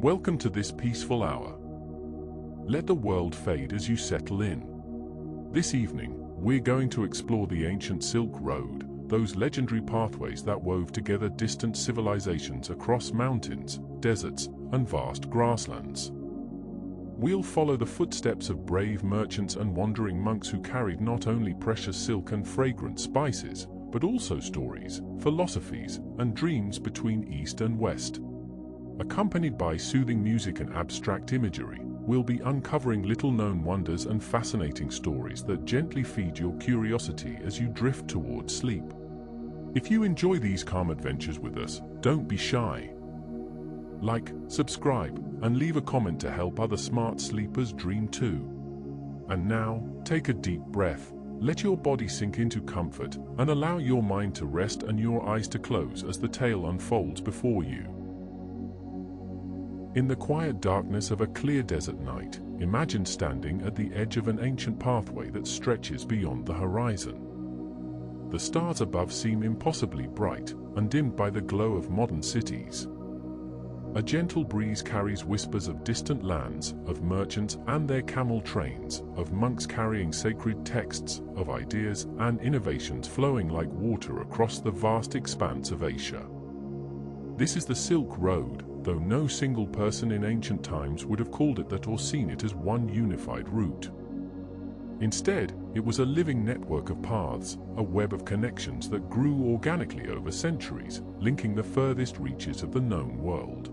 Welcome to this peaceful hour. Let the world fade as you settle in. This evening, we're going to explore the ancient Silk Road, those legendary pathways that wove together distant civilizations across mountains, deserts, and vast grasslands. We'll follow the footsteps of brave merchants and wandering monks who carried not only precious silk and fragrant spices, but also stories, philosophies, and dreams between East and West. Accompanied by soothing music and abstract imagery, we'll be uncovering little-known wonders and fascinating stories that gently feed your curiosity as you drift towards sleep. If you enjoy these calm adventures with us, don't be shy. Like, subscribe, and leave a comment to help other smart sleepers dream too. And now, take a deep breath, let your body sink into comfort, and allow your mind to rest and your eyes to close as the tale unfolds before you. In the quiet darkness of a clear desert night, imagine standing at the edge of an ancient pathway that stretches beyond the horizon. The stars above seem impossibly bright, undimmed by the glow of modern cities. A gentle breeze carries whispers of distant lands, of merchants and their camel trains, of monks carrying sacred texts, of ideas and innovations flowing like water across the vast expanse of Asia. This is the Silk Road, though no single person in ancient times would have called it that or seen it as one unified route. Instead, it was a living network of paths, a web of connections that grew organically over centuries, linking the furthest reaches of the known world.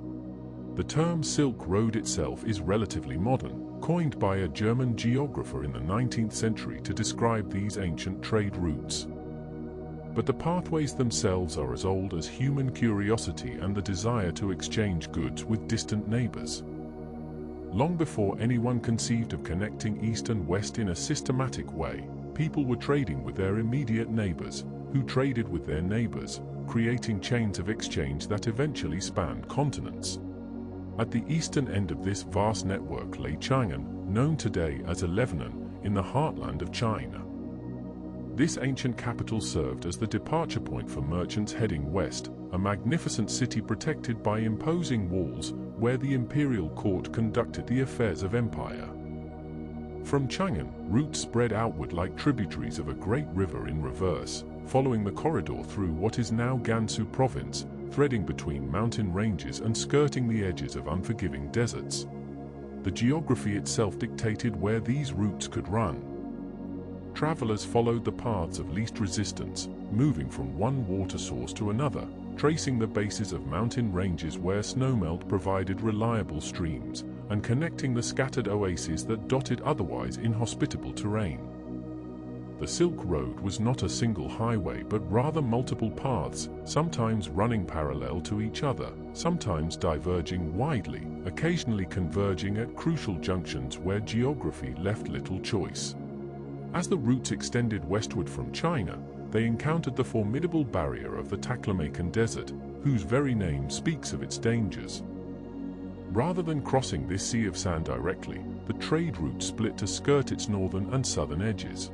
The term Silk Road itself is relatively modern, coined by a German geographer in the 19th century to describe these ancient trade routes. But the pathways themselves are as old as human curiosity and the desire to exchange goods with distant neighbors. Long before anyone conceived of connecting East and West in a systematic way, people were trading with their immediate neighbors, who traded with their neighbors, creating chains of exchange that eventually spanned continents. At the eastern end of this vast network lay Qian, known today as Lebanon, in the heartland of China. This ancient capital served as the departure point for merchants heading west, a magnificent city protected by imposing walls where the imperial court conducted the affairs of empire. From Qian, routes spread outward like tributaries of a great river in reverse, following the corridor through what is now Gansu province, threading between mountain ranges and skirting the edges of unforgiving deserts. The geography itself dictated where these routes could run. Travelers followed the paths of least resistance, moving from one water source to another, tracing the bases of mountain ranges where snowmelt provided reliable streams, and connecting the scattered oases that dotted otherwise inhospitable terrain. The Silk Road was not a single highway but rather multiple paths, sometimes running parallel to each other, sometimes diverging widely, occasionally converging at crucial junctions where geography left little choice. As the routes extended westward from China, they encountered the formidable barrier of the Taklamakan Desert, whose very name speaks of its dangers. Rather than crossing this sea of sand directly, the trade route split to skirt its northern and southern edges.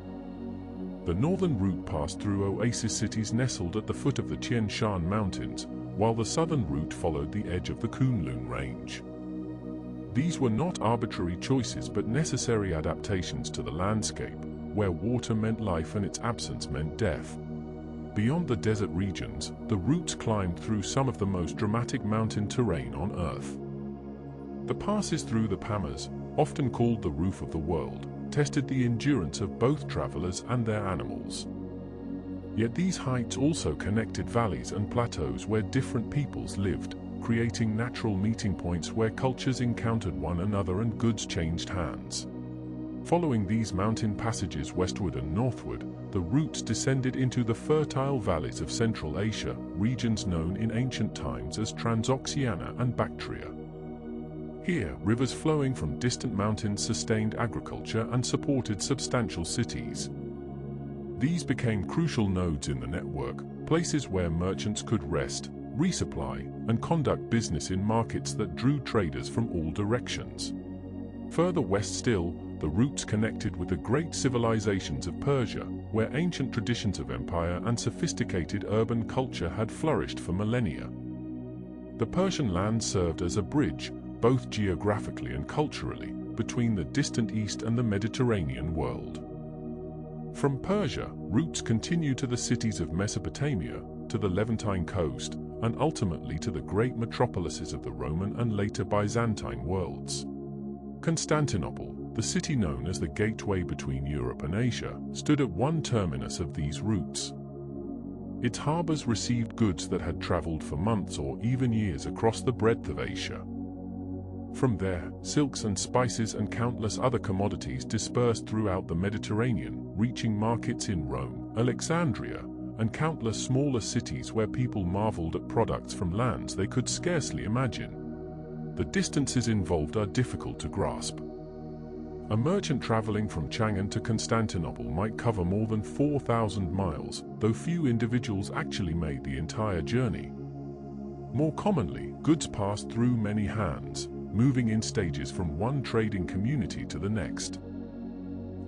The northern route passed through Oasis cities nestled at the foot of the Tian Shan Mountains, while the southern route followed the edge of the Kunlun Range. These were not arbitrary choices but necessary adaptations to the landscape, where water meant life and its absence meant death. Beyond the desert regions, the routes climbed through some of the most dramatic mountain terrain on Earth. The passes through the Pamas, often called the roof of the world, tested the endurance of both travelers and their animals. Yet these heights also connected valleys and plateaus where different peoples lived, creating natural meeting points where cultures encountered one another and goods changed hands. Following these mountain passages westward and northward, the routes descended into the fertile valleys of Central Asia, regions known in ancient times as Transoxiana and Bactria. Here, rivers flowing from distant mountains sustained agriculture and supported substantial cities. These became crucial nodes in the network, places where merchants could rest, resupply, and conduct business in markets that drew traders from all directions. Further west still, the routes connected with the great civilizations of Persia, where ancient traditions of empire and sophisticated urban culture had flourished for millennia. The Persian land served as a bridge, both geographically and culturally, between the distant East and the Mediterranean world. From Persia, routes continue to the cities of Mesopotamia, to the Levantine coast, and ultimately to the great metropolises of the Roman and later Byzantine worlds. Constantinople, the city known as the gateway between Europe and Asia, stood at one terminus of these routes. Its harbors received goods that had traveled for months or even years across the breadth of Asia. From there, silks and spices and countless other commodities dispersed throughout the Mediterranean, reaching markets in Rome, Alexandria, and countless smaller cities where people marveled at products from lands they could scarcely imagine. The distances involved are difficult to grasp. A merchant traveling from Chang'an to Constantinople might cover more than 4,000 miles, though few individuals actually made the entire journey. More commonly, goods passed through many hands, moving in stages from one trading community to the next.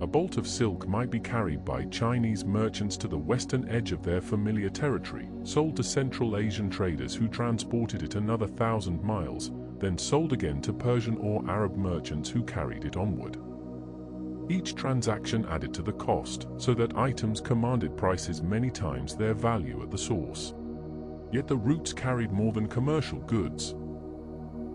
A bolt of silk might be carried by Chinese merchants to the western edge of their familiar territory, sold to Central Asian traders who transported it another 1,000 miles, then sold again to Persian or Arab merchants who carried it onward. Each transaction added to the cost, so that items commanded prices many times their value at the source. Yet the routes carried more than commercial goods.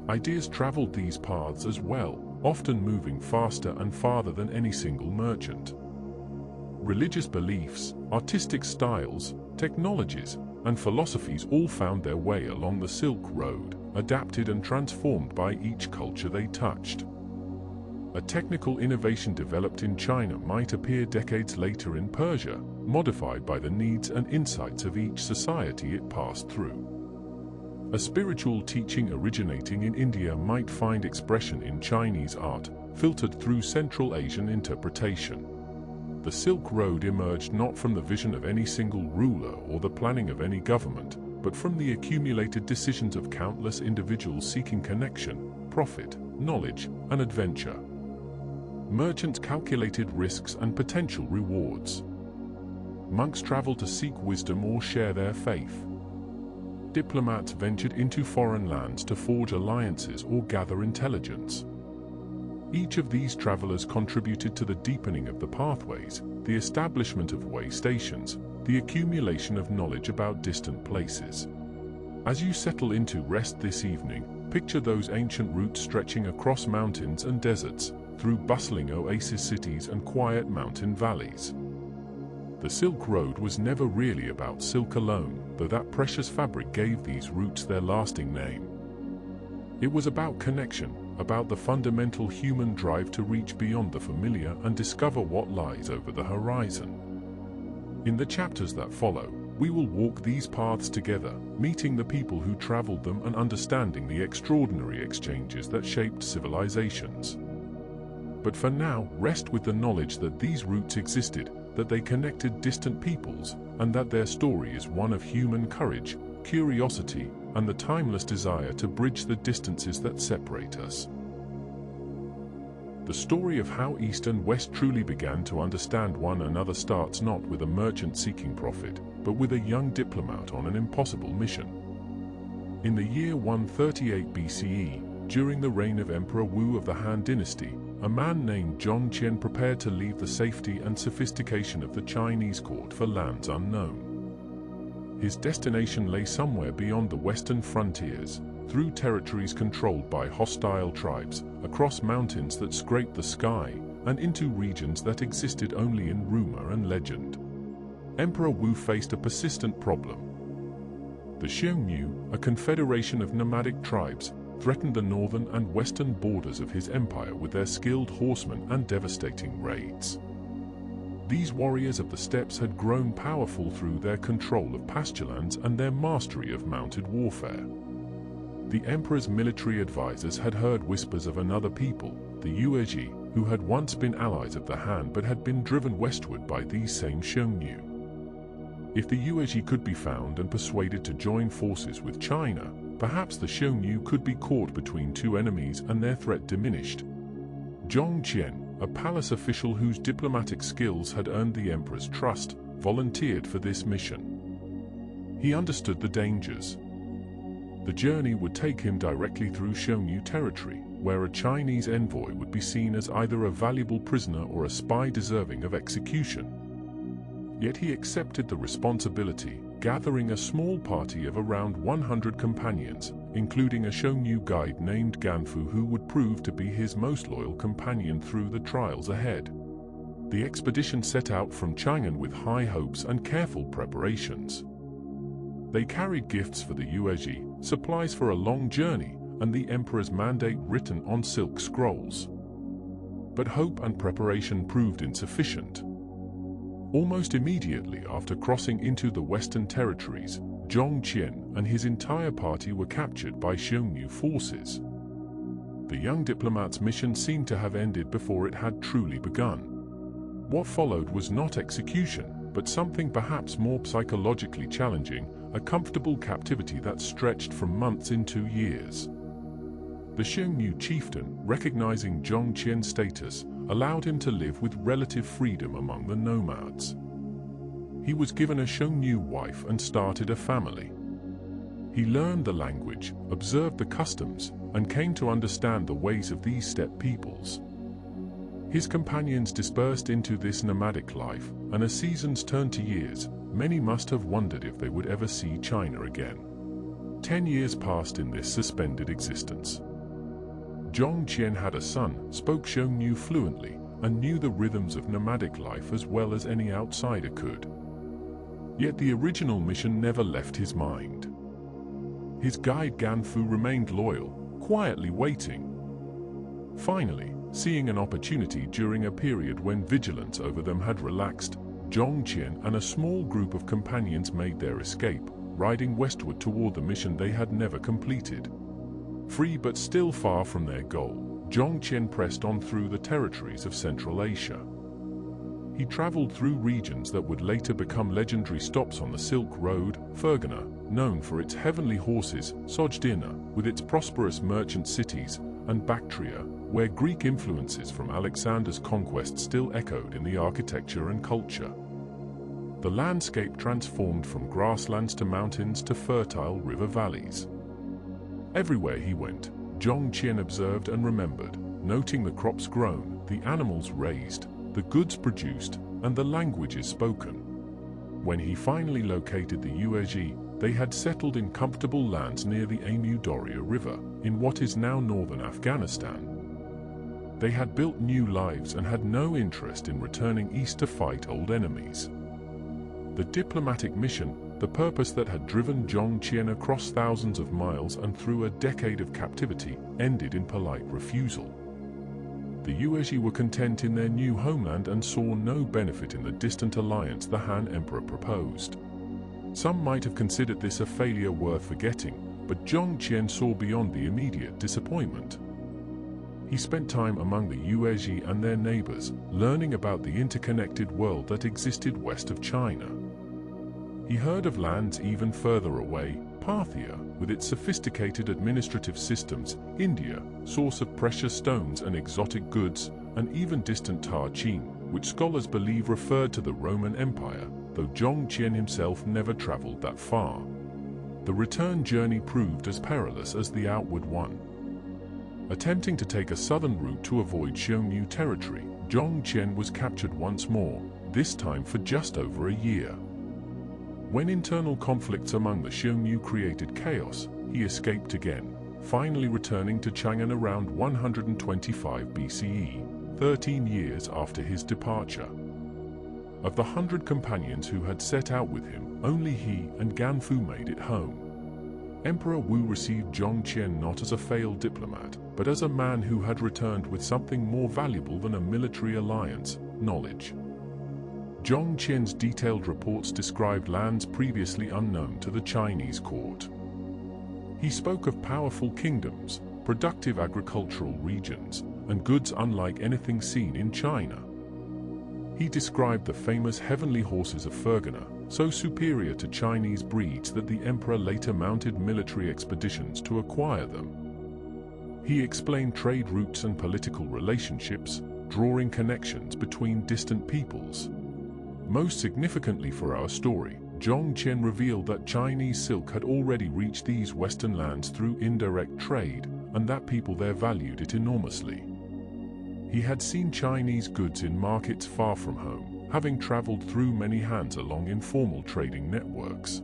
Ideas traveled these paths as well, often moving faster and farther than any single merchant. Religious beliefs, artistic styles, technologies, and philosophies all found their way along the Silk Road, adapted and transformed by each culture they touched. A technical innovation developed in China might appear decades later in Persia, modified by the needs and insights of each society it passed through. A spiritual teaching originating in India might find expression in Chinese art, filtered through Central Asian interpretation. The Silk Road emerged not from the vision of any single ruler or the planning of any government, but from the accumulated decisions of countless individuals seeking connection, profit, knowledge, and adventure. Merchants calculated risks and potential rewards. Monks traveled to seek wisdom or share their faith. Diplomats ventured into foreign lands to forge alliances or gather intelligence. Each of these travelers contributed to the deepening of the pathways, the establishment of way stations, the accumulation of knowledge about distant places. As you settle into rest this evening, picture those ancient routes stretching across mountains and deserts, through bustling oasis cities and quiet mountain valleys. The Silk Road was never really about silk alone, though that precious fabric gave these routes their lasting name. It was about connection, about the fundamental human drive to reach beyond the familiar and discover what lies over the horizon. In the chapters that follow, we will walk these paths together, meeting the people who traveled them and understanding the extraordinary exchanges that shaped civilizations. But for now, rest with the knowledge that these routes existed, that they connected distant peoples, and that their story is one of human courage, curiosity, and the timeless desire to bridge the distances that separate us. The story of how East and West truly began to understand one another starts not with a merchant seeking profit, but with a young diplomat on an impossible mission. In the year 138 BCE, during the reign of Emperor Wu of the Han Dynasty, a man named Qian prepared to leave the safety and sophistication of the Chinese court for lands unknown. His destination lay somewhere beyond the western frontiers, through territories controlled by hostile tribes, across mountains that scraped the sky, and into regions that existed only in rumor and legend. Emperor Wu faced a persistent problem. The Xiongnu, a confederation of nomadic tribes, threatened the northern and western borders of his empire with their skilled horsemen and devastating raids. These warriors of the steppes had grown powerful through their control of pasturelands and their mastery of mounted warfare. The emperor's military advisors had heard whispers of another people, the Yuezhi, who had once been allies of the Han but had been driven westward by these same Xiongnu. If the Yuezhi could be found and persuaded to join forces with China, perhaps the Xiongnu could be caught between two enemies and their threat diminished. Zhang Qian, a palace official whose diplomatic skills had earned the emperor's trust, volunteered for this mission. He understood the dangers. The journey would take him directly through Xiongnu territory, where a Chinese envoy would be seen as either a valuable prisoner or a spy deserving of execution. Yet he accepted the responsibility, gathering a small party of around 100 companions, including a Xiongnu guide named Ganfu who would prove to be his most loyal companion through the trials ahead. The expedition set out from Chang'an with high hopes and careful preparations. They carried gifts for the Yuezhi, supplies for a long journey, and the emperor's mandate written on silk scrolls. But hope and preparation proved insufficient. Almost immediately after crossing into the Western territories, Zhang Qian and his entire party were captured by Xiongnu forces. The young diplomat's mission seemed to have ended before it had truly begun. What followed was not execution, but something perhaps more psychologically challenging, a comfortable captivity that stretched from months into years. The Xiongnu chieftain, recognizing Zhang Qian's status, allowed him to live with relative freedom among the nomads. He was given a Xiongnu wife and started a family. He learned the language, observed the customs, and came to understand the ways of these steppe peoples. His companions dispersed into this nomadic life, and as seasons turned to years, many must have wondered if they would ever see China again. 10 years passed in this suspended existence. Zhang Qian had a son, spoke Xiongnu fluently, and knew the rhythms of nomadic life as well as any outsider could. Yet the original mission never left his mind. His guide Ganfu remained loyal, quietly waiting. Finally, seeing an opportunity during a period when vigilance over them had relaxed, Zhang Qian and a small group of companions made their escape, riding westward toward the mission they had never completed. Free but still far from their goal, Zhang Qian pressed on through the territories of Central Asia. He traveled through regions that would later become legendary stops on the Silk Road, Fergana, known for its heavenly horses, Sogdian, with its prosperous merchant cities, and Bactria, where Greek influences from Alexander's conquest still echoed in the architecture and culture. The landscape transformed from grasslands to mountains to fertile river valleys. Everywhere he went, Zhang Qian observed and remembered, noting the crops grown, the animals raised, the goods produced, and the languages spoken. When he finally located the Yuezhi, they had settled in comfortable lands near the Amu Darya River, in what is now northern Afghanistan. They had built new lives and had no interest in returning east to fight old enemies. The diplomatic mission, the purpose that had driven Zhang Qian across thousands of miles and through a decade of captivity, ended in polite refusal. The Yuezhi were content in their new homeland and saw no benefit in the distant alliance the Han Emperor proposed. Some might have considered this a failure worth forgetting, but Zhang Qian saw beyond the immediate disappointment. He spent time among the Yuezhi and their neighbors, learning about the interconnected world that existed west of China. He heard of lands even further away, Parthia, with its sophisticated administrative systems, India, source of precious stones and exotic goods, and even distant Qian, which scholars believe referred to the Roman Empire, though Zhang Qian himself never traveled that far. The return journey proved as perilous as the outward one. Attempting to take a southern route to avoid Xiongnu territory, Zhang Qian was captured once more, this time for just over a year. When internal conflicts among the Xiongnu created chaos, he escaped again, finally returning to Chang'an around 125 BCE, 13 years after his departure. Of the 100 companions who had set out with him, only he and Ganfu made it home. Emperor Wu received Zhang Qian not as a failed diplomat, but as a man who had returned with something more valuable than a military alliance, knowledge. Zhang Qian's detailed reports described lands previously unknown to the Chinese court. He spoke of powerful kingdoms, productive agricultural regions, and goods unlike anything seen in China. He described the famous heavenly horses of Fergana, so superior to Chinese breeds that the emperor later mounted military expeditions to acquire them. He explained trade routes and political relationships, drawing connections between distant peoples. Most significantly for our story, Zhang Qian revealed that Chinese silk had already reached these Western lands through indirect trade, and that people there valued it enormously. He had seen Chinese goods in markets far from home, having traveled through many hands along informal trading networks.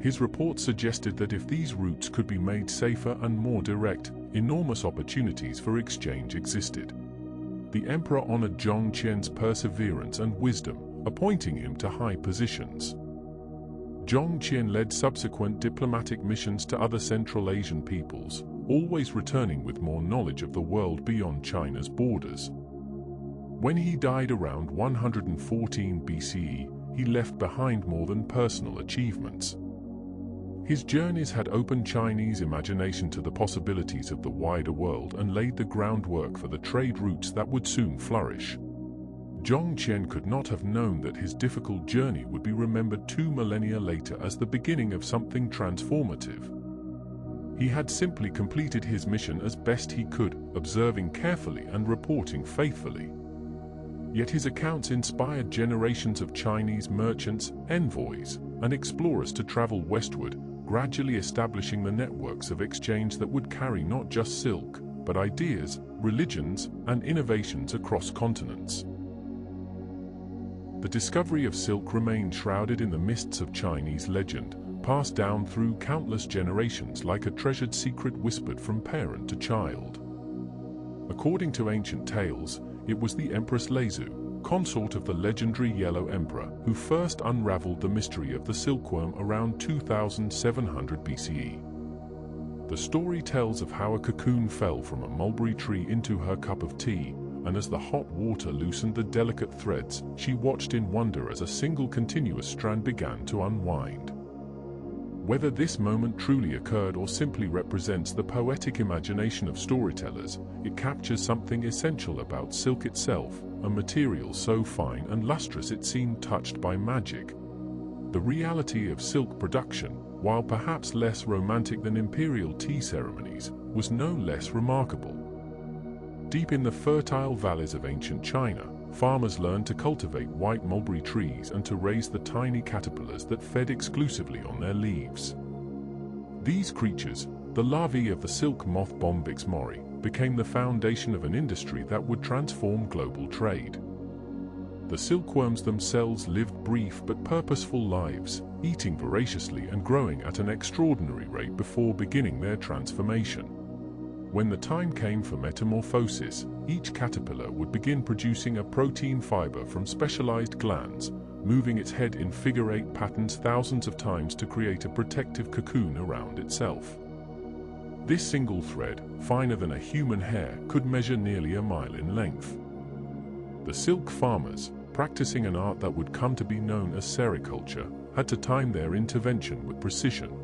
His report suggested that if these routes could be made safer and more direct, enormous opportunities for exchange existed. The emperor honored Zhang Qian's perseverance and wisdom, appointing him to high positions. Zhang Qian led subsequent diplomatic missions to other Central Asian peoples, always returning with more knowledge of the world beyond China's borders. When he died around 114 BCE, he left behind more than personal achievements. His journeys had opened Chinese imagination to the possibilities of the wider world and laid the groundwork for the trade routes that would soon flourish. Zhang Qian could not have known that his difficult journey would be remembered 2 millennia later as the beginning of something transformative. He had simply completed his mission as best he could, observing carefully and reporting faithfully. Yet his accounts inspired generations of Chinese merchants, envoys, and explorers to travel westward, gradually establishing the networks of exchange that would carry not just silk, but ideas, religions, and innovations across continents. The discovery of silk remained shrouded in the mists of Chinese legend, passed down through countless generations like a treasured secret whispered from parent to child. According to ancient tales, it was the Empress Leizu, consort of the legendary Yellow Emperor, who first unraveled the mystery of the silkworm around 2700 BCE. The story tells of how a cocoon fell from a mulberry tree into her cup of tea, and as the hot water loosened the delicate threads, she watched in wonder as a single continuous strand began to unwind. Whether this moment truly occurred or simply represents the poetic imagination of storytellers, it captures something essential about silk itself, a material so fine and lustrous it seemed touched by magic. The reality of silk production, while perhaps less romantic than imperial tea ceremonies, was no less remarkable. Deep in the fertile valleys of ancient China, farmers learned to cultivate white mulberry trees and to raise the tiny caterpillars that fed exclusively on their leaves. These creatures, the larvae of the silk moth Bombyx mori, became the foundation of an industry that would transform global trade. The silkworms themselves lived brief but purposeful lives, eating voraciously and growing at an extraordinary rate before beginning their transformation. When the time came for metamorphosis, each caterpillar would begin producing a protein fiber from specialized glands, moving its head in figure-8 patterns thousands of times to create a protective cocoon around itself. This single thread, finer than a human hair, could measure nearly a mile in length. The silk farmers, practicing an art that would come to be known as sericulture, had to time their intervention with precision.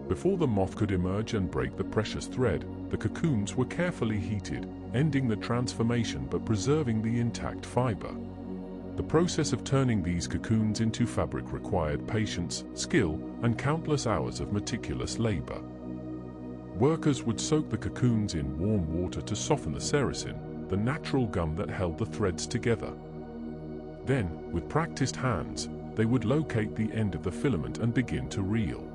Before the moth could emerge and break the precious thread, the cocoons were carefully heated, ending the transformation but preserving the intact fiber. The process of turning these cocoons into fabric required patience, skill, and countless hours of meticulous labor. Workers would soak the cocoons in warm water to soften the sericin, the natural gum that held the threads together. Then, with practiced hands, they would locate the end of the filament and begin to reel.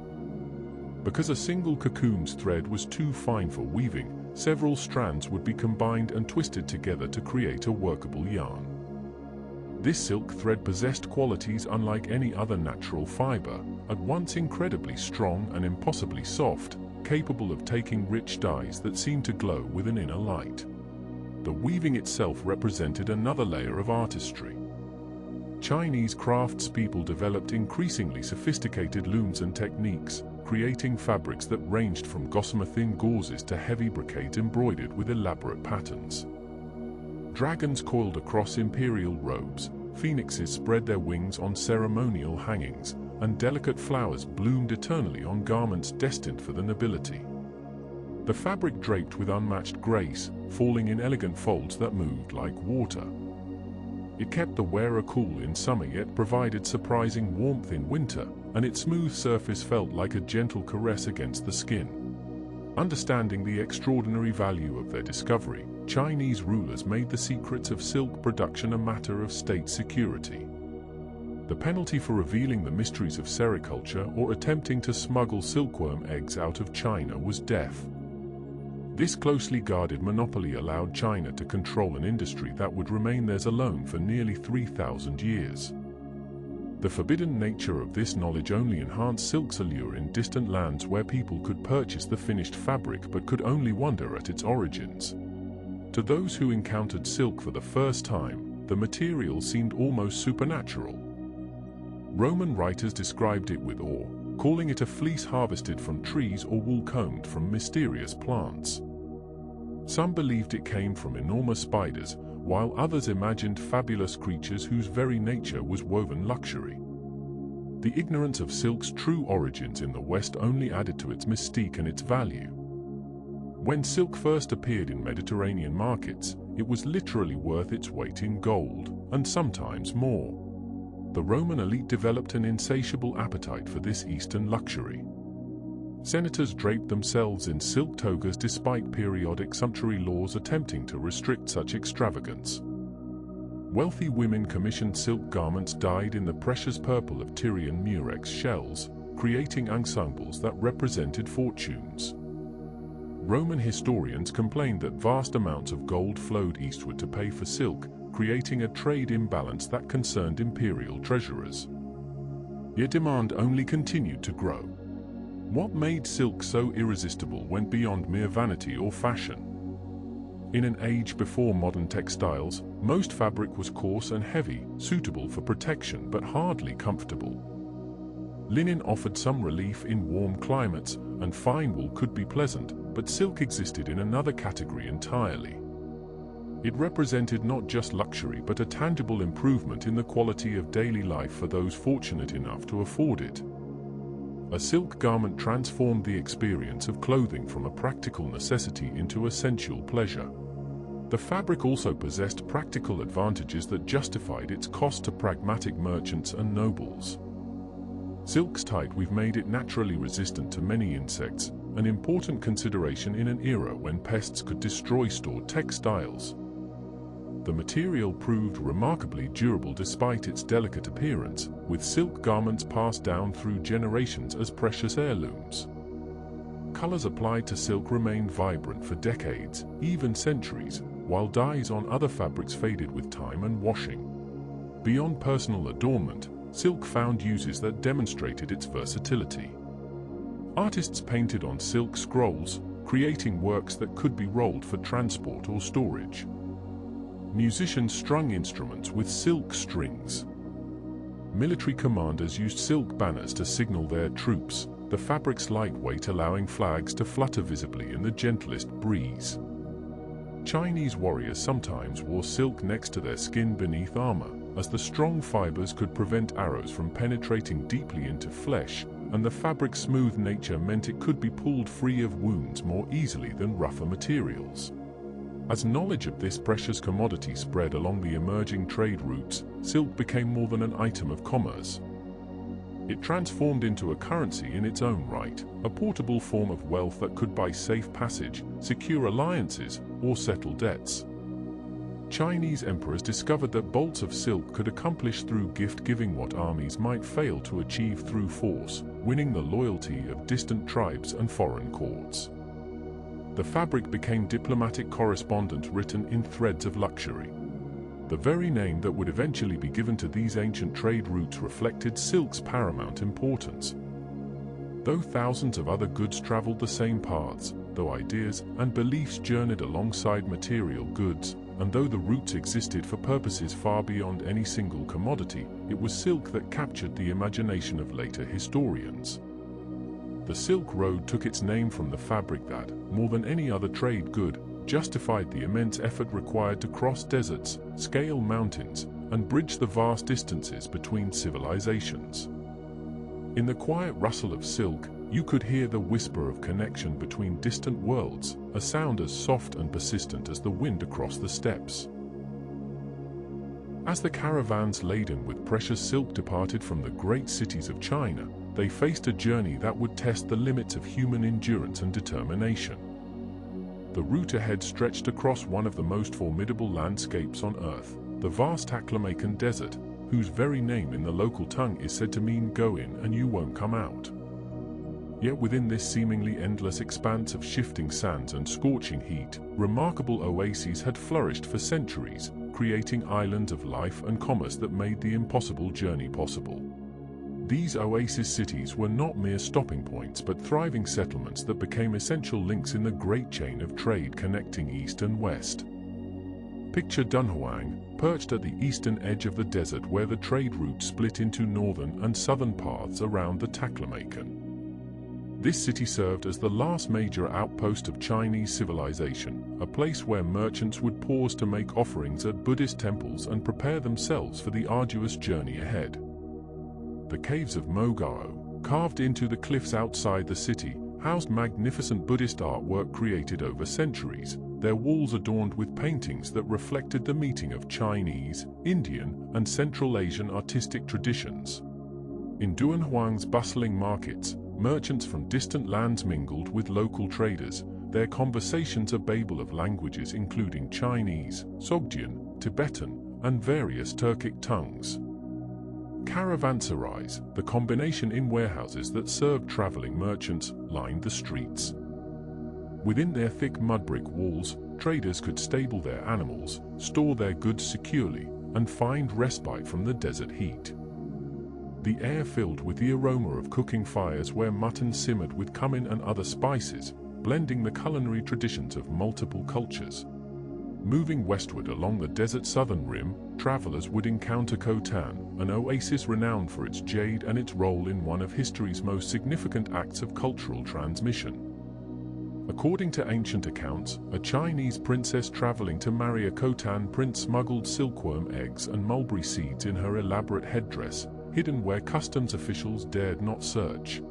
Because a single cocoon's thread was too fine for weaving, several strands would be combined and twisted together to create a workable yarn. This silk thread possessed qualities unlike any other natural fiber, at once incredibly strong and impossibly soft, capable of taking rich dyes that seemed to glow with an inner light. The weaving itself represented another layer of artistry. Chinese craftspeople developed increasingly sophisticated looms and techniques, creating fabrics that ranged from gossamer-thin gauzes to heavy brocade embroidered with elaborate patterns. Dragons coiled across imperial robes, phoenixes spread their wings on ceremonial hangings, and delicate flowers bloomed eternally on garments destined for the nobility. The fabric draped with unmatched grace, falling in elegant folds that moved like water. It kept the wearer cool in summer yet provided surprising warmth in winter, and its smooth surface felt like a gentle caress against the skin. Understanding the extraordinary value of their discovery, Chinese rulers made the secrets of silk production a matter of state security. The penalty for revealing the mysteries of sericulture or attempting to smuggle silkworm eggs out of China was death. This closely guarded monopoly allowed China to control an industry that would remain theirs alone for nearly 3,000 years. The forbidden nature of this knowledge only enhanced silk's allure in distant lands where people could purchase the finished fabric but could only wonder at its origins. To those who encountered silk for the first time, the material seemed almost supernatural. Roman writers described it with awe, calling it a fleece harvested from trees or wool combed from mysterious plants. Some believed it came from enormous spiders, while others imagined fabulous creatures whose very nature was woven luxury. The ignorance of silk's true origins in the West only added to its mystique and its value. When silk first appeared in Mediterranean markets, it was literally worth its weight in gold, and sometimes more. The Roman elite developed an insatiable appetite for this Eastern luxury. Senators draped themselves in silk togas despite periodic sumptuary laws attempting to restrict such extravagance. Wealthy women commissioned silk garments dyed in the precious purple of Tyrian murex shells, creating ensembles that represented fortunes. Roman historians complained that vast amounts of gold flowed eastward to pay for silk, creating a trade imbalance that concerned imperial treasurers. Yet demand only continued to grow. What made silk so irresistible went beyond mere vanity or fashion. In an age before modern textiles, most fabric was coarse and heavy, suitable for protection but hardly comfortable. Linen offered some relief in warm climates, and fine wool could be pleasant, but silk existed in another category entirely. It represented not just luxury but a tangible improvement in the quality of daily life for those fortunate enough to afford it. A silk garment transformed the experience of clothing from a practical necessity into a sensual pleasure. The fabric also possessed practical advantages that justified its cost to pragmatic merchants and nobles. Silk's tight weave made it naturally resistant to many insects, an important consideration in an era when pests could destroy stored textiles. The material proved remarkably durable despite its delicate appearance, with silk garments passed down through generations as precious heirlooms. Colors applied to silk remained vibrant for decades, even centuries, while dyes on other fabrics faded with time and washing. Beyond personal adornment, silk found uses that demonstrated its versatility. Artists painted on silk scrolls, creating works that could be rolled for transport or storage. Musicians strung instruments with silk strings. Military commanders used silk banners to signal their troops, the fabric's lightweight allowing flags to flutter visibly in the gentlest breeze. Chinese warriors sometimes wore silk next to their skin beneath armor, as the strong fibers could prevent arrows from penetrating deeply into flesh, and the fabric's smooth nature meant it could be pulled free of wounds more easily than rougher materials. As knowledge of this precious commodity spread along the emerging trade routes, silk became more than an item of commerce. It transformed into a currency in its own right, a portable form of wealth that could buy safe passage, secure alliances, or settle debts. Chinese emperors discovered that bolts of silk could accomplish through gift-giving what armies might fail to achieve through force, winning the loyalty of distant tribes and foreign courts. The fabric became diplomatic correspondence written in threads of luxury. The very name that would eventually be given to these ancient trade routes reflected silk's paramount importance. Though thousands of other goods traveled the same paths, though ideas and beliefs journeyed alongside material goods, and though the routes existed for purposes far beyond any single commodity, it was silk that captured the imagination of later historians. The Silk Road took its name from the fabric that, more than any other trade good, justified the immense effort required to cross deserts, scale mountains, and bridge the vast distances between civilizations. In the quiet rustle of silk, you could hear the whisper of connection between distant worlds, a sound as soft and persistent as the wind across the steppes. As the caravans laden with precious silk departed from the great cities of China, they faced a journey that would test the limits of human endurance and determination. The route ahead stretched across one of the most formidable landscapes on Earth, the vast Samarkand desert, whose very name in the local tongue is said to mean "go in and you won't come out." Yet within this seemingly endless expanse of shifting sands and scorching heat, remarkable oases had flourished for centuries, creating islands of life and commerce that made the impossible journey possible. These oasis cities were not mere stopping points but thriving settlements that became essential links in the great chain of trade connecting east and west. Picture Dunhuang, perched at the eastern edge of the desert where the trade route split into northern and southern paths around the Taklamakan. This city served as the last major outpost of Chinese civilization, a place where merchants would pause to make offerings at Buddhist temples and prepare themselves for the arduous journey ahead. The caves of Mogao, carved into the cliffs outside the city, housed magnificent Buddhist artwork created over centuries, their walls adorned with paintings that reflected the meeting of Chinese, Indian, and Central Asian artistic traditions. In Dunhuang's bustling markets, merchants from distant lands mingled with local traders, their conversations a babel of languages including Chinese, Sogdian, Tibetan, and various Turkic tongues. Caravanserais, the combination in warehouses that served traveling merchants, lined the streets. Within their thick mud-brick walls, traders could stable their animals, store their goods securely, and find respite from the desert heat. The air filled with the aroma of cooking fires where mutton simmered with cumin and other spices, blending the culinary traditions of multiple cultures. Moving westward along the desert's southern rim, travelers would encounter Khotan, an oasis renowned for its jade and its role in one of history's most significant acts of cultural transmission. According to ancient accounts, a Chinese princess traveling to marry a Khotan prince smuggled silkworm eggs and mulberry seeds in her elaborate headdress, hidden where customs officials dared not search.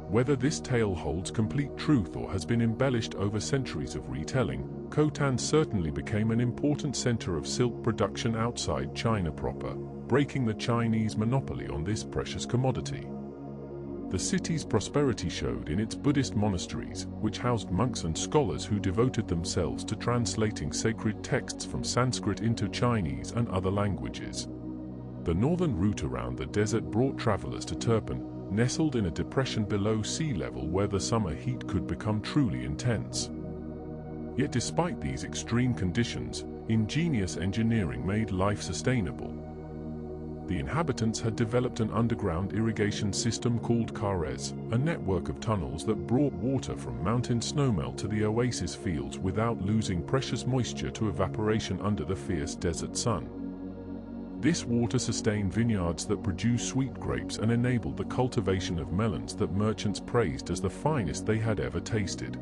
Whether this tale holds complete truth or has been embellished over centuries of retelling, Khotan certainly became an important center of silk production outside China proper, breaking the Chinese monopoly on this precious commodity. The city's prosperity showed in its Buddhist monasteries, which housed monks and scholars who devoted themselves to translating sacred texts from Sanskrit into Chinese and other languages. The northern route around the desert brought travelers to Turpan, nestled in a depression below sea level where the summer heat could become truly intense. Yet despite these extreme conditions, ingenious engineering made life sustainable. The inhabitants had developed an underground irrigation system called Caravans, a network of tunnels that brought water from mountain snowmelt to the oasis fields without losing precious moisture to evaporation under the fierce desert sun. This water sustained vineyards that produced sweet grapes and enabled the cultivation of melons that merchants praised as the finest they had ever tasted.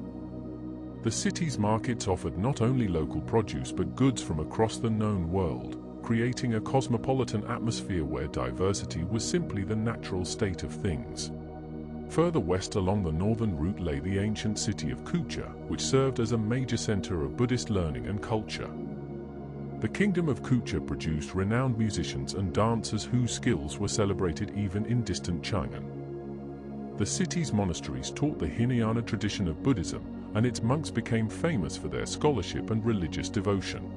The city's markets offered not only local produce but goods from across the known world, creating a cosmopolitan atmosphere where diversity was simply the natural state of things. Further west along the northern route lay the ancient city of Kushan, which served as a major center of Buddhist learning and culture. The kingdom of Kushan produced renowned musicians and dancers whose skills were celebrated even in distant China. The city's monasteries taught the Hinayana tradition of Buddhism, and its monks became famous for their scholarship and religious devotion.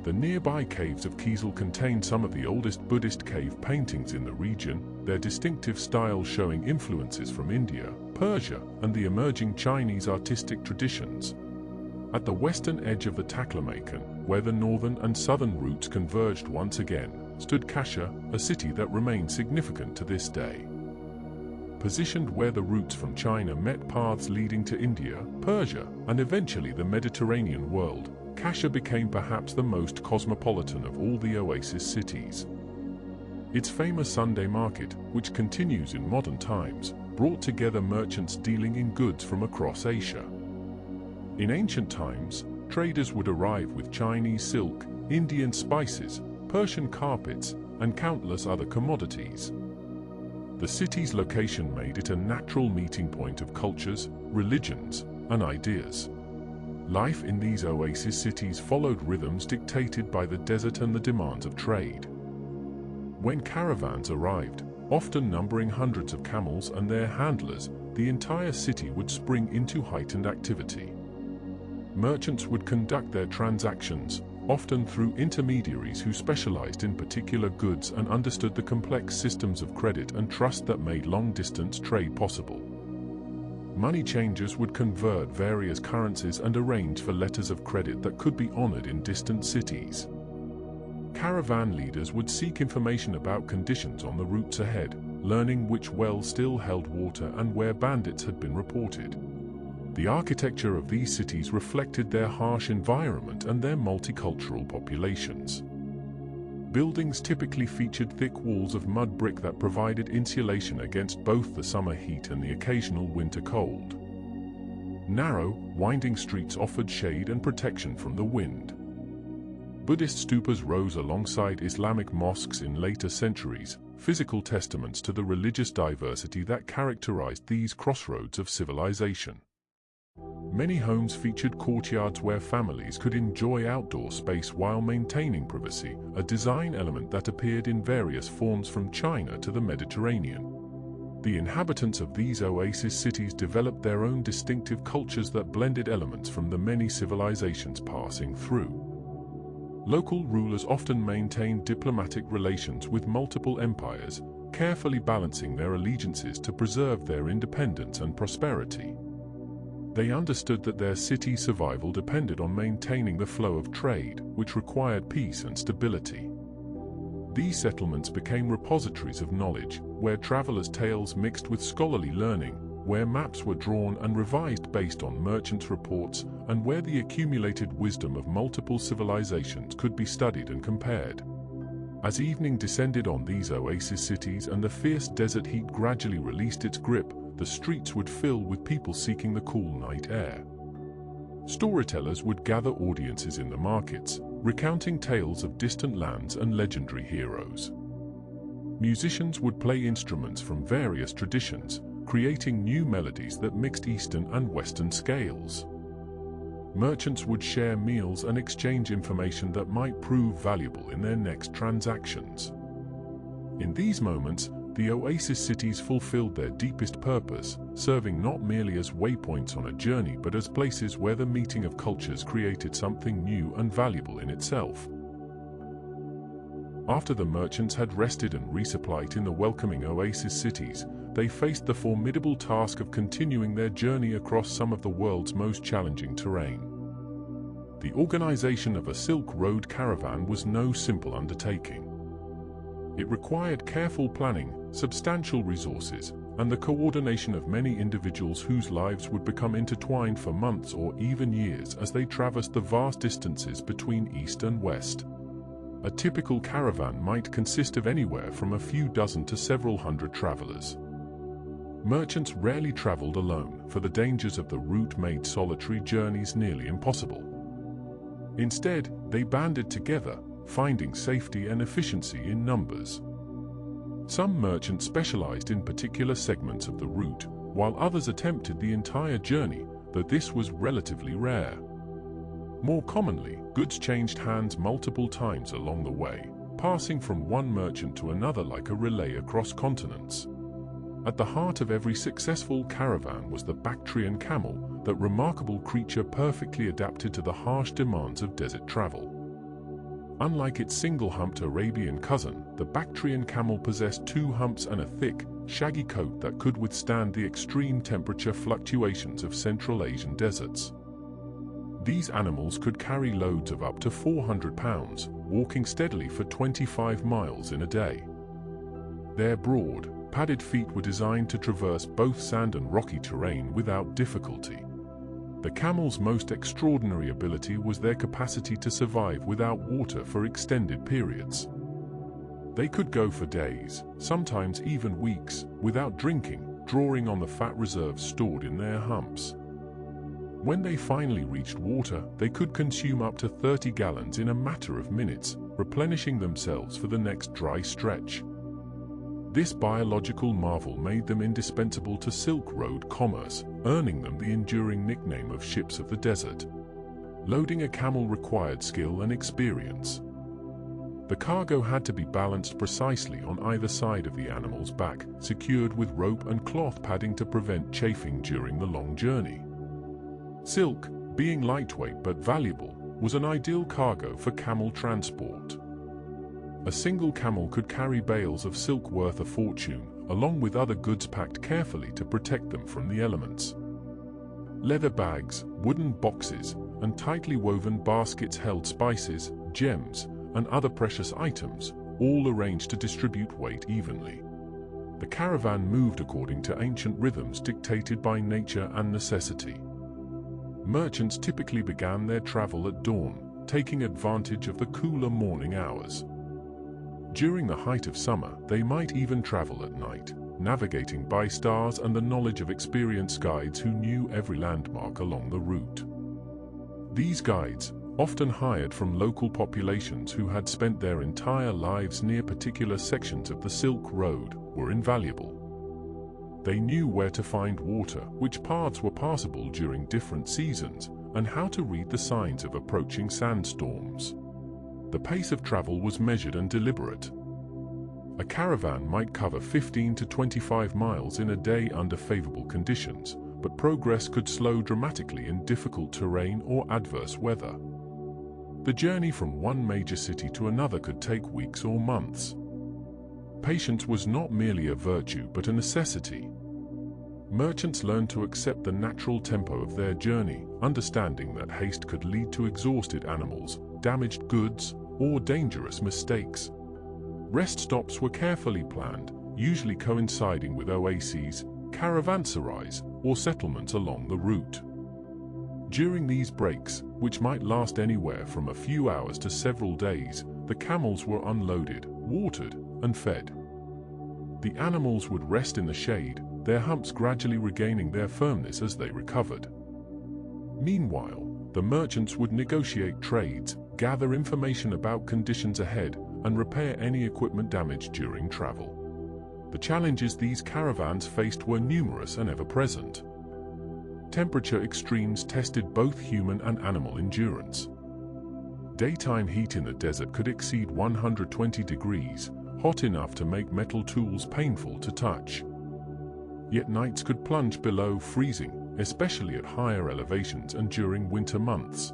The nearby caves of Kizil contain some of the oldest Buddhist cave paintings in the region, their distinctive style showing influences from India, Persia, and the emerging Chinese artistic traditions. At the western edge of the Taklamakan, where the northern and southern routes converged once again, stood Kashgar, a city that remains significant to this day. Positioned where the routes from China met paths leading to India, Persia, and eventually the Mediterranean world, Kashgar became perhaps the most cosmopolitan of all the oasis cities. Its famous Sunday market, which continues in modern times, brought together merchants dealing in goods from across Asia. In ancient times, traders would arrive with Chinese silk, Indian spices, Persian carpets, and countless other commodities. The city's location made it a natural meeting point of cultures, religions, and ideas. Life in these oasis cities followed rhythms dictated by the desert and the demands of trade. When caravans arrived, often numbering hundreds of camels and their handlers, the entire city would spring into heightened activity. Merchants would conduct their transactions, often through intermediaries who specialized in particular goods and understood the complex systems of credit and trust that made long-distance trade possible. Money changers would convert various currencies and arrange for letters of credit that could be honored in distant cities. Caravan leaders would seek information about conditions on the routes ahead, learning which wells still held water and where bandits had been reported. The architecture of these cities reflected their harsh environment and their multicultural populations. Buildings typically featured thick walls of mud brick that provided insulation against both the summer heat and the occasional winter cold. Narrow, winding streets offered shade and protection from the wind. Buddhist stupas rose alongside Islamic mosques in later centuries, physical testaments to the religious diversity that characterized these crossroads of civilization. Many homes featured courtyards where families could enjoy outdoor space while maintaining privacy, a design element that appeared in various forms from China to the Mediterranean. The inhabitants of these oasis cities developed their own distinctive cultures that blended elements from the many civilizations passing through. Local rulers often maintained diplomatic relations with multiple empires, carefully balancing their allegiances to preserve their independence and prosperity. They understood that their city's survival depended on maintaining the flow of trade, which required peace and stability. These settlements became repositories of knowledge, where travelers' tales mixed with scholarly learning, where maps were drawn and revised based on merchants' reports, and where the accumulated wisdom of multiple civilizations could be studied and compared. As evening descended on these oasis cities and the fierce desert heat gradually released its grip, the streets would fill with people seeking the cool night air. Storytellers would gather audiences in the markets, recounting tales of distant lands and legendary heroes. Musicians would play instruments from various traditions, creating new melodies that mixed Eastern and Western scales. Merchants would share meals and exchange information that might prove valuable in their next transactions. In these moments, the oasis cities fulfilled their deepest purpose, serving not merely as waypoints on a journey but as places where the meeting of cultures created something new and valuable in itself. After the merchants had rested and resupplied in the welcoming oasis cities, they faced the formidable task of continuing their journey across some of the world's most challenging terrain. The organization of a Silk Road caravan was no simple undertaking. It required careful planning, substantial resources, and the coordination of many individuals whose lives would become intertwined for months or even years as they traversed the vast distances between East and West. A typical caravan might consist of anywhere from a few dozen to several hundred travelers. Merchants rarely traveled alone, for the dangers of the route made solitary journeys nearly impossible. Instead, they banded together, finding safety and efficiency in numbers. Some merchants specialized in particular segments of the route, while others attempted the entire journey, though this was relatively rare. More commonly, goods changed hands multiple times along the way, passing from one merchant to another like a relay across continents. At the heart of every successful caravan was the Bactrian camel, that remarkable creature perfectly adapted to the harsh demands of desert travel. Unlike its single-humped Arabian cousin, the Bactrian camel possessed two humps and a thick, shaggy coat that could withstand the extreme temperature fluctuations of Central Asian deserts. These animals could carry loads of up to 400 pounds, walking steadily for 25 miles in a day. Their broad, padded feet were designed to traverse both sand and rocky terrain without difficulty. The camel's most extraordinary ability was their capacity to survive without water for extended periods. They could go for days, sometimes even weeks, without drinking, drawing on the fat reserves stored in their humps. When they finally reached water, they could consume up to 30 gallons in a matter of minutes, replenishing themselves for the next dry stretch. This biological marvel made them indispensable to Silk Road commerce, earning them the enduring nickname of ships of the desert. Loading a camel required skill and experience. The cargo had to be balanced precisely on either side of the animal's back, secured with rope and cloth padding to prevent chafing during the long journey. Silk, being lightweight but valuable, was an ideal cargo for camel transport. A single camel could carry bales of silk worth a fortune, along with other goods packed carefully to protect them from the elements. Leather bags, wooden boxes, and tightly woven baskets held spices, gems, and other precious items, all arranged to distribute weight evenly. The caravan moved according to ancient rhythms dictated by nature and necessity. Merchants typically began their travel at dawn, taking advantage of the cooler morning hours. During the height of summer, they might even travel at night, navigating by stars and the knowledge of experienced guides who knew every landmark along the route. These guides, often hired from local populations who had spent their entire lives near particular sections of the Silk Road, were invaluable. They knew where to find water, which paths were passable during different seasons, and how to read the signs of approaching sandstorms. The pace of travel was measured and deliberate. A caravan might cover 15 to 25 miles in a day under favorable conditions, but progress could slow dramatically in difficult terrain or adverse weather. The journey from one major city to another could take weeks or months. Patience was not merely a virtue but a necessity. Merchants learned to accept the natural tempo of their journey, understanding that haste could lead to exhausted animals, damaged goods, or dangerous mistakes. Rest stops were carefully planned, usually coinciding with oases, caravanserais, or settlements along the route. During these breaks, which might last anywhere from a few hours to several days, the camels were unloaded, watered, and fed. The animals would rest in the shade, their humps gradually regaining their firmness as they recovered. Meanwhile, the merchants would negotiate trades, gather information about conditions ahead, and repair any equipment damaged during travel. The challenges these caravans faced were numerous and ever-present. Temperature extremes tested both human and animal endurance. Daytime heat in the desert could exceed 120 degrees, hot enough to make metal tools painful to touch. Yet nights could plunge below freezing, especially at higher elevations and during winter months.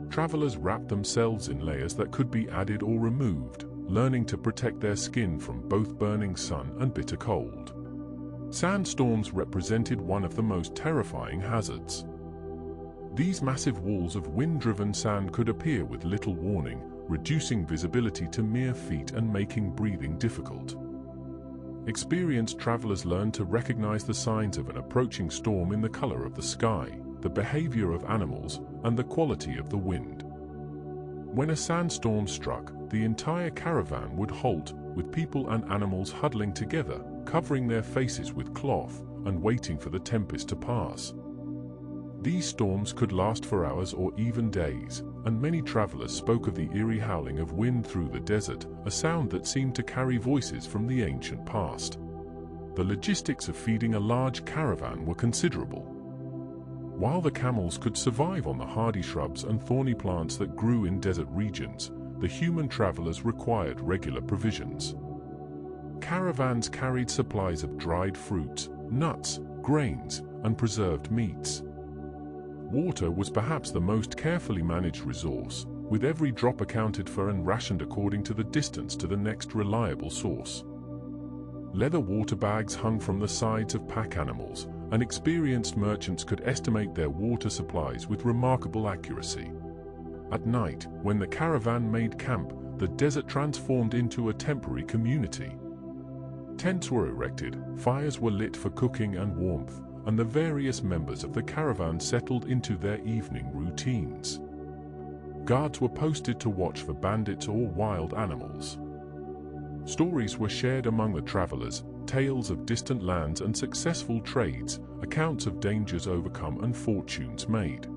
Travelers wrapped themselves in layers that could be added or removed, learning to protect their skin from both burning sun and bitter cold. Sandstorms represented one of the most terrifying hazards. These massive walls of wind-driven sand could appear with little warning, reducing visibility to mere feet and making breathing difficult. Experienced travelers learned to recognize the signs of an approaching storm in the color of the sky, the behavior of animals, and the quality of the wind. When a sandstorm struck, the entire caravan would halt, with people and animals huddling together, covering their faces with cloth, and waiting for the tempest to pass. These storms could last for hours or even days, and many travelers spoke of the eerie howling of wind through the desert, a sound that seemed to carry voices from the ancient past. The logistics of feeding a large caravan were considerable. While the camels could survive on the hardy shrubs and thorny plants that grew in desert regions, the human travelers required regular provisions. Caravans carried supplies of dried fruits, nuts, grains, and preserved meats. Water was perhaps the most carefully managed resource, with every drop accounted for and rationed according to the distance to the next reliable source. Leather water bags hung from the sides of pack animals, and experienced merchants could estimate their water supplies with remarkable accuracy. At night, when the caravan made camp, the desert transformed into a temporary community. Tents were erected, fires were lit for cooking and warmth, and the various members of the caravan settled into their evening routines. Guards were posted to watch for bandits or wild animals. Stories were shared among the travelers, tales of distant lands and successful trades, accounts of dangers overcome and fortunes made.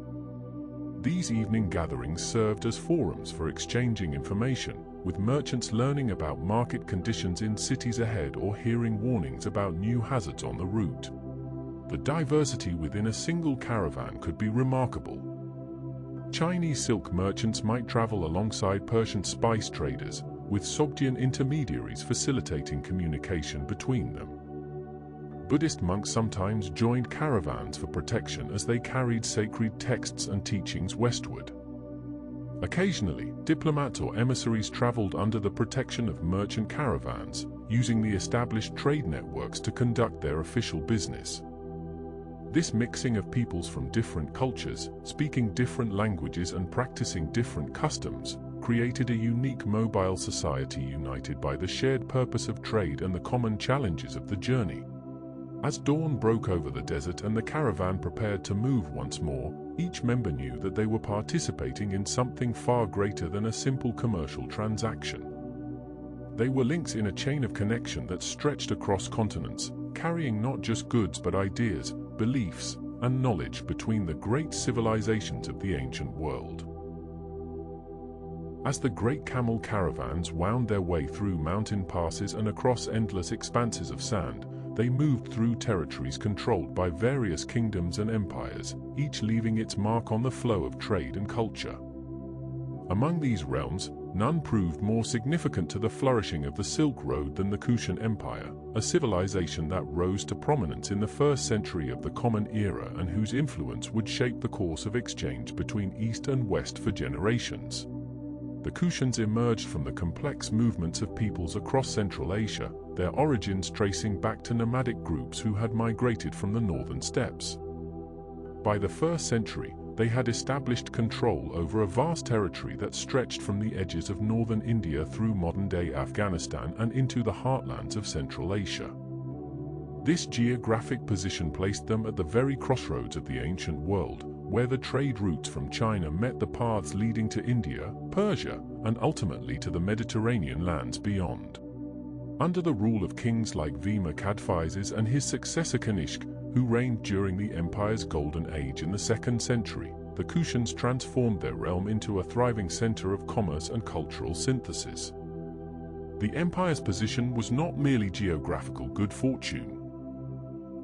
These evening gatherings served as forums for exchanging information, with merchants learning about market conditions in cities ahead or hearing warnings about new hazards on the route. The diversity within a single caravan could be remarkable. Chinese silk merchants might travel alongside Persian spice traders, with Sogdian intermediaries facilitating communication between them. Buddhist monks sometimes joined caravans for protection as they carried sacred texts and teachings westward. Occasionally, diplomats or emissaries traveled under the protection of merchant caravans, using the established trade networks to conduct their official business. This mixing of peoples from different cultures, speaking different languages and practicing different customs, created a unique mobile society united by the shared purpose of trade and the common challenges of the journey. As dawn broke over the desert and the caravan prepared to move once more, each member knew that they were participating in something far greater than a simple commercial transaction. They were links in a chain of connection that stretched across continents, carrying not just goods but ideas, beliefs, and knowledge between the great civilizations of the ancient world. As the great camel caravans wound their way through mountain passes and across endless expanses of sand, they moved through territories controlled by various kingdoms and empires, each leaving its mark on the flow of trade and culture. Among these realms, none proved more significant to the flourishing of the Silk Road than the Kushan Empire, a civilization that rose to prominence in the 1st century of the Common Era and whose influence would shape the course of exchange between East and West for generations. The Kushans emerged from the complex movements of peoples across Central Asia, their origins tracing back to nomadic groups who had migrated from the northern steppes. By the 1st century, they had established control over a vast territory that stretched from the edges of northern India through modern-day Afghanistan and into the heartlands of Central Asia. This geographic position placed them at the very crossroads of the ancient world, where the trade routes from China met the paths leading to India, Persia, and ultimately to the Mediterranean lands beyond. Under the rule of kings like Vima Cadphises and his successor Kanishk, who reigned during the empire's golden age in the 2nd century, the Kushans transformed their realm into a thriving center of commerce and cultural synthesis. The empire's position was not merely geographical good fortune.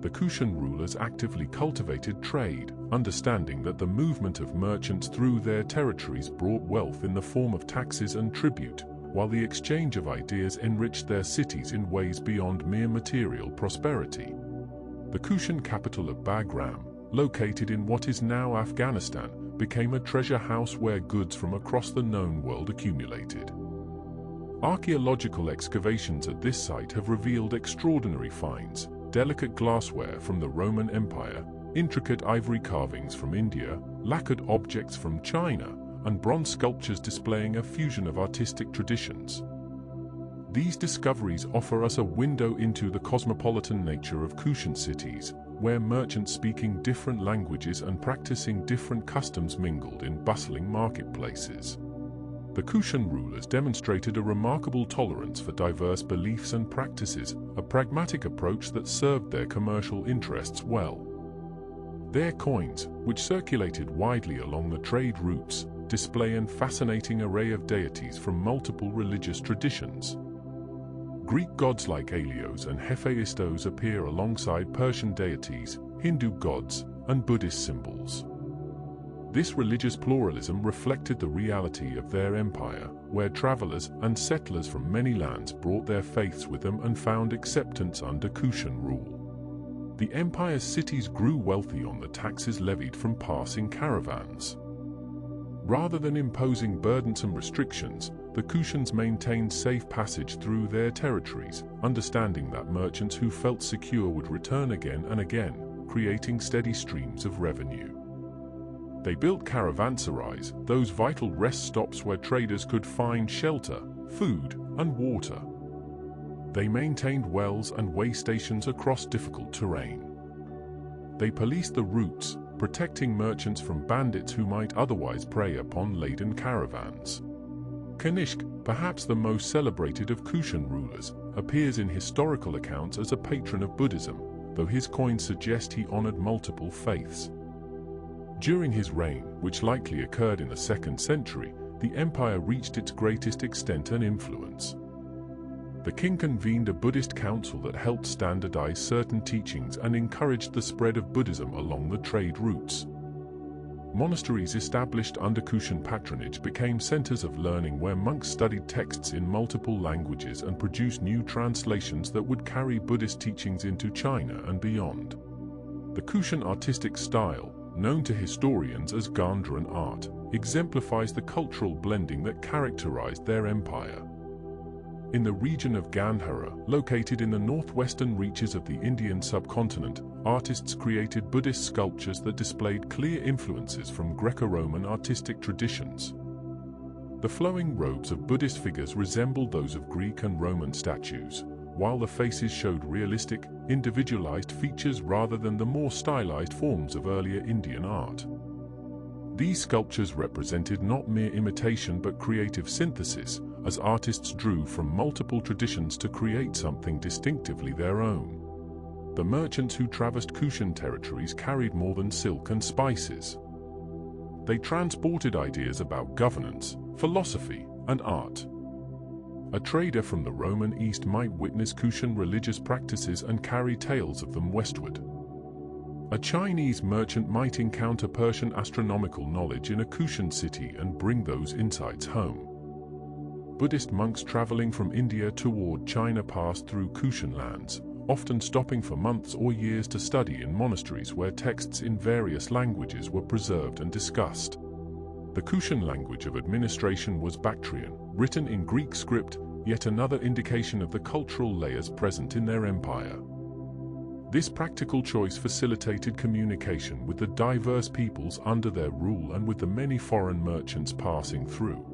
The Kushan rulers actively cultivated trade, understanding that the movement of merchants through their territories brought wealth in the form of taxes and tribute, while the exchange of ideas enriched their cities in ways beyond mere material prosperity. The Kushan capital of Bagram, located in what is now Afghanistan, became a treasure house where goods from across the known world accumulated. Archaeological excavations at this site have revealed extraordinary finds: delicate glassware from the Roman Empire, intricate ivory carvings from India, lacquered objects from China, and bronze sculptures displaying a fusion of artistic traditions. These discoveries offer us a window into the cosmopolitan nature of Kushan cities, where merchants speaking different languages and practicing different customs mingled in bustling marketplaces. The Kushan rulers demonstrated a remarkable tolerance for diverse beliefs and practices, a pragmatic approach that served their commercial interests well. Their coins, which circulated widely along the trade routes, display a fascinating array of deities from multiple religious traditions. Greek gods like Helios and Hephaistos appear alongside Persian deities, Hindu gods, and Buddhist symbols. This religious pluralism reflected the reality of their empire, where travelers and settlers from many lands brought their faiths with them and found acceptance under Kushan rule. The empire's cities grew wealthy on the taxes levied from passing caravans. Rather than imposing burdensome restrictions, the Kushans maintained safe passage through their territories, understanding that merchants who felt secure would return again and again, creating steady streams of revenue. They built caravanserais, those vital rest stops where traders could find shelter, food, and water. They maintained wells and way stations across difficult terrain. They policed the routes, protecting merchants from bandits who might otherwise prey upon laden caravans. Kanishk, perhaps the most celebrated of Kushan rulers, appears in historical accounts as a patron of Buddhism, though his coins suggest he honored multiple faiths. During his reign, which likely occurred in the 2nd century, the empire reached its greatest extent and influence. The king convened a Buddhist council that helped standardize certain teachings and encouraged the spread of Buddhism along the trade routes. Monasteries established under Kushan patronage became centers of learning where monks studied texts in multiple languages and produced new translations that would carry Buddhist teachings into China and beyond. The Kushan artistic style, known to historians as Gandharan art, exemplifies the cultural blending that characterized their empire. In the region of Gandhara, located in the northwestern reaches of the Indian subcontinent, artists created Buddhist sculptures that displayed clear influences from Greco-Roman artistic traditions. The flowing robes of Buddhist figures resembled those of Greek and Roman statues, while the faces showed realistic, individualized features rather than the more stylized forms of earlier Indian art. These sculptures represented not mere imitation but creative synthesis, as artists drew from multiple traditions to create something distinctively their own. The merchants who traversed Kushan territories carried more than silk and spices. They transported ideas about governance, philosophy, and art. A trader from the Roman East might witness Kushan religious practices and carry tales of them westward. A Chinese merchant might encounter Persian astronomical knowledge in a Kushan city and bring those insights home. Buddhist monks traveling from India toward China passed through Kushan lands, often stopping for months or years to study in monasteries where texts in various languages were preserved and discussed. The Kushan language of administration was Bactrian, written in Greek script, yet another indication of the cultural layers present in their empire. This practical choice facilitated communication with the diverse peoples under their rule and with the many foreign merchants passing through.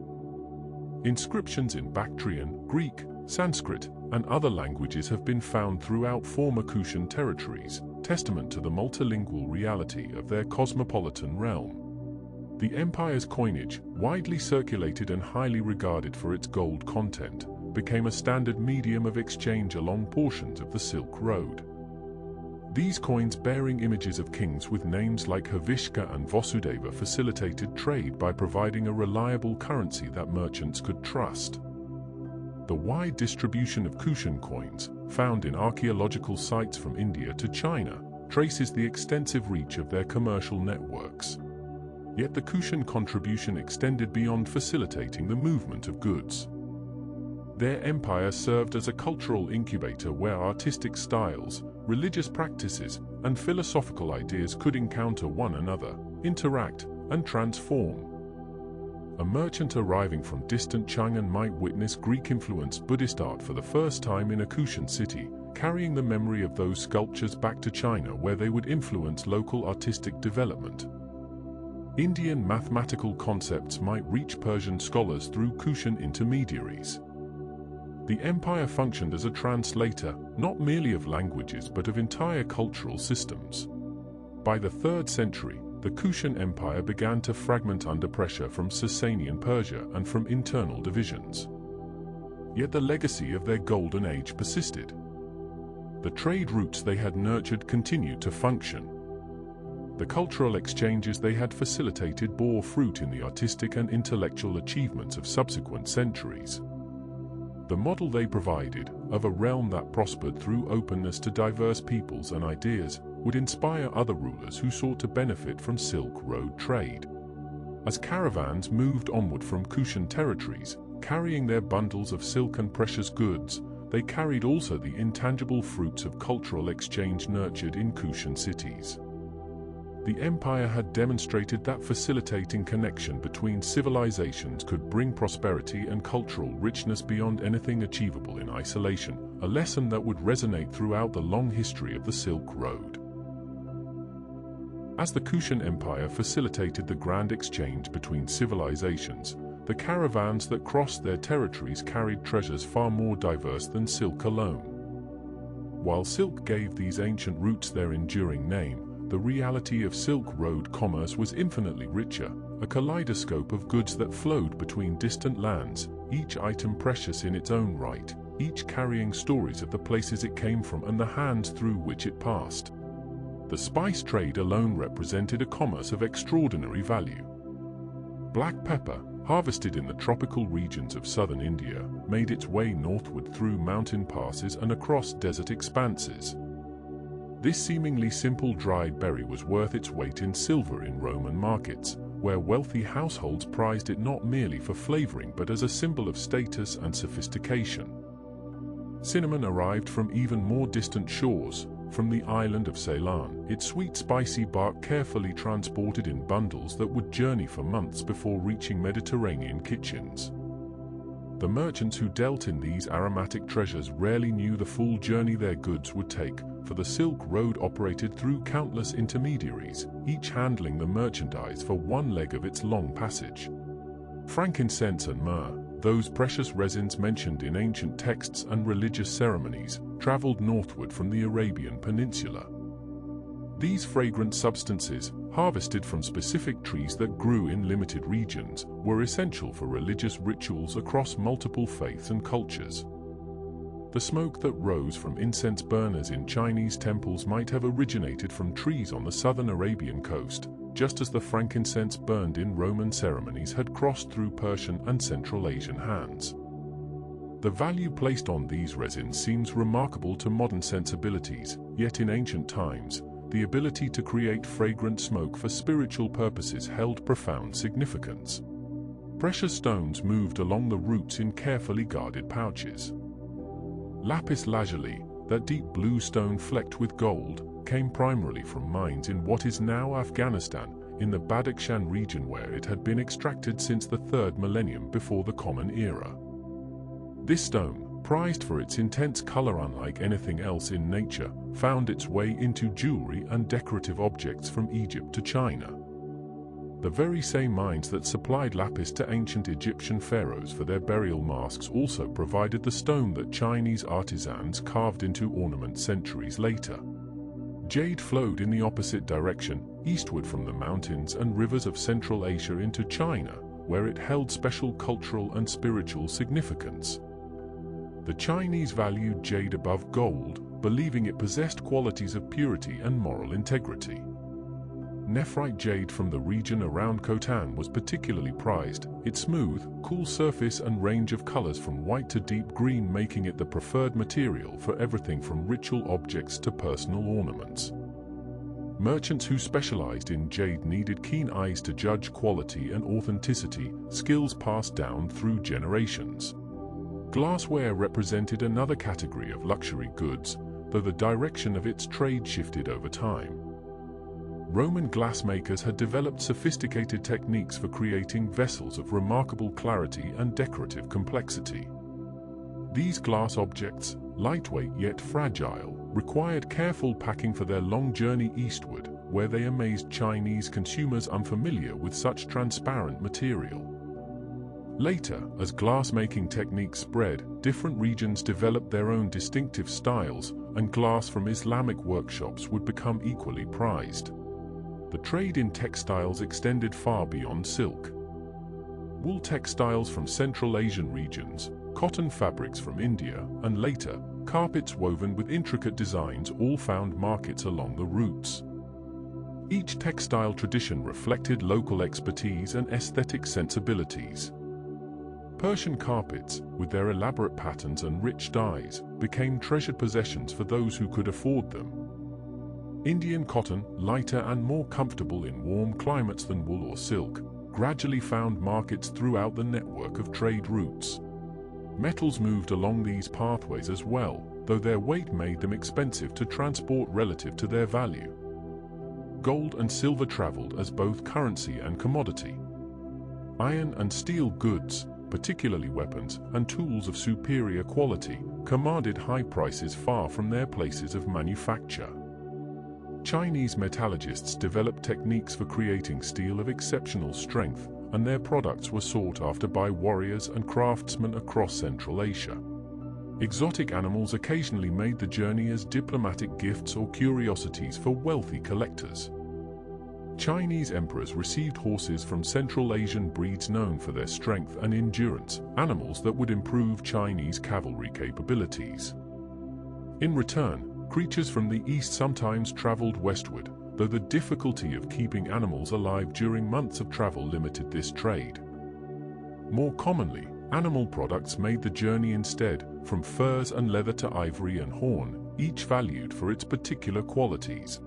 Inscriptions in Bactrian, Greek, Sanskrit, and other languages have been found throughout former Kushan territories, testament to the multilingual reality of their cosmopolitan realm. The empire's coinage, widely circulated and highly regarded for its gold content, became a standard medium of exchange along portions of the Silk Road. These coins bearing images of kings with names like Havishka and Vasudeva facilitated trade by providing a reliable currency that merchants could trust. The wide distribution of Kushan coins, found in archaeological sites from India to China, traces the extensive reach of their commercial networks. Yet the Kushan contribution extended beyond facilitating the movement of goods. Their empire served as a cultural incubator where artistic styles, religious practices, and philosophical ideas could encounter one another, interact, and transform. A merchant arriving from distant Chang'an might witness Greek-influenced Buddhist art for the first time in a Kushan city, carrying the memory of those sculptures back to China where they would influence local artistic development. Indian mathematical concepts might reach Persian scholars through Kushan intermediaries. The empire functioned as a translator, not merely of languages but of entire cultural systems. By the 3rd century, the Kushan Empire began to fragment under pressure from Sasanian Persia and from internal divisions. Yet the legacy of their golden age persisted. The trade routes they had nurtured continued to function. The cultural exchanges they had facilitated bore fruit in the artistic and intellectual achievements of subsequent centuries. The model they provided, of a realm that prospered through openness to diverse peoples and ideas, would inspire other rulers who sought to benefit from Silk Road trade. As caravans moved onward from Kushan territories, carrying their bundles of silk and precious goods, they carried also the intangible fruits of cultural exchange nurtured in Kushan cities. The empire had demonstrated that facilitating connection between civilizations could bring prosperity and cultural richness beyond anything achievable in isolation, a lesson that would resonate throughout the long history of the Silk Road. As the Kushan Empire facilitated the grand exchange between civilizations, the caravans that crossed their territories carried treasures far more diverse than silk alone. While silk gave these ancient routes their enduring name, the reality of Silk Road commerce was infinitely richer, a kaleidoscope of goods that flowed between distant lands, each item precious in its own right, each carrying stories of the places it came from and the hands through which it passed. The spice trade alone represented a commerce of extraordinary value. Black pepper, harvested in the tropical regions of southern India, made its way northward through mountain passes and across desert expanses. This seemingly simple dried berry was worth its weight in silver in Roman markets, where wealthy households prized it not merely for flavoring but as a symbol of status and sophistication. Cinnamon arrived from even more distant shores, from the island of Ceylon, its sweet spicy bark carefully transported in bundles that would journey for months before reaching Mediterranean kitchens. The merchants who dealt in these aromatic treasures rarely knew the full journey their goods would take, for the Silk Road operated through countless intermediaries, each handling the merchandise for one leg of its long passage. Frankincense and myrrh, those precious resins mentioned in ancient texts and religious ceremonies, traveled northward from the Arabian Peninsula. These fragrant substances, harvested from specific trees that grew in limited regions, were essential for religious rituals across multiple faiths and cultures. The smoke that rose from incense burners in Chinese temples might have originated from trees on the southern Arabian coast, just as the frankincense burned in Roman ceremonies had crossed through Persian and Central Asian hands. The value placed on these resins seems remarkable to modern sensibilities, yet in ancient times, the ability to create fragrant smoke for spiritual purposes held profound significance. Precious stones moved along the routes in carefully guarded pouches. Lapis lazuli, that deep blue stone flecked with gold, came primarily from mines in what is now Afghanistan, in the Badakhshan region where it had been extracted since the 3rd millennium before the Common Era. This stone, prized for its intense color unlike anything else in nature, found its way into jewelry and decorative objects from Egypt to China. The very same mines that supplied lapis to ancient Egyptian pharaohs for their burial masks also provided the stone that Chinese artisans carved into ornaments centuries later. Jade flowed in the opposite direction, eastward from the mountains and rivers of Central Asia into China, where it held special cultural and spiritual significance. The Chinese valued jade above gold, believing it possessed qualities of purity and moral integrity. Nephrite jade from the region around Khotan was particularly prized, its smooth, cool surface and range of colors from white to deep green making it the preferred material for everything from ritual objects to personal ornaments. Merchants who specialized in jade needed keen eyes to judge quality and authenticity, skills passed down through generations. Glassware represented another category of luxury goods, though the direction of its trade shifted over time. Roman glassmakers had developed sophisticated techniques for creating vessels of remarkable clarity and decorative complexity. These glass objects, lightweight yet fragile, required careful packing for their long journey eastward, where they amazed Chinese consumers unfamiliar with such transparent material. Later, as glass-making techniques spread, different regions developed their own distinctive styles, and glass from Islamic workshops would become equally prized. The trade in textiles extended far beyond silk. Wool textiles from Central Asian regions, cotton fabrics from India, and later, carpets woven with intricate designs all found markets along the routes. Each textile tradition reflected local expertise and aesthetic sensibilities. Persian carpets, with their elaborate patterns and rich dyes, became treasured possessions for those who could afford them. Indian cotton, lighter and more comfortable in warm climates than wool or silk, gradually found markets throughout the network of trade routes. Metals moved along these pathways as well, though their weight made them expensive to transport relative to their value. Gold and silver traveled as both currency and commodity. Iron and steel goods, particularly weapons and tools of superior quality, commanded high prices far from their places of manufacture. Chinese metallurgists developed techniques for creating steel of exceptional strength, and their products were sought after by warriors and craftsmen across Central Asia. Exotic animals occasionally made the journey as diplomatic gifts or curiosities for wealthy collectors. Chinese emperors received horses from Central Asian breeds known for their strength and endurance, animals that would improve Chinese cavalry capabilities. In return, creatures from the east sometimes traveled westward, though the difficulty of keeping animals alive during months of travel limited this trade. More commonly, animal products made the journey instead, from furs and leather to ivory and horn, each valued for its particular qualities.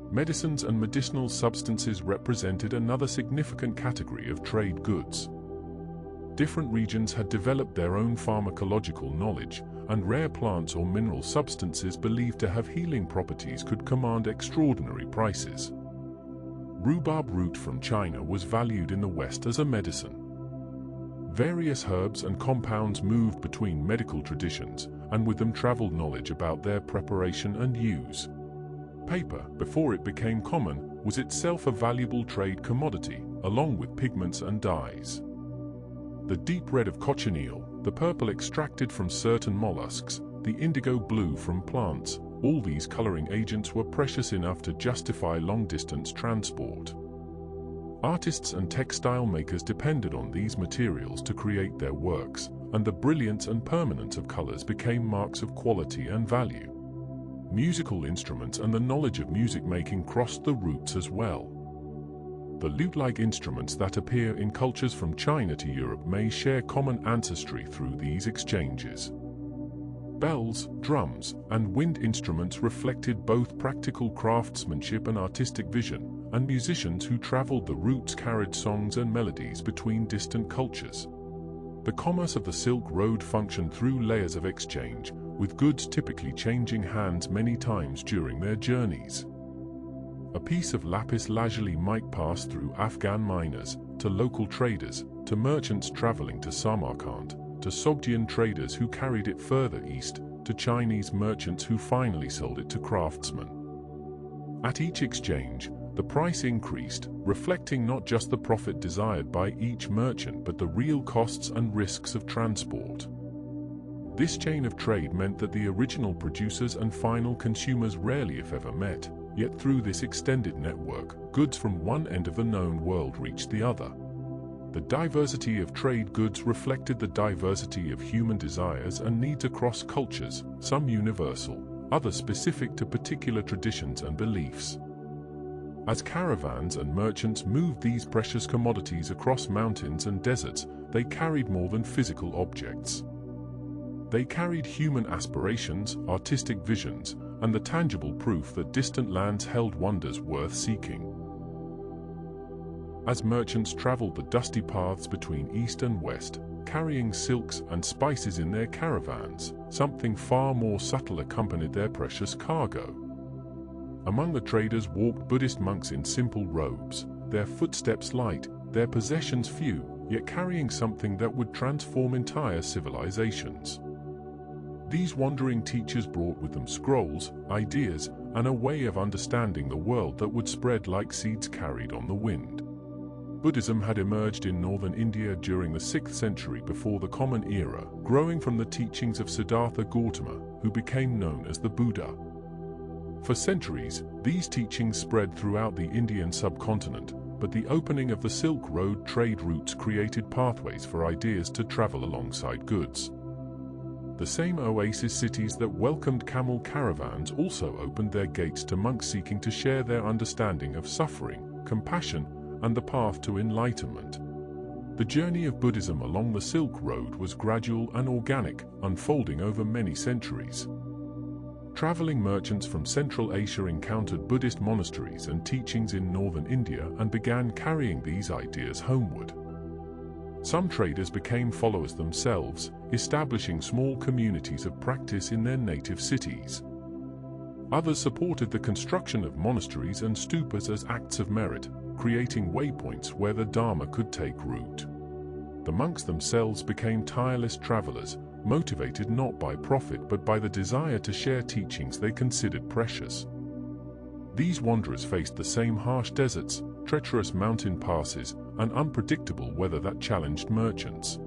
Medicines and medicinal substances represented another significant category of trade goods. Different regions had developed their own pharmacological knowledge, and rare plants or mineral substances believed to have healing properties could command extraordinary prices. Rhubarb root from China was valued in the West as a medicine. Various herbs and compounds moved between medical traditions, and with them traveled knowledge about their preparation and use. Paper, before it became common, was itself a valuable trade commodity, along with pigments and dyes. The deep red of cochineal, the purple extracted from certain mollusks, the indigo blue from plants, all these coloring agents were precious enough to justify long-distance transport. Artists and textile makers depended on these materials to create their works, and the brilliance and permanence of colors became marks of quality and value. Musical instruments and the knowledge of music making crossed the routes as well. The lute-like instruments that appear in cultures from China to Europe may share common ancestry through these exchanges. Bells, drums, and wind instruments reflected both practical craftsmanship and artistic vision, and musicians who traveled the routes carried songs and melodies between distant cultures. The commerce of the Silk Road functioned through layers of exchange, with goods typically changing hands many times during their journeys. A piece of lapis lazuli might pass through Afghan miners, to local traders, to merchants traveling to Samarkand, to Sogdian traders who carried it further east, to Chinese merchants who finally sold it to craftsmen. At each exchange, the price increased, reflecting not just the profit desired by each merchant but the real costs and risks of transport. This chain of trade meant that the original producers and final consumers rarely if ever met, yet through this extended network, goods from one end of the known world reached the other. The diversity of trade goods reflected the diversity of human desires and needs across cultures, some universal, others specific to particular traditions and beliefs. As caravans and merchants moved these precious commodities across mountains and deserts, they carried more than physical objects. They carried human aspirations, artistic visions, and the tangible proof that distant lands held wonders worth seeking. As merchants traveled the dusty paths between east and west, carrying silks and spices in their caravans, something far more subtle accompanied their precious cargo. Among the traders walked Buddhist monks in simple robes, their footsteps light, their possessions few, yet carrying something that would transform entire civilizations. These wandering teachers brought with them scrolls, ideas, and a way of understanding the world that would spread like seeds carried on the wind. Buddhism had emerged in northern India during the 6th century before the Common Era, growing from the teachings of Siddhartha Gautama, who became known as the Buddha. For centuries, these teachings spread throughout the Indian subcontinent, but the opening of the Silk Road trade routes created pathways for ideas to travel alongside goods. The same oasis cities that welcomed camel caravans also opened their gates to monks seeking to share their understanding of suffering, compassion, and the path to enlightenment. The journey of Buddhism along the Silk Road was gradual and organic, unfolding over many centuries. Traveling merchants from Central Asia encountered Buddhist monasteries and teachings in northern India and began carrying these ideas homeward. Some traders became followers themselves, establishing small communities of practice in their native cities. Others supported the construction of monasteries and stupas as acts of merit, creating waypoints where the Dharma could take root. The monks themselves became tireless travelers, motivated not by profit but by the desire to share teachings they considered precious. These wanderers faced the same harsh deserts, treacherous mountain passes, and unpredictable weather that challenged merchants.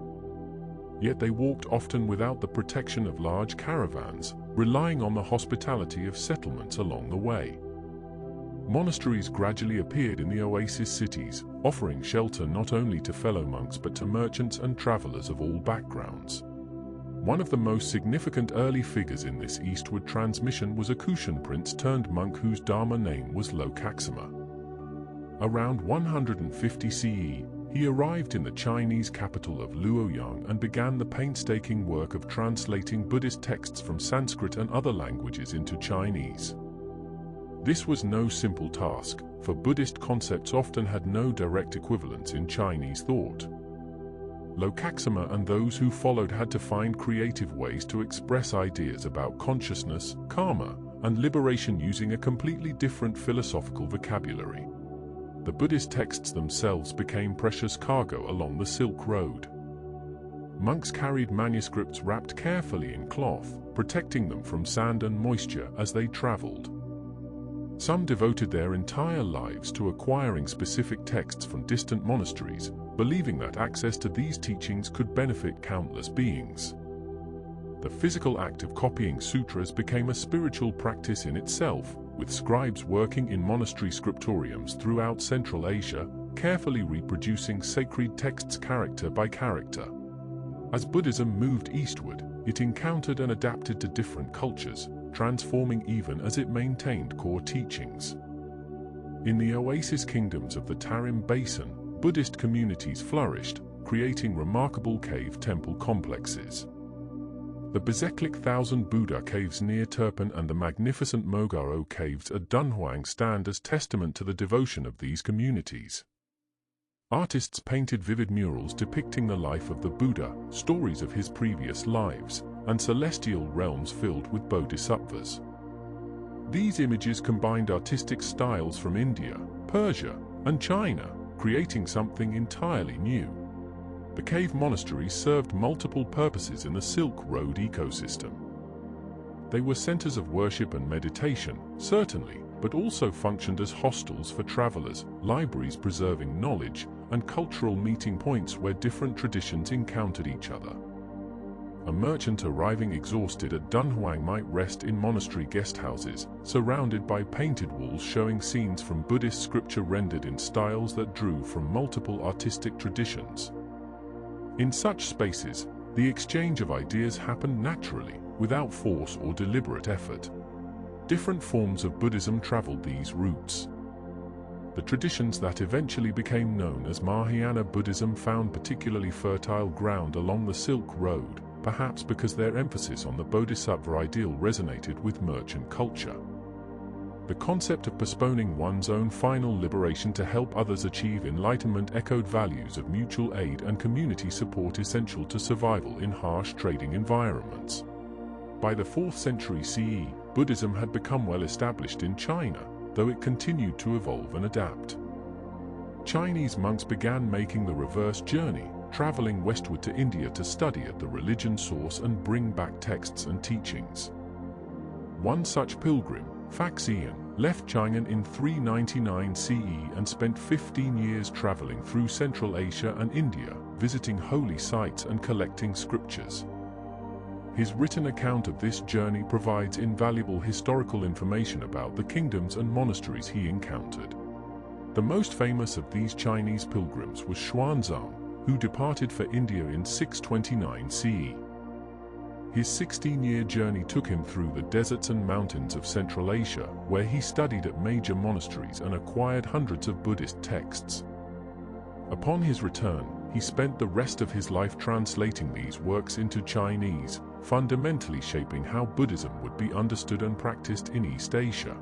Yet they walked often without the protection of large caravans, relying on the hospitality of settlements along the way. Monasteries gradually appeared in the oasis cities, offering shelter not only to fellow monks but to merchants and travelers of all backgrounds. One of the most significant early figures in this eastward transmission was a Kushan prince turned monk whose Dharma name was Lokaksema. Around 150 CE, he arrived in the Chinese capital of Luoyang and began the painstaking work of translating Buddhist texts from Sanskrit and other languages into Chinese. This was no simple task, for Buddhist concepts often had no direct equivalents in Chinese thought. Lokaksema and those who followed had to find creative ways to express ideas about consciousness, karma, and liberation using a completely different philosophical vocabulary. The Buddhist texts themselves became precious cargo along the Silk Road. Monks carried manuscripts wrapped carefully in cloth, protecting them from sand and moisture as they traveled. Some devoted their entire lives to acquiring specific texts from distant monasteries, believing that access to these teachings could benefit countless beings. The physical act of copying sutras became a spiritual practice in itself, with scribes working in monastery scriptoriums throughout Central Asia, carefully reproducing sacred texts character by character. As Buddhism moved eastward, it encountered and adapted to different cultures, transforming even as it maintained core teachings. In the Oasis kingdoms of the Tarim Basin, Buddhist communities flourished, creating remarkable cave temple complexes. The Bezeklik Thousand Buddha caves near Turpan and the magnificent Mogaro caves at Dunhuang stand as testament to the devotion of these communities. Artists painted vivid murals depicting the life of the Buddha, stories of his previous lives, and celestial realms filled with bodhisattvas. These images combined artistic styles from India, Persia, and China, creating something entirely new. The cave monasteries served multiple purposes in the Silk Road ecosystem. They were centers of worship and meditation, certainly, but also functioned as hostels for travelers, libraries preserving knowledge, and cultural meeting points where different traditions encountered each other. A merchant arriving exhausted at Dunhuang might rest in monastery guesthouses, surrounded by painted walls showing scenes from Buddhist scripture rendered in styles that drew from multiple artistic traditions. In such spaces, the exchange of ideas happened naturally, without force or deliberate effort. Different forms of Buddhism traveled these routes. The traditions that eventually became known as Mahayana Buddhism found particularly fertile ground along the Silk Road, perhaps because their emphasis on the bodhisattva ideal resonated with merchant culture. The concept of postponing one's own final liberation to help others achieve enlightenment echoed values of mutual aid and community support essential to survival in harsh trading environments. By the 4th century CE, Buddhism had become well established in China, though it continued to evolve and adapt. Chinese monks began making the reverse journey, traveling westward to India to study at the religion source and bring back texts and teachings. One such pilgrim, Qian, left Chang'an in 399 CE and spent 15 years traveling through Central Asia and India, visiting holy sites and collecting scriptures. His written account of this journey provides invaluable historical information about the kingdoms and monasteries he encountered. The most famous of these Chinese pilgrims was Xuanzang, who departed for India in 629 CE. His 16-year journey took him through the deserts and mountains of Central Asia, where he studied at major monasteries and acquired hundreds of Buddhist texts. Upon his return, he spent the rest of his life translating these works into Chinese, fundamentally shaping how Buddhism would be understood and practiced in East Asia.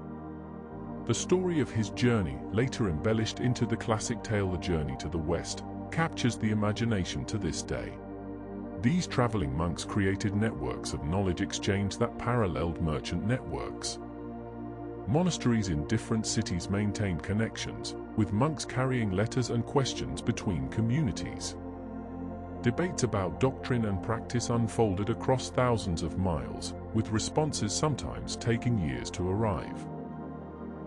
The story of his journey, later embellished into the classic tale The Journey to the West, captures the imagination to this day. These traveling monks created networks of knowledge exchange that paralleled merchant networks. Monasteries in different cities maintained connections, with monks carrying letters and questions between communities. Debates about doctrine and practice unfolded across thousands of miles, with responses sometimes taking years to arrive.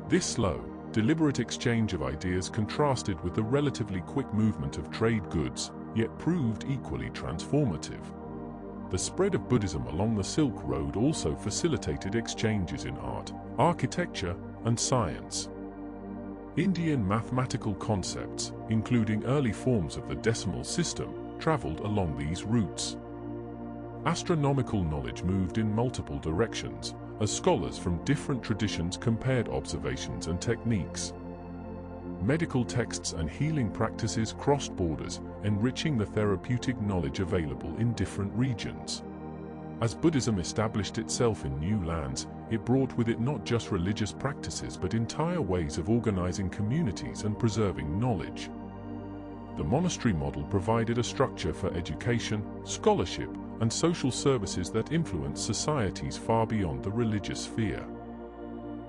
This slow, deliberate exchange of ideas contrasted with the relatively quick movement of trade goods, yet proved equally transformative. The spread of Buddhism along the Silk Road also facilitated exchanges in art, architecture, and science. Indian mathematical concepts, including early forms of the decimal system, traveled along these routes. Astronomical knowledge moved in multiple directions, as scholars from different traditions compared observations and techniques. Medical texts and healing practices crossed borders, enriching the therapeutic knowledge available in different regions. As Buddhism established itself in new lands, it brought with it not just religious practices but entire ways of organizing communities and preserving knowledge. The monastery model provided a structure for education, scholarship, and social services that influenced societies far beyond the religious sphere.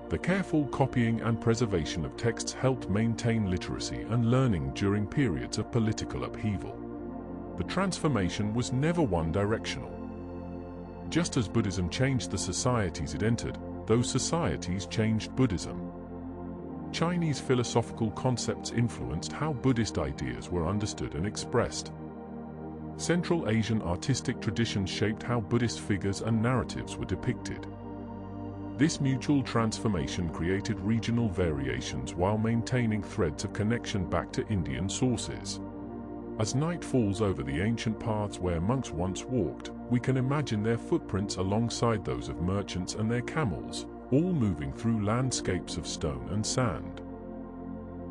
The careful copying and preservation of texts helped maintain literacy and learning during periods of political upheaval. The transformation was never one-directional. Just as Buddhism changed the societies it entered, those societies changed Buddhism. Chinese philosophical concepts influenced how Buddhist ideas were understood and expressed. Central Asian artistic traditions shaped how Buddhist figures and narratives were depicted. This mutual transformation created regional variations while maintaining threads of connection back to Indian sources. As night falls over the ancient paths where monks once walked, we can imagine their footprints alongside those of merchants and their camels, all moving through landscapes of stone and sand.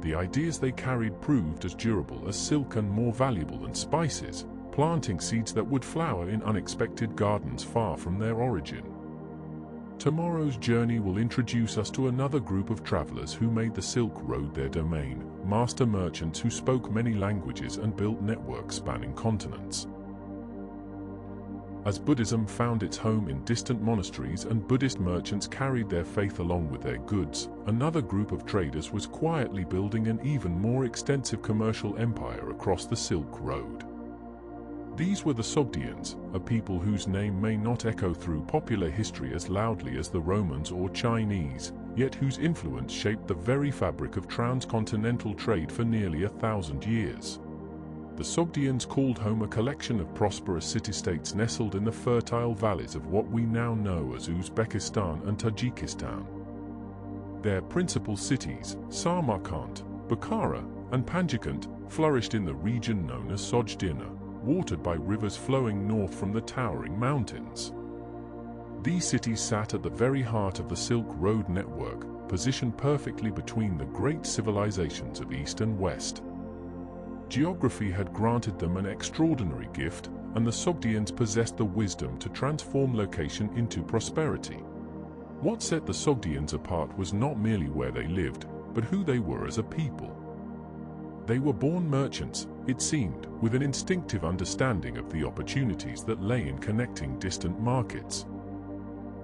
The ideas they carried proved as durable as silk and more valuable than spices, planting seeds that would flower in unexpected gardens far from their origin. Tomorrow's journey will introduce us to another group of travelers who made the Silk Road their domain, master merchants who spoke many languages and built networks spanning continents. As Buddhism found its home in distant monasteries and Buddhist merchants carried their faith along with their goods, another group of traders was quietly building an even more extensive commercial empire across the Silk Road. These were the Sogdians, a people whose name may not echo through popular history as loudly as the Romans or Chinese, yet whose influence shaped the very fabric of transcontinental trade for nearly 1,000 years. The Sogdians called home a collection of prosperous city-states nestled in the fertile valleys of what we now know as Uzbekistan and Tajikistan. Their principal cities, Samarkand, Bukhara, and Panjikent, flourished in the region known as Sogdian, watered by rivers flowing north from the towering mountains. These cities sat at the very heart of the Silk Road network, positioned perfectly between the great civilizations of East and West. Geography had granted them an extraordinary gift, and the Sogdians possessed the wisdom to transform location into prosperity. What set the Sogdians apart was not merely where they lived, but who they were as a people. They were born merchants, it seemed, with an instinctive understanding of the opportunities that lay in connecting distant markets.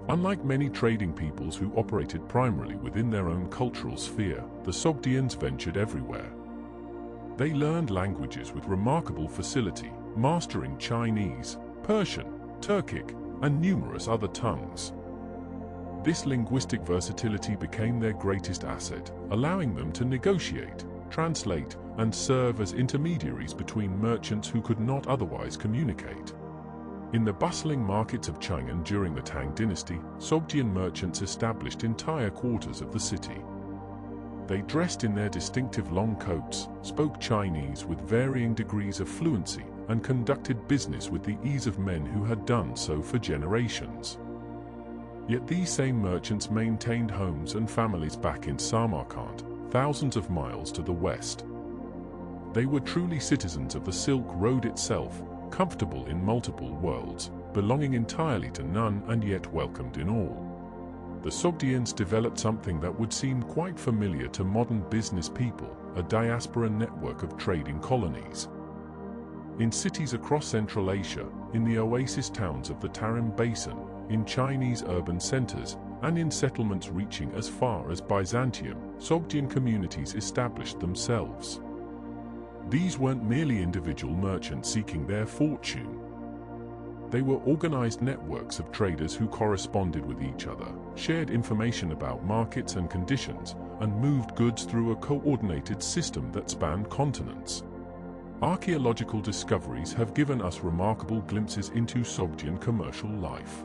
Unlike many trading peoples who operated primarily within their own cultural sphere, the Sogdians ventured everywhere. They learned languages with remarkable facility, mastering Chinese, Persian, Turkic, and numerous other tongues. This linguistic versatility became their greatest asset, allowing them to negotiate, translate, and serve as intermediaries between merchants who could not otherwise communicate. In the bustling markets of Qian during the Tang Dynasty, Sogdian merchants established entire quarters of the city. They dressed in their distinctive long coats, spoke Chinese with varying degrees of fluency, and conducted business with the ease of men who had done so for generations. Yet these same merchants maintained homes and families back in Samarkand, thousands of miles to the west. They were truly citizens of the Silk Road itself, comfortable in multiple worlds, belonging entirely to none and yet welcomed in all. The Sogdians developed something that would seem quite familiar to modern business people, a diaspora network of trading colonies. In cities across Central Asia, in the oasis towns of the Tarim Basin, in Chinese urban centers, and in settlements reaching as far as Byzantium, Sogdian communities established themselves. These weren't merely individual merchants seeking their fortune. They were organized networks of traders who corresponded with each other, shared information about markets and conditions, and moved goods through a coordinated system that spanned continents. Archaeological discoveries have given us remarkable glimpses into Sogdian commercial life.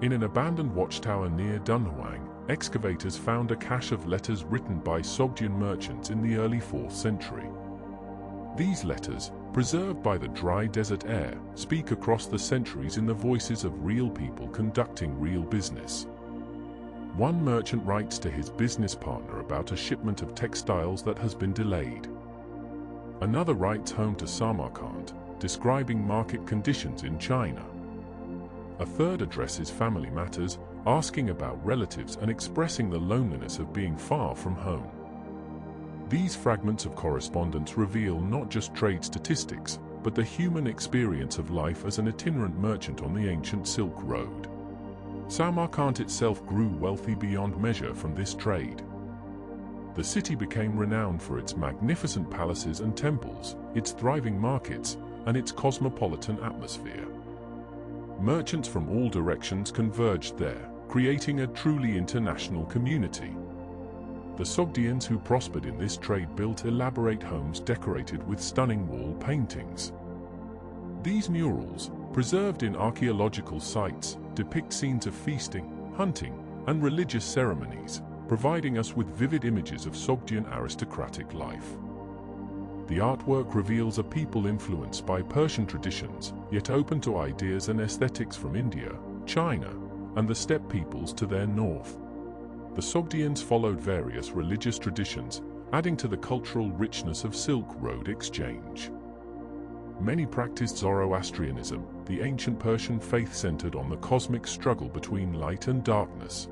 In an abandoned watchtower near Dunhuang, excavators found a cache of letters written by Sogdian merchants in the early 4th century. These letters, preserved by the dry desert air, speak across the centuries in the voices of real people conducting real business. One merchant writes to his business partner about a shipment of textiles that has been delayed. Another writes home to Samarkand, describing market conditions in China. A third addresses family matters, asking about relatives and expressing the loneliness of being far from home. These fragments of correspondence reveal not just trade statistics, but the human experience of life as an itinerant merchant on the ancient Silk Road. Samarkand itself grew wealthy beyond measure from this trade. The city became renowned for its magnificent palaces and temples, its thriving markets, and its cosmopolitan atmosphere. Merchants from all directions converged there, creating a truly international community. The Sogdians who prospered in this trade built elaborate homes decorated with stunning wall paintings. These murals, preserved in archaeological sites, depict scenes of feasting, hunting, and religious ceremonies, providing us with vivid images of Sogdian aristocratic life. The artwork reveals a people influenced by Persian traditions, yet open to ideas and aesthetics from India, China, and the steppe peoples to their north. The Sogdians followed various religious traditions, adding to the cultural richness of Silk Road exchange. Many practiced Zoroastrianism, the ancient Persian faith centered on the cosmic struggle between light and darkness.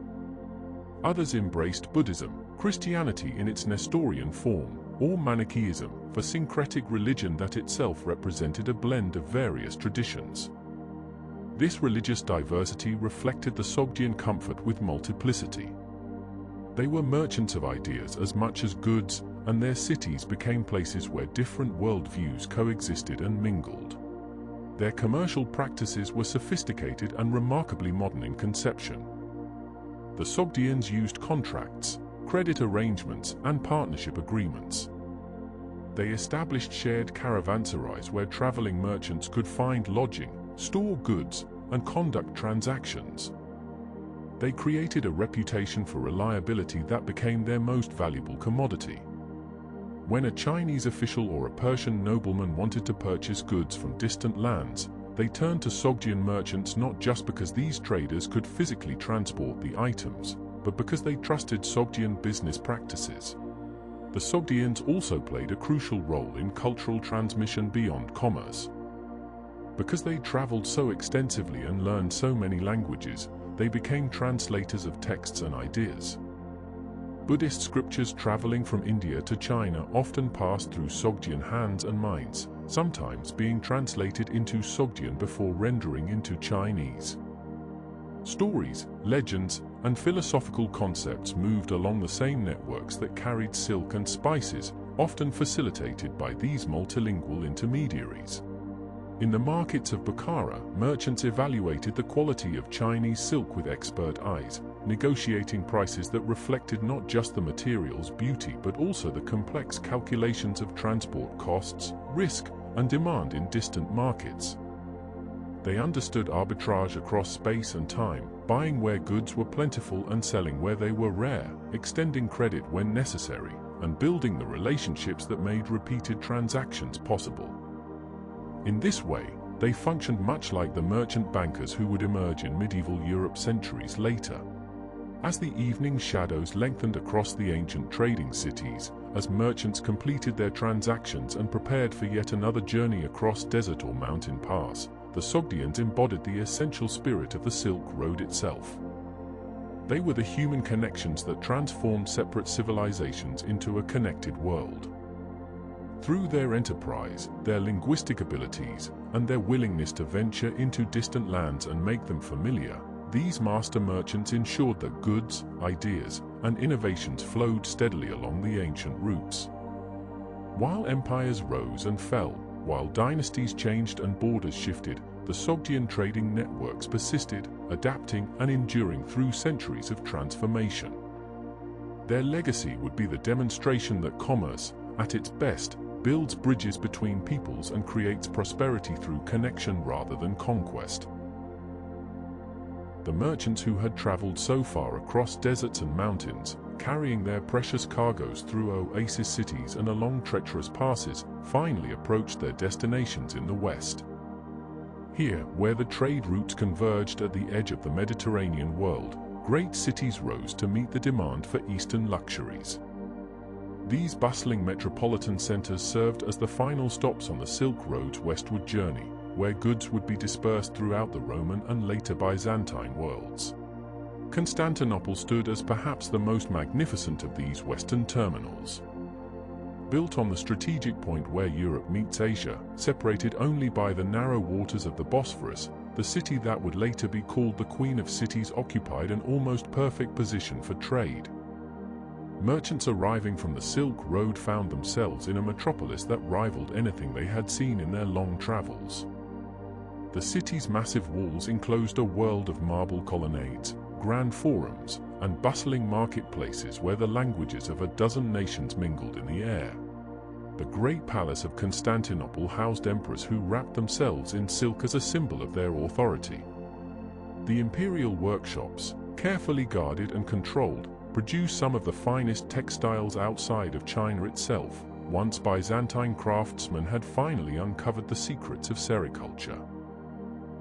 Others embraced Buddhism, Christianity in its Nestorian form, or Manichaeism, a syncretic religion that itself represented a blend of various traditions. This religious diversity reflected the Sogdian comfort with multiplicity. They were merchants of ideas as much as goods, and their cities became places where different worldviews coexisted and mingled. Their commercial practices were sophisticated and remarkably modern in conception. The Sogdians used contracts, credit arrangements, and partnership agreements. They established shared caravanserais where traveling merchants could find lodging, store goods, and conduct transactions. They created a reputation for reliability that became their most valuable commodity. When a Chinese official or a Persian nobleman wanted to purchase goods from distant lands, they turned to Sogdian merchants not just because these traders could physically transport the items, but because they trusted Sogdian business practices. The Sogdians also played a crucial role in cultural transmission beyond commerce. Because they traveled so extensively and learned so many languages, they became translators of texts and ideas. Buddhist scriptures traveling from India to China often passed through Sogdian hands and minds, sometimes being translated into Sogdian before rendering into Chinese. Stories, legends, and philosophical concepts moved along the same networks that carried silk and spices, often facilitated by these multilingual intermediaries. In the markets of Bukhara, merchants evaluated the quality of Chinese silk with expert eyes, negotiating prices that reflected not just the material's beauty but also the complex calculations of transport costs, risk, and demand in distant markets. They understood arbitrage across space and time, buying where goods were plentiful and selling where they were rare, extending credit when necessary, and building the relationships that made repeated transactions possible. In this way, they functioned much like the merchant bankers who would emerge in medieval Europe centuries later. As the evening shadows lengthened across the ancient trading cities, as merchants completed their transactions and prepared for yet another journey across desert or mountain pass, the Sogdians embodied the essential spirit of the Silk Road itself. They were the human connections that transformed separate civilizations into a connected world. Through their enterprise, their linguistic abilities, and their willingness to venture into distant lands and make them familiar, these master merchants ensured that goods, ideas, and innovations flowed steadily along the ancient routes. While empires rose and fell, while dynasties changed and borders shifted, the Sogdian trading networks persisted, adapting and enduring through centuries of transformation. Their legacy would be the demonstration that commerce, at its best, builds bridges between peoples and creates prosperity through connection rather than conquest. The merchants who had traveled so far across deserts and mountains, carrying their precious cargoes through oasis cities and along treacherous passes, finally approached their destinations in the west. Here, where the trade routes converged at the edge of the Mediterranean world, great cities rose to meet the demand for eastern luxuries. These bustling metropolitan centers served as the final stops on the Silk Road's westward journey, where goods would be dispersed throughout the Roman and later Byzantine worlds. Constantinople stood as perhaps the most magnificent of these western terminals. built on the strategic point where Europe meets Asia, separated only by the narrow waters of the Bosphorus, the city that would later be called the Queen of Cities occupied an almost perfect position for trade. Merchants arriving from the Silk Road found themselves in a metropolis that rivaled anything they had seen in their long travels. The city's massive walls enclosed a world of marble colonnades, grand forums, and bustling marketplaces where the languages of a dozen nations mingled in the air. The great palace of Constantinople housed emperors who wrapped themselves in silk as a symbol of their authority. The imperial workshops, carefully guarded and controlled, produced some of the finest textiles outside of China itself. Once Byzantine craftsmen had finally uncovered the secrets of sericulture.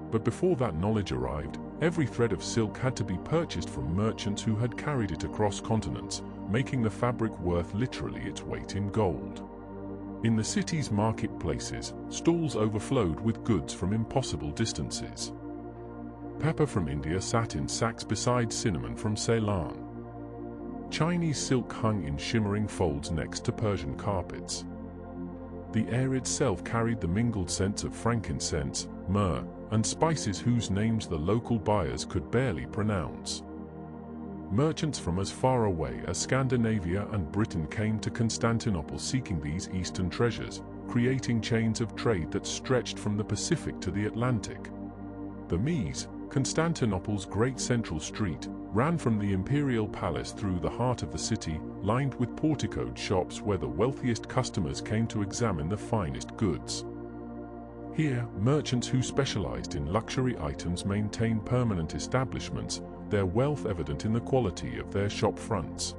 But before that knowledge arrived, every thread of silk had to be purchased from merchants who had carried it across continents, making the fabric worth literally its weight in gold. In the city's marketplaces, stalls overflowed with goods from impossible distances. Pepper from India sat in sacks beside cinnamon from Ceylon. Chinese silk hung in shimmering folds next to Persian carpets. The air itself carried the mingled scents of frankincense, myrrh, and spices whose names the local buyers could barely pronounce. Merchants from as far away as Scandinavia and Britain came to Constantinople seeking these eastern treasures, creating chains of trade that stretched from the Pacific to the Atlantic. The Mies, Constantinople's great central street, ran from the imperial palace through the heart of the city, lined with porticoed shops where the wealthiest customers came to examine the finest goods. Here, merchants who specialized in luxury items maintained permanent establishments, their wealth evident in the quality of their shop fronts.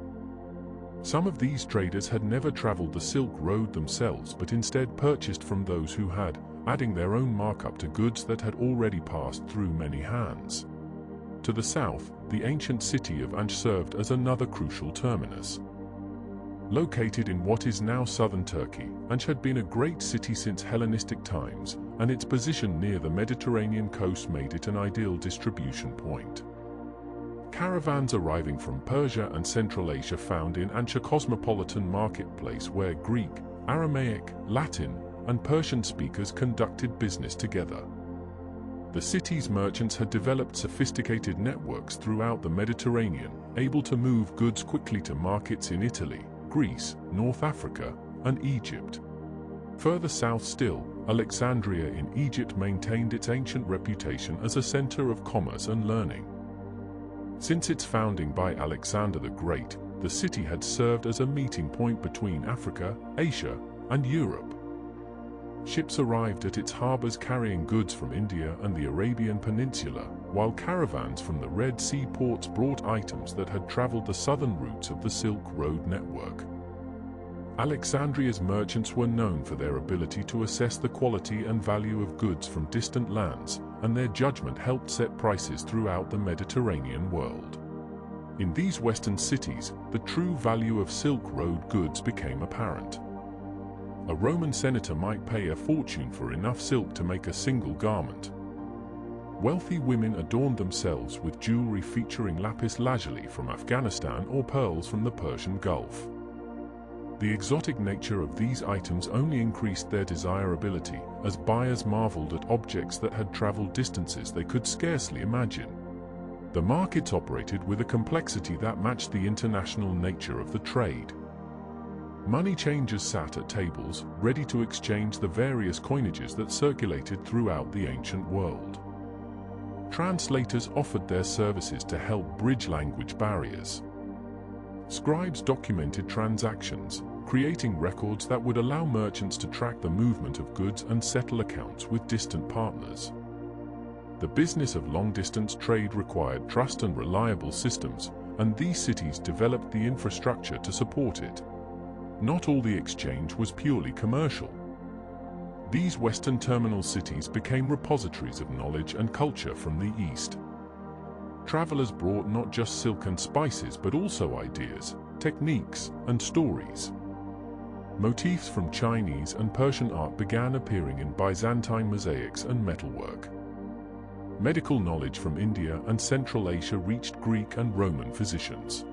Some of these traders had never traveled the Silk Road themselves but instead purchased from those who had, adding their own markup to goods that had already passed through many hands. To the south, the ancient city of Anj served as another crucial terminus. Located in what is now southern Turkey, Anj had been a great city since Hellenistic times, and its position near the Mediterranean coast made it an ideal distribution point. Caravans arriving from Persia and Central Asia found in Anj a cosmopolitan marketplace where Greek, Aramaic, Latin, and Persian speakers conducted business together. The city's merchants had developed sophisticated networks throughout the Mediterranean, able to move goods quickly to markets in Italy, Greece, North Africa, and Egypt. Further south still, Alexandria in Egypt maintained its ancient reputation as a center of commerce and learning. Since its founding by Alexander the Great, the city had served as a meeting point between Africa, Asia, and Europe. Ships arrived at its harbors carrying goods from India and the Arabian Peninsula, while caravans from the Red Sea ports brought items that had traveled the southern routes of the Silk Road network. Alexandria's merchants were known for their ability to assess the quality and value of goods from distant lands, and their judgment helped set prices throughout the Mediterranean world. In these western cities, the true value of Silk Road goods became apparent. A Roman senator might pay a fortune for enough silk to make a single garment. Wealthy women adorned themselves with jewelry featuring lapis lazuli from Afghanistan or pearls from the Persian Gulf. The exotic nature of these items only increased their desirability, as buyers marveled at objects that had traveled distances they could scarcely imagine. The markets operated with a complexity that matched the international nature of the trade. Money changers sat at tables, ready to exchange the various coinages that circulated throughout the ancient world. Translators offered their services to help bridge language barriers. Scribes documented transactions, creating records that would allow merchants to track the movement of goods and settle accounts with distant partners. The business of long-distance trade required trust and reliable systems, and these cities developed the infrastructure to support it. Not all the exchange was purely commercial. These western terminal cities became repositories of knowledge and culture from the East. Travelers brought not just silk and spices but also ideas, techniques, and stories. Motifs from Chinese and Persian art began appearing in Byzantine mosaics and metalwork. Medical knowledge from India and Central Asia reached Greek and Roman physicians.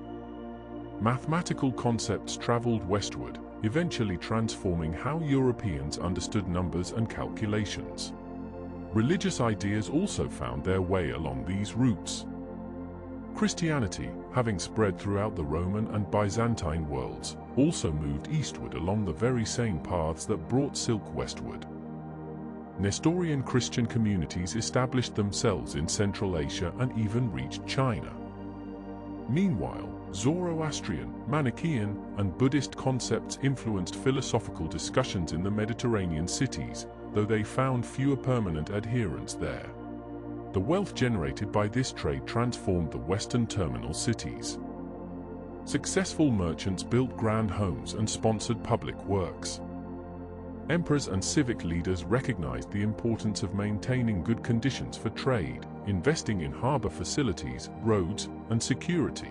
Mathematical concepts traveled westward, eventually transforming how Europeans understood numbers and calculations. Religious ideas also found their way along these routes. Christianity, having spread throughout the Roman and Byzantine worlds, also moved eastward along the very same paths that brought silk westward. Nestorian Christian communities established themselves in Central Asia and even reached China. Meanwhile, Zoroastrian, Manichaean, and Buddhist concepts influenced philosophical discussions in the Mediterranean cities, though they found fewer permanent adherents there. The wealth generated by this trade transformed the western terminal cities. Successful merchants built grand homes and sponsored public works. Emperors and civic leaders recognized the importance of maintaining good conditions for trade, investing in harbor facilities, roads, and security.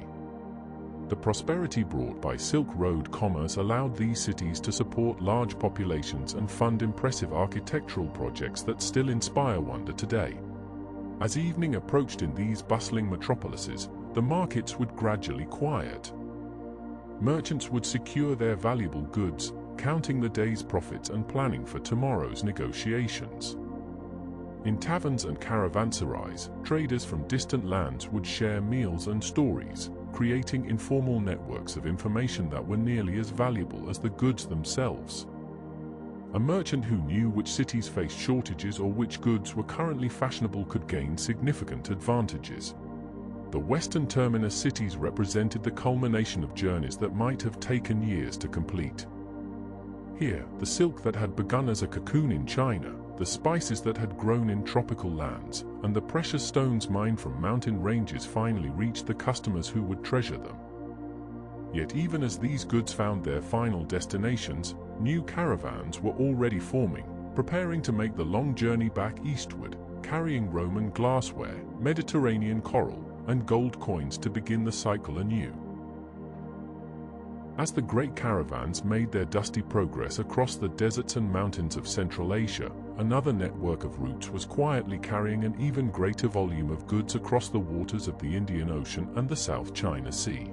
The prosperity brought by Silk Road commerce allowed these cities to support large populations and fund impressive architectural projects that still inspire wonder today. As evening approached in these bustling metropolises, the markets would gradually quiet. Merchants would secure their valuable goods, counting the day's profits and planning for tomorrow's negotiations. In taverns and caravanserais, traders from distant lands would share meals and stories, creating informal networks of information that were nearly as valuable as the goods themselves. A merchant who knew which cities faced shortages or which goods were currently fashionable could gain significant advantages. The western terminus cities represented the culmination of journeys that might have taken years to complete. Here, the silk that had begun as a cocoon in China, the spices that had grown in tropical lands, and the precious stones mined from mountain ranges finally reached the customers who would treasure them. Yet even as these goods found their final destinations, new caravans were already forming, preparing to make the long journey back eastward, carrying Roman glassware, Mediterranean coral, and gold coins to begin the cycle anew. As the great caravans made their dusty progress across the deserts and mountains of Central Asia, another network of routes was quietly carrying an even greater volume of goods across the waters of the Indian Ocean and the South China Sea.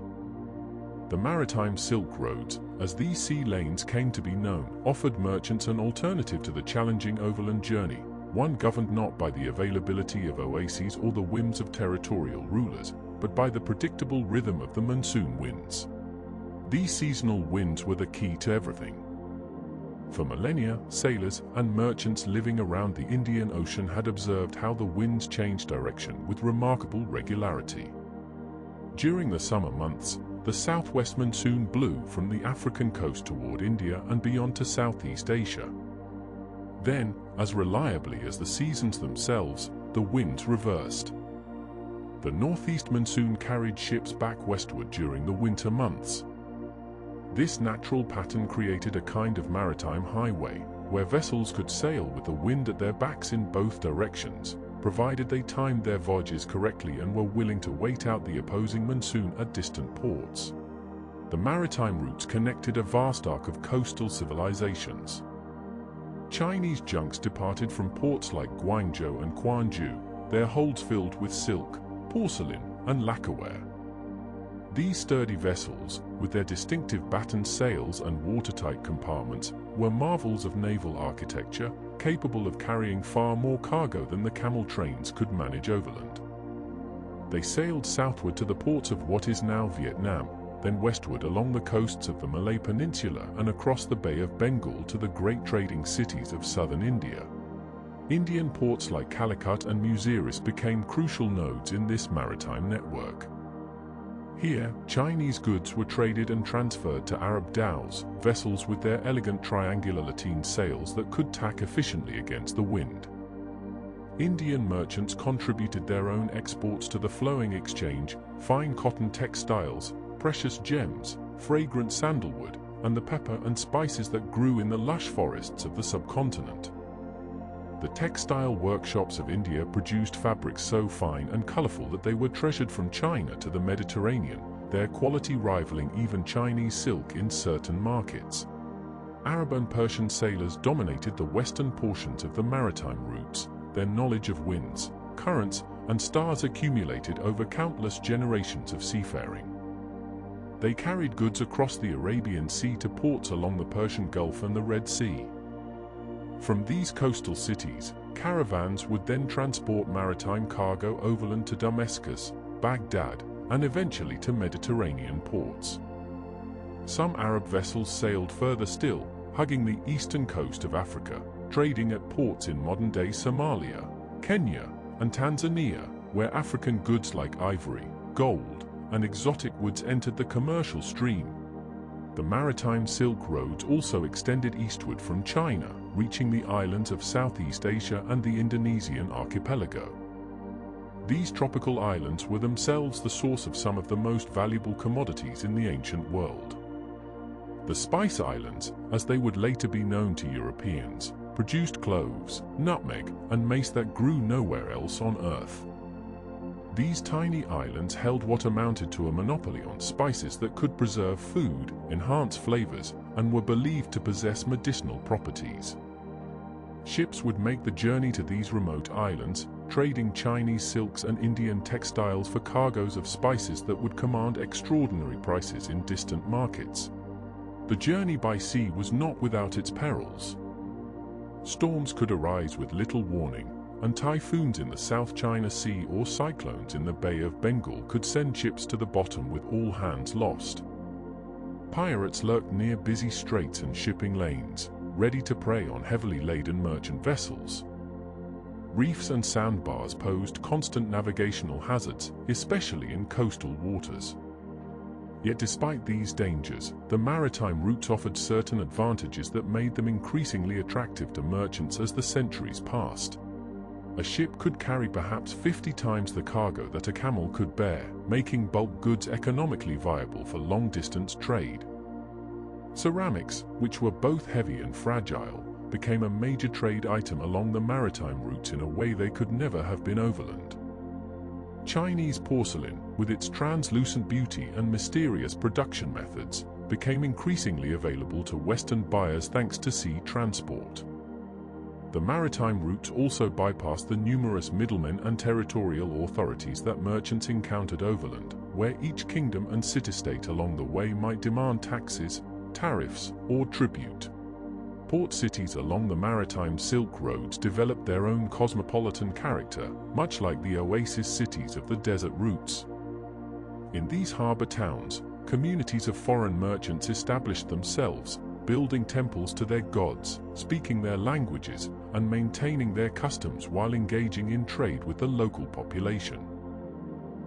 The Maritime Silk Roads, as these sea lanes came to be known, offered merchants an alternative to the challenging overland journey, one governed not by the availability of oases or the whims of territorial rulers, but by the predictable rhythm of the monsoon winds. These seasonal winds were the key to everything. For millennia, sailors and merchants living around the Indian Ocean had observed how the winds changed direction with remarkable regularity. During the summer months, the southwest monsoon blew from the African coast toward India and beyond to Southeast Asia. Then, as reliably as the seasons themselves, the winds reversed. The northeast monsoon carried ships back westward during the winter months. This natural pattern created a kind of maritime highway, where vessels could sail with the wind at their backs in both directions, provided they timed their voyages correctly and were willing to wait out the opposing monsoon at distant ports. The maritime routes connected a vast arc of coastal civilizations. Chinese junks departed from ports like Guangzhou and Quanzhou, their holds filled with silk, porcelain, and lacquerware. These sturdy vessels, with their distinctive battened sails and watertight compartments, were marvels of naval architecture, capable of carrying far more cargo than the camel trains could manage overland. They sailed southward to the ports of what is now Vietnam, then westward along the coasts of the Malay Peninsula and across the Bay of Bengal to the great trading cities of southern India. Indian ports like Calicut and Muziris became crucial nodes in this maritime network. Here, Chinese goods were traded and transferred to Arab dhows, vessels with their elegant triangular lateen sails that could tack efficiently against the wind. Indian merchants contributed their own exports to the flowing exchange, fine cotton textiles, precious gems, fragrant sandalwood, and the pepper and spices that grew in the lush forests of the subcontinent. The textile workshops of India produced fabrics so fine and colorful that they were treasured from China to the Mediterranean, their quality rivaling even Chinese silk in certain markets. Arab and Persian sailors dominated the western portions of the maritime routes, their knowledge of winds, currents, and stars accumulated over countless generations of seafaring. They carried goods across the Arabian Sea to ports along the Persian Gulf and the Red Sea. From these coastal cities, caravans would then transport maritime cargo overland to Damascus, Baghdad, and eventually to Mediterranean ports. Some Arab vessels sailed further still, hugging the eastern coast of Africa, trading at ports in modern-day Somalia, Kenya, and Tanzania, where African goods like ivory, gold, and exotic woods entered the commercial stream. The maritime Silk Roads also extended eastward from China, reaching the islands of Southeast Asia and the Indonesian archipelago. These tropical islands were themselves the source of some of the most valuable commodities in the ancient world. The Spice Islands, as they would later be known to Europeans, produced cloves, nutmeg, and mace that grew nowhere else on Earth. These tiny islands held what amounted to a monopoly on spices that could preserve food, enhance flavors, and were believed to possess medicinal properties. Ships would make the journey to these remote islands, trading Chinese silks and Indian textiles for cargoes of spices that would command extraordinary prices in distant markets. The journey by sea was not without its perils. Storms could arise with little warning, and typhoons in the South China Sea or cyclones in the Bay of Bengal could send ships to the bottom with all hands lost. Pirates lurked near busy straits and shipping lanes, ready to prey on heavily laden merchant vessels. Reefs and sandbars posed constant navigational hazards, especially in coastal waters. Yet despite these dangers, the maritime routes offered certain advantages that made them increasingly attractive to merchants as the centuries passed. A ship could carry perhaps 50 times the cargo that a camel could bear, making bulk goods economically viable for long-distance trade. Ceramics, which were both heavy and fragile, became a major trade item along the maritime routes in a way they could never have been overland. Chinese porcelain, with its translucent beauty and mysterious production methods, became increasingly available to Western buyers thanks to sea transport. The maritime routes also bypassed the numerous middlemen and territorial authorities that merchants encountered overland, where each kingdom and city-state along the way might demand taxes, tariffs, or tribute. Port cities along the maritime Silk Roads developed their own cosmopolitan character, much like the oasis cities of the desert routes. In these harbor towns, communities of foreign merchants established themselves, building temples to their gods, speaking their languages, and maintaining their customs while engaging in trade with the local population.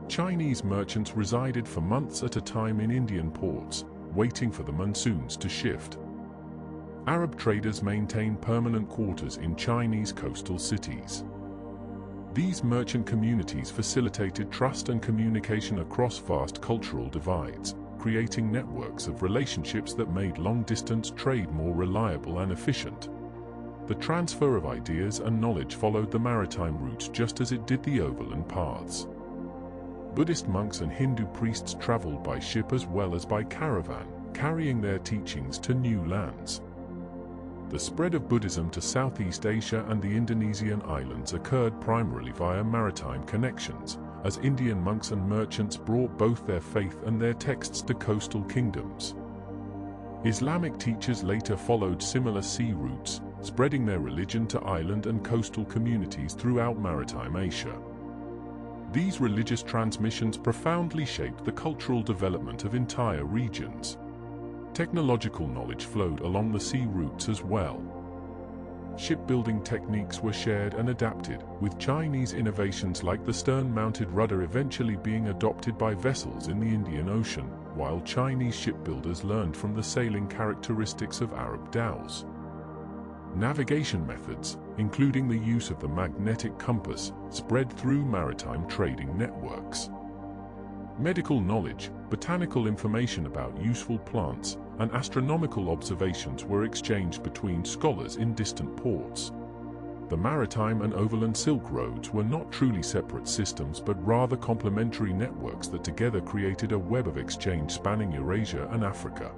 Chinese merchants resided for months at a time in Indian ports, waiting for the monsoons to shift. Arab traders maintained permanent quarters in Chinese coastal cities. These merchant communities facilitated trust and communication across vast cultural divides, creating networks of relationships that made long-distance trade more reliable and efficient. The transfer of ideas and knowledge followed the maritime routes just as it did the overland paths. Buddhist monks and Hindu priests traveled by ship as well as by caravan, carrying their teachings to new lands. The spread of Buddhism to Southeast Asia and the Indonesian islands occurred primarily via maritime connections, as Indian monks and merchants brought both their faith and their texts to coastal kingdoms. Islamic teachers later followed similar sea routes, spreading their religion to island and coastal communities throughout maritime Asia. These religious transmissions profoundly shaped the cultural development of entire regions. Technological knowledge flowed along the sea routes as well. Shipbuilding techniques were shared and adapted, with Chinese innovations like the stern-mounted rudder eventually being adopted by vessels in the Indian Ocean, while Chinese shipbuilders learned from the sailing characteristics of Arab dhows. Navigation methods, including the use of the magnetic compass, spread through maritime trading networks. Medical knowledge, botanical information about useful plants, and astronomical observations were exchanged between scholars in distant ports. The maritime and overland Silk Roads were not truly separate systems but rather complementary networks that together created a web of exchange spanning Eurasia and Africa.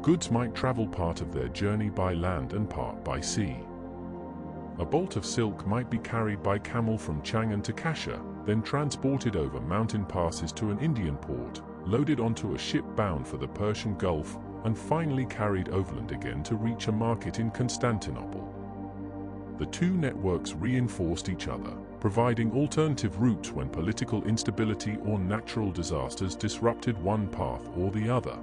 Goods might travel part of their journey by land and part by sea. A bolt of silk might be carried by camel from Chang'an to Kashgar, then transported over mountain passes to an Indian port, loaded onto a ship bound for the Persian Gulf, and finally carried overland again to reach a market in Constantinople. The two networks reinforced each other, providing alternative routes when political instability or natural disasters disrupted one path or the other.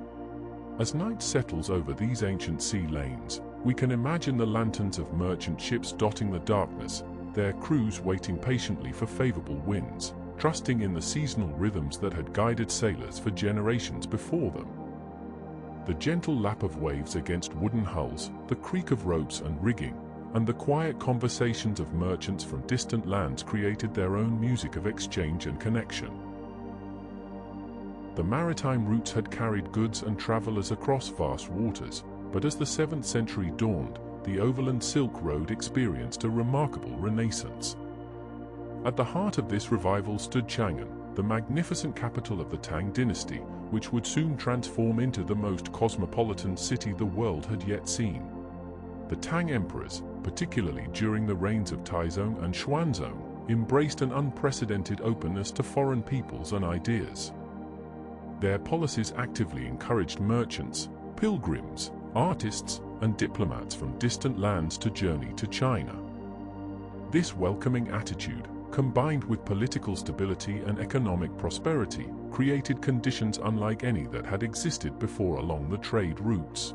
As night settles over these ancient sea lanes, we can imagine the lanterns of merchant ships dotting the darkness, their crews waiting patiently for favorable winds, trusting in the seasonal rhythms that had guided sailors for generations before them. The gentle lap of waves against wooden hulls, the creak of ropes and rigging, and the quiet conversations of merchants from distant lands created their own music of exchange and connection. The maritime routes had carried goods and travelers across vast waters, but as the 7th century dawned, the overland Silk Road experienced a remarkable renaissance. At the heart of this revival stood Chang'an, the magnificent capital of the Tang Dynasty, which would soon transform into the most cosmopolitan city the world had yet seen. The Tang emperors, particularly during the reigns of Taizong and Xuanzong, embraced an unprecedented openness to foreign peoples and ideas. Their policies actively encouraged merchants, pilgrims, artists, and diplomats from distant lands to journey to China. This welcoming attitude, combined with political stability and economic prosperity, created conditions unlike any that had existed before along the trade routes.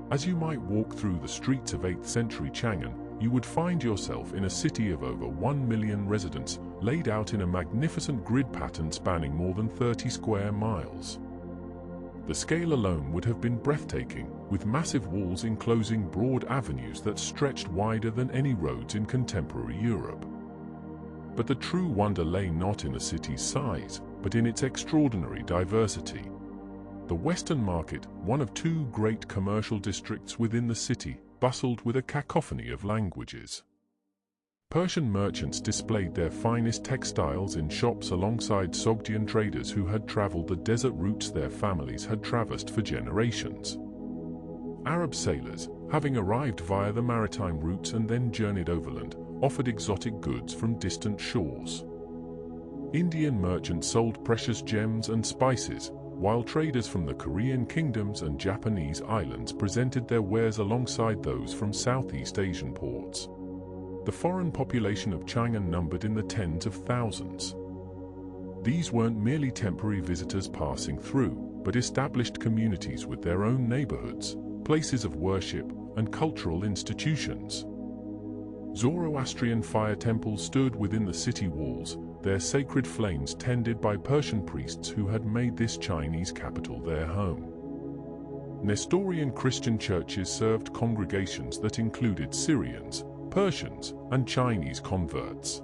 As you might walk through the streets of 8th century Chang'an, you would find yourself in a city of over 1 million residents, laid out in a magnificent grid pattern spanning more than 30 square miles. The scale alone would have been breathtaking, with massive walls enclosing broad avenues that stretched wider than any roads in contemporary Europe. But the true wonder lay not in the city's size, but in its extraordinary diversity. The Western Market, one of two great commercial districts within the city, bustled with a cacophony of languages. Persian merchants displayed their finest textiles in shops alongside Sogdian traders who had traveled the desert routes their families had traversed for generations. Arab sailors, having arrived via the maritime routes and then journeyed overland, offered exotic goods from distant shores. Indian merchants sold precious gems and spices, while traders from the Korean kingdoms and Japanese islands presented their wares alongside those from Southeast Asian ports. The foreign population of Chang'an numbered in the tens of thousands. These weren't merely temporary visitors passing through, but established communities with their own neighborhoods, places of worship, and cultural institutions. Zoroastrian fire temples stood within the city walls, their sacred flames tended by Persian priests who had made this Chinese capital their home. Nestorian Christian churches served congregations that included Syrians, Persians, and Chinese converts.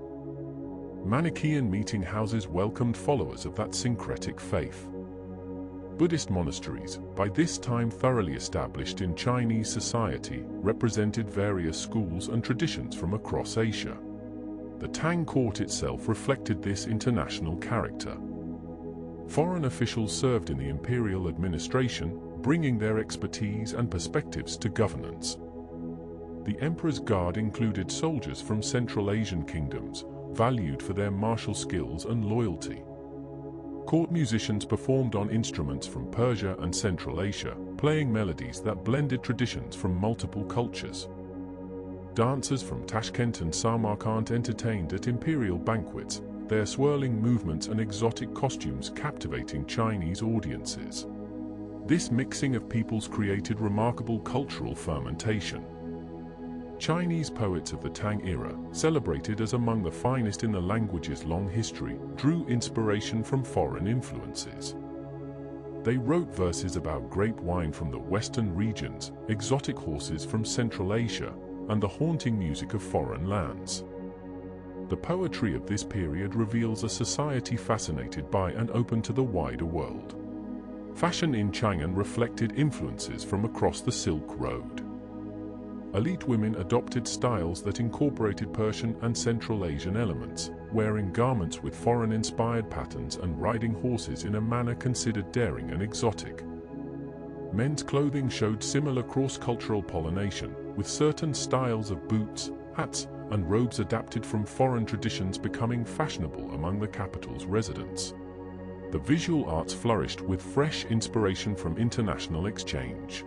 Manichaean meeting houses welcomed followers of that syncretic faith. Buddhist monasteries, by this time thoroughly established in Chinese society, represented various schools and traditions from across Asia. The Tang court itself reflected this international character. Foreign officials served in the imperial administration, bringing their expertise and perspectives to governance. The emperor's guard included soldiers from Central Asian kingdoms, valued for their martial skills and loyalty. Court musicians performed on instruments from Persia and Central Asia, playing melodies that blended traditions from multiple cultures. Dancers from Tashkent and Samarkand entertained at imperial banquets, their swirling movements and exotic costumes captivating Chinese audiences. This mixing of peoples created remarkable cultural fermentation. Chinese poets of the Tang era, celebrated as among the finest in the language's long history, drew inspiration from foreign influences. They wrote verses about grape wine from the western regions, exotic horses from Central Asia, and the haunting music of foreign lands. The poetry of this period reveals a society fascinated by and open to the wider world. Fashion in Chang'an reflected influences from across the Silk Road. Elite women adopted styles that incorporated Persian and Central Asian elements, wearing garments with foreign-inspired patterns and riding horses in a manner considered daring and exotic. Men's clothing showed similar cross-cultural pollination, with certain styles of boots, hats, and robes adapted from foreign traditions becoming fashionable among the capital's residents. The visual arts flourished with fresh inspiration from international exchange.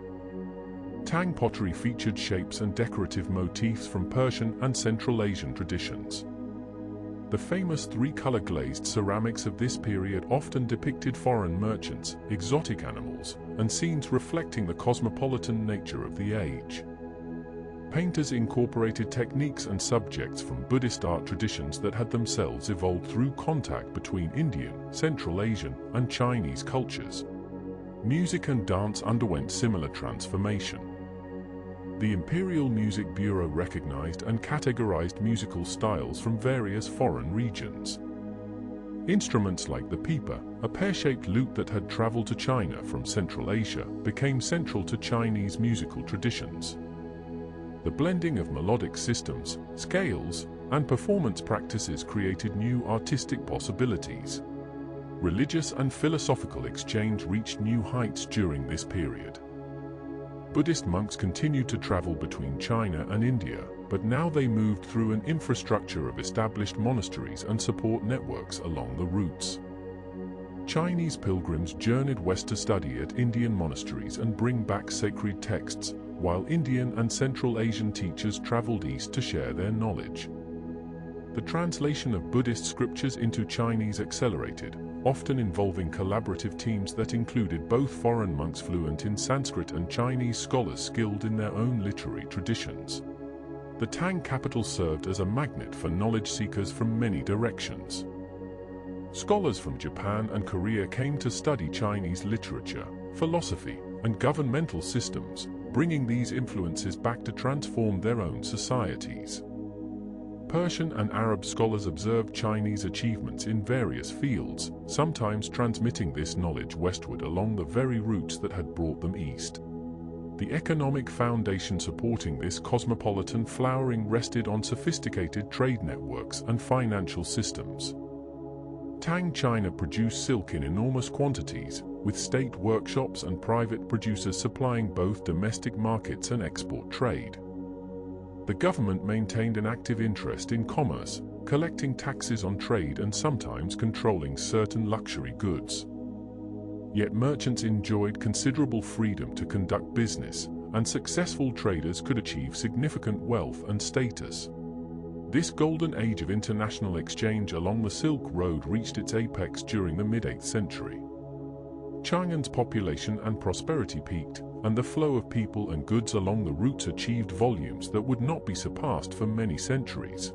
Tang pottery featured shapes and decorative motifs from Persian and Central Asian traditions. The famous three-color glazed ceramics of this period often depicted foreign merchants, exotic animals, and scenes reflecting the cosmopolitan nature of the age. Painters incorporated techniques and subjects from Buddhist art traditions that had themselves evolved through contact between Indian, Central Asian, and Chinese cultures. Music and dance underwent similar transformation. The Imperial Music Bureau recognized and categorized musical styles from various foreign regions. Instruments like the pipa, a pear-shaped lute that had traveled to China from Central Asia, became central to Chinese musical traditions. The blending of melodic systems, scales, and performance practices created new artistic possibilities. Religious and philosophical exchange reached new heights during this period. Buddhist monks continued to travel between China and India, but now they moved through an infrastructure of established monasteries and support networks along the routes. Chinese pilgrims journeyed west to study at Indian monasteries and bring back sacred texts, while Indian and Central Asian teachers traveled east to share their knowledge. The translation of Buddhist scriptures into Chinese accelerated, often involving collaborative teams that included both foreign monks fluent in Sanskrit and Chinese scholars skilled in their own literary traditions. The Tang capital served as a magnet for knowledge seekers from many directions. Scholars from Japan and Korea came to study Chinese literature, philosophy, and governmental systems, bringing these influences back to transform their own societies. Persian and Arab scholars observed Chinese achievements in various fields, sometimes transmitting this knowledge westward along the very routes that had brought them east. The economic foundation supporting this cosmopolitan flowering rested on sophisticated trade networks and financial systems. Tang China produced silk in enormous quantities, with state workshops and private producers supplying both domestic markets and export trade. The government maintained an active interest in commerce, collecting taxes on trade and sometimes controlling certain luxury goods. Yet merchants enjoyed considerable freedom to conduct business, and successful traders could achieve significant wealth and status. This golden age of international exchange along the Silk Road reached its apex during the mid-8th century. Chang'an's population and prosperity peaked, and the flow of people and goods along the routes achieved volumes that would not be surpassed for many centuries.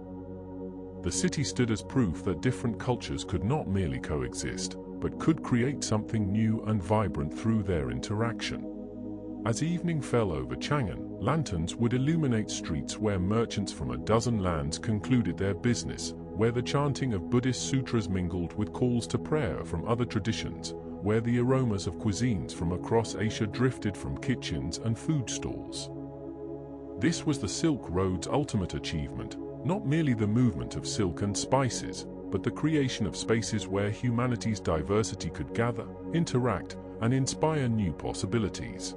The city stood as proof that different cultures could not merely coexist, but could create something new and vibrant through their interaction. As evening fell over Chang'an, lanterns would illuminate streets where merchants from a dozen lands concluded their business, where the chanting of Buddhist sutras mingled with calls to prayer from other traditions, where the aromas of cuisines from across Asia drifted from kitchens and food stalls. This was the Silk Road's ultimate achievement, not merely the movement of silk and spices, but the creation of spaces where humanity's diversity could gather, interact, and inspire new possibilities.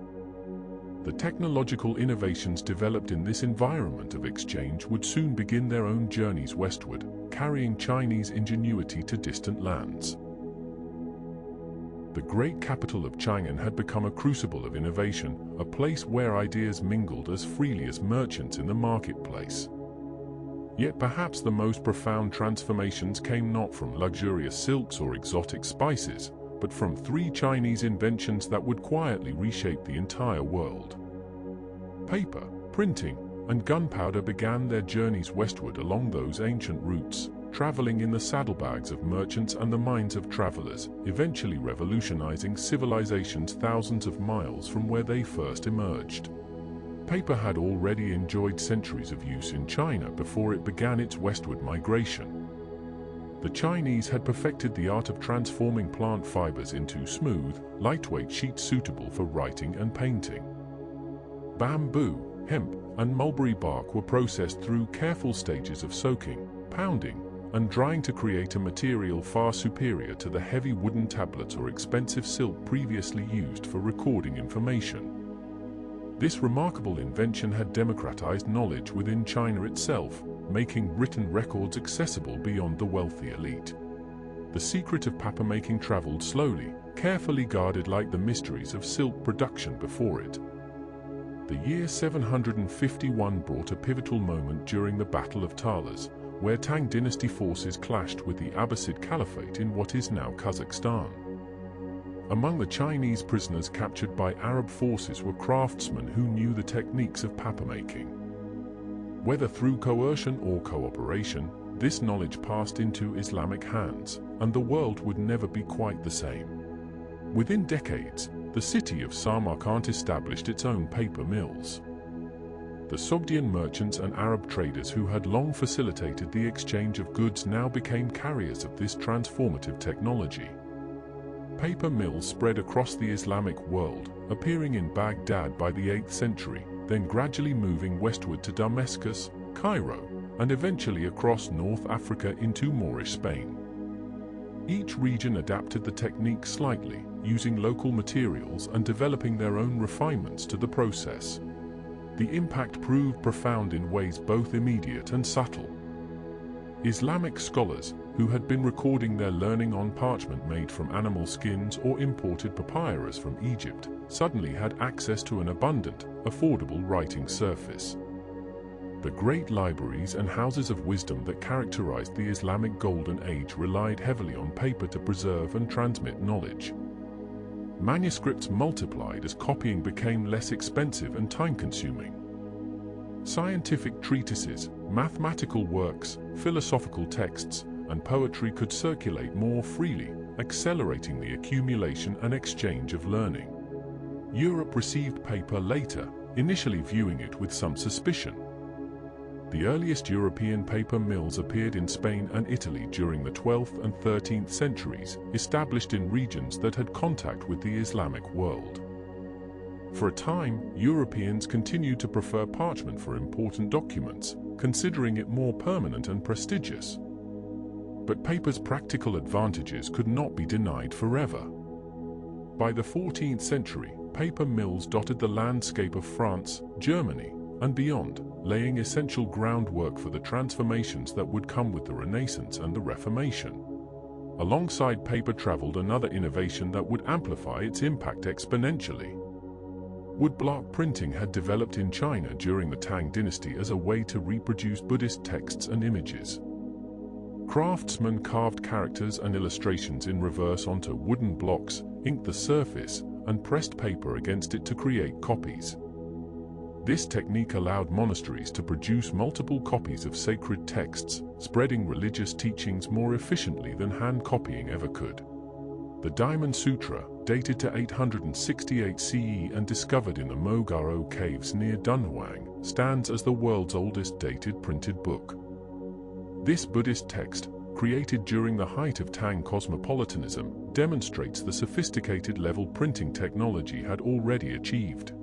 The technological innovations developed in this environment of exchange would soon begin their own journeys westward, carrying Chinese ingenuity to distant lands. The great capital of Chang'an had become a crucible of innovation, a place where ideas mingled as freely as merchants in the marketplace. Yet perhaps the most profound transformations came not from luxurious silks or exotic spices, but from three Chinese inventions that would quietly reshape the entire world. Paper, printing, and gunpowder began their journeys westward along those ancient routes, traveling in the saddlebags of merchants and the minds of travelers, eventually revolutionizing civilizations thousands of miles from where they first emerged. Paper had already enjoyed centuries of use in China before it began its westward migration. The Chinese had perfected the art of transforming plant fibers into smooth, lightweight sheets suitable for writing and painting. Bamboo, hemp, and mulberry bark were processed through careful stages of soaking, pounding, and drying to create a material far superior to the heavy wooden tablets or expensive silk previously used for recording information. This remarkable invention had democratized knowledge within China itself, making written records accessible beyond the wealthy elite. The secret of paper-making traveled slowly, carefully guarded like the mysteries of silk production before it. The year 751 brought a pivotal moment during the Battle of Talas, where Tang dynasty forces clashed with the Abbasid Caliphate in what is now Kazakhstan. Among the Chinese prisoners captured by Arab forces were craftsmen who knew the techniques of papermaking. Whether through coercion or cooperation, this knowledge passed into Islamic hands, and the world would never be quite the same. Within decades, the city of Samarkand established its own paper mills. The Sogdian merchants and Arab traders who had long facilitated the exchange of goods now became carriers of this transformative technology. Paper mills spread across the Islamic world, appearing in Baghdad by the 8th century, then gradually moving westward to Damascus, Cairo, and eventually across North Africa into Moorish Spain. Each region adapted the technique slightly, using local materials and developing their own refinements to the process. The impact proved profound in ways both immediate and subtle. Islamic scholars, who had been recording their learning on parchment made from animal skins or imported papyrus from Egypt, suddenly had access to an abundant, affordable writing surface. The great libraries and houses of wisdom that characterized the Islamic Golden Age relied heavily on paper to preserve and transmit knowledge. Manuscripts multiplied as copying became less expensive and time-consuming. Scientific treatises, mathematical works, philosophical texts, and poetry could circulate more freely, accelerating the accumulation and exchange of learning. Europe received paper later, initially viewing it with some suspicion. The earliest European paper mills appeared in Spain and Italy during the 12th and 13th centuries, established in regions that had contact with the Islamic world. For a time, Europeans continued to prefer parchment for important documents, considering it more permanent and prestigious. But paper's practical advantages could not be denied forever. By the 14th century, paper mills dotted the landscape of France, Germany, and beyond, laying essential groundwork for the transformations that would come with the Renaissance and the Reformation. Alongside paper traveled another innovation that would amplify its impact exponentially. Woodblock printing had developed in China during the Tang Dynasty as a way to reproduce Buddhist texts and images. Craftsmen carved characters and illustrations in reverse onto wooden blocks, inked the surface, and pressed paper against it to create copies. This technique allowed monasteries to produce multiple copies of sacred texts, spreading religious teachings more efficiently than hand copying ever could. The Diamond Sutra, dated to 868 CE and discovered in the Mogaro caves near Dunhuang, stands as the world's oldest dated printed book. This Buddhist text, created during the height of Tang cosmopolitanism, demonstrates the sophisticated level printing technology had already achieved.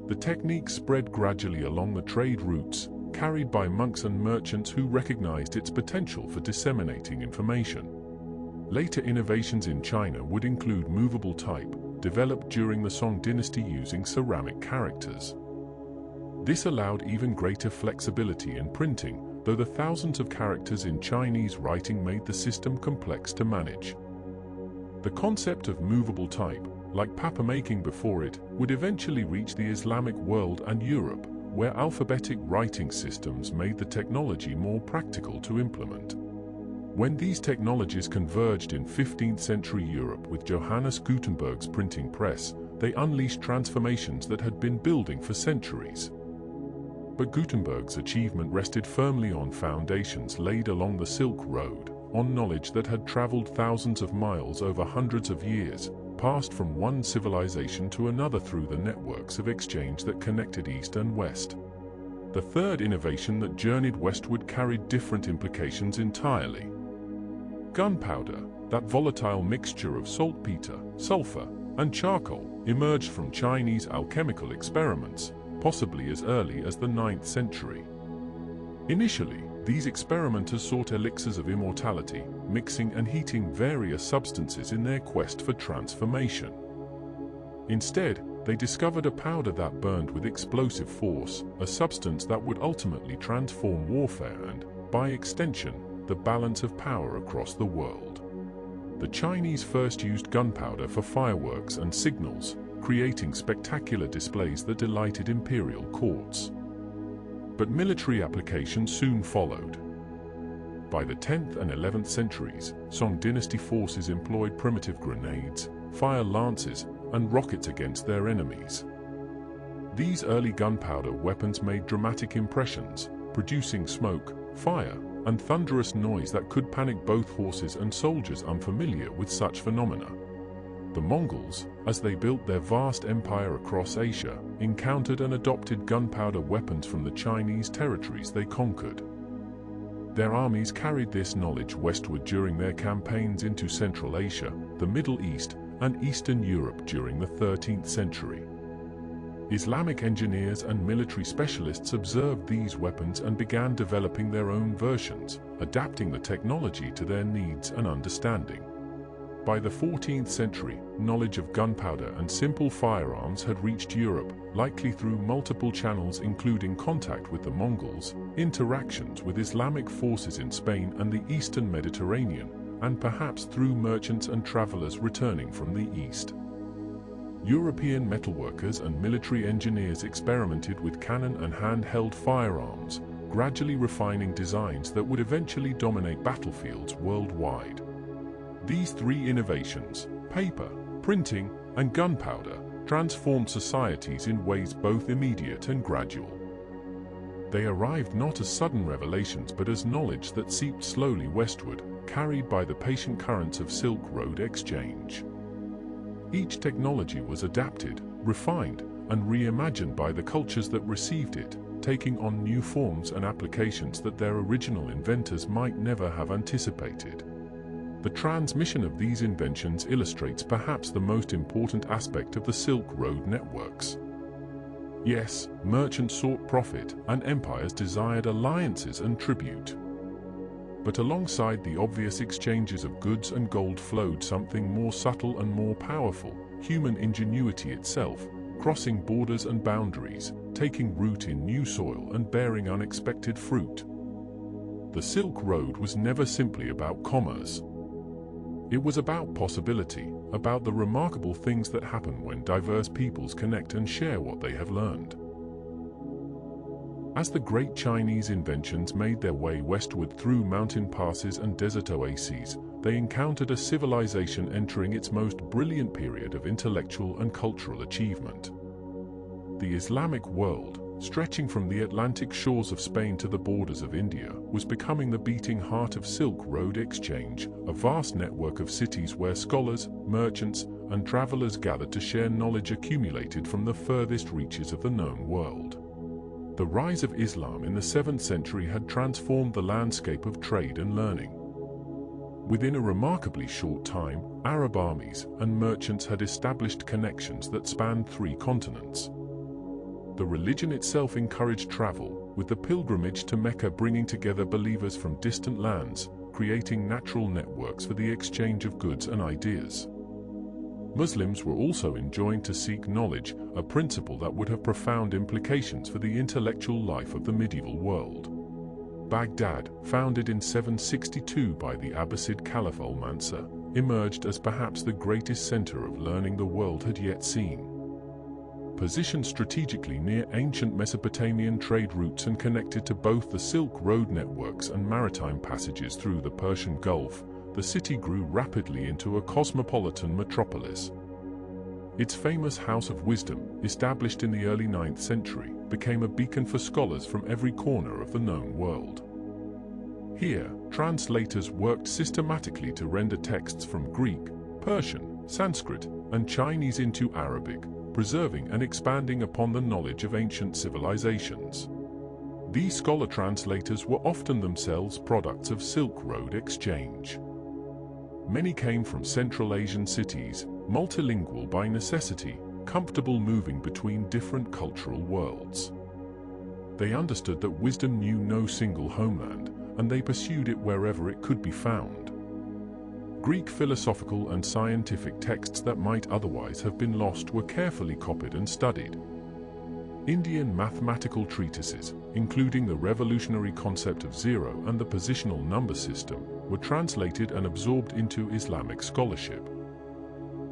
The technique spread gradually along the trade routes, carried by monks and merchants who recognized its potential for disseminating information. Later innovations in China would include movable type, developed during the Song dynasty using ceramic characters. This allowed even greater flexibility in printing, though the thousands of characters in Chinese writing made the system complex to manage. The concept of movable type, like papermaking before it, would eventually reach the Islamic world and Europe, where alphabetic writing systems made the technology more practical to implement. When these technologies converged in 15th century Europe with Johannes Gutenberg's printing press, they unleashed transformations that had been building for centuries. But Gutenberg's achievement rested firmly on foundations laid along the Silk Road, on knowledge that had traveled thousands of miles over hundreds of years, passed from one civilization to another through the networks of exchange that connected East and West. The third innovation that journeyed westward carried different implications entirely. Gunpowder, that volatile mixture of saltpeter, sulfur, and charcoal, emerged from Chinese alchemical experiments, possibly as early as the 9th century. Initially, these experimenters sought elixirs of immortality, mixing and heating various substances in their quest for transformation. Instead, they discovered a powder that burned with explosive force, a substance that would ultimately transform warfare and, by extension, the balance of power across the world. The Chinese first used gunpowder for fireworks and signals, creating spectacular displays that delighted imperial courts. But military application soon followed. By the 10th and 11th centuries, Song dynasty forces employed primitive grenades, fire lances, and rockets against their enemies. These early gunpowder weapons made dramatic impressions, producing smoke, fire, and thunderous noise that could panic both horses and soldiers unfamiliar with such phenomena. The Mongols, as they built their vast empire across Asia, encountered and adopted gunpowder weapons from the Chinese territories they conquered. Their armies carried this knowledge westward during their campaigns into Central Asia, the Middle East, and Eastern Europe during the 13th century. Islamic engineers and military specialists observed these weapons and began developing their own versions, adapting the technology to their needs and understanding. By the 14th century, knowledge of gunpowder and simple firearms had reached Europe, likely through multiple channels including contact with the Mongols, interactions with Islamic forces in Spain and the Eastern Mediterranean, and perhaps through merchants and travelers returning from the East. European metalworkers and military engineers experimented with cannon and handheld firearms, gradually refining designs that would eventually dominate battlefields worldwide. These three innovations, paper, printing, and gunpowder, transformed societies in ways both immediate and gradual. They arrived not as sudden revelations but as knowledge that seeped slowly westward, carried by the patient currents of Silk Road exchange. Each technology was adapted, refined, and reimagined by the cultures that received it, taking on new forms and applications that their original inventors might never have anticipated. The transmission of these inventions illustrates perhaps the most important aspect of the Silk Road networks. Yes, merchants sought profit, and empires desired alliances and tribute. But alongside the obvious exchanges of goods and gold flowed something more subtle and more powerful, human ingenuity itself, crossing borders and boundaries, taking root in new soil and bearing unexpected fruit. The Silk Road was never simply about commerce. It was about possibility, about the remarkable things that happen when diverse peoples connect and share what they have learned. As the great Chinese inventions made their way westward through mountain passes and desert oases, they encountered a civilization entering its most brilliant period of intellectual and cultural achievement. The Islamic world, stretching from the Atlantic shores of Spain to the borders of India, was becoming the beating heart of Silk Road exchange, a vast network of cities where scholars, merchants, and travelers gathered to share knowledge accumulated from the furthest reaches of the known world. The rise of Islam in the 7th century had transformed the landscape of trade and learning. Within a remarkably short time, Arab armies and merchants had established connections that spanned 3 continents. The religion itself encouraged travel, with the pilgrimage to Mecca bringing together believers from distant lands, creating natural networks for the exchange of goods and ideas. Muslims were also enjoined to seek knowledge, a principle that would have profound implications for the intellectual life of the medieval world. Baghdad, founded in 762 by the Abbasid Caliph al-Mansur, emerged as perhaps the greatest center of learning the world had yet seen. Positioned strategically near ancient Mesopotamian trade routes and connected to both the Silk Road networks and maritime passages through the Persian Gulf, the city grew rapidly into a cosmopolitan metropolis. Its famous House of Wisdom, established in the early 9th century, became a beacon for scholars from every corner of the known world. Here, translators worked systematically to render texts from Greek, Persian, Sanskrit, and Chinese into Arabic, preserving and expanding upon the knowledge of ancient civilizations. These scholar translators were often themselves products of Silk Road exchange. Many came from Central Asian cities, multilingual by necessity, comfortable moving between different cultural worlds. They understood that wisdom knew no single homeland, and they pursued it wherever it could be found. Greek philosophical and scientific texts that might otherwise have been lost were carefully copied and studied. Indian mathematical treatises, including the revolutionary concept of zero and the positional number system, were translated and absorbed into Islamic scholarship.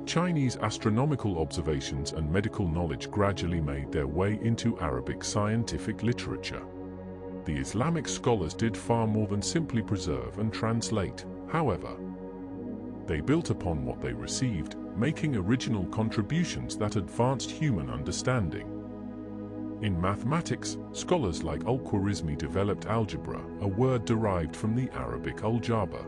Chinese astronomical observations and medical knowledge gradually made their way into Arabic scientific literature. The Islamic scholars did far more than simply preserve and translate, however. They built upon what they received, making original contributions that advanced human understanding. In mathematics, scholars like al-Khwarizmi developed algebra, a word derived from the Arabic al-jaba.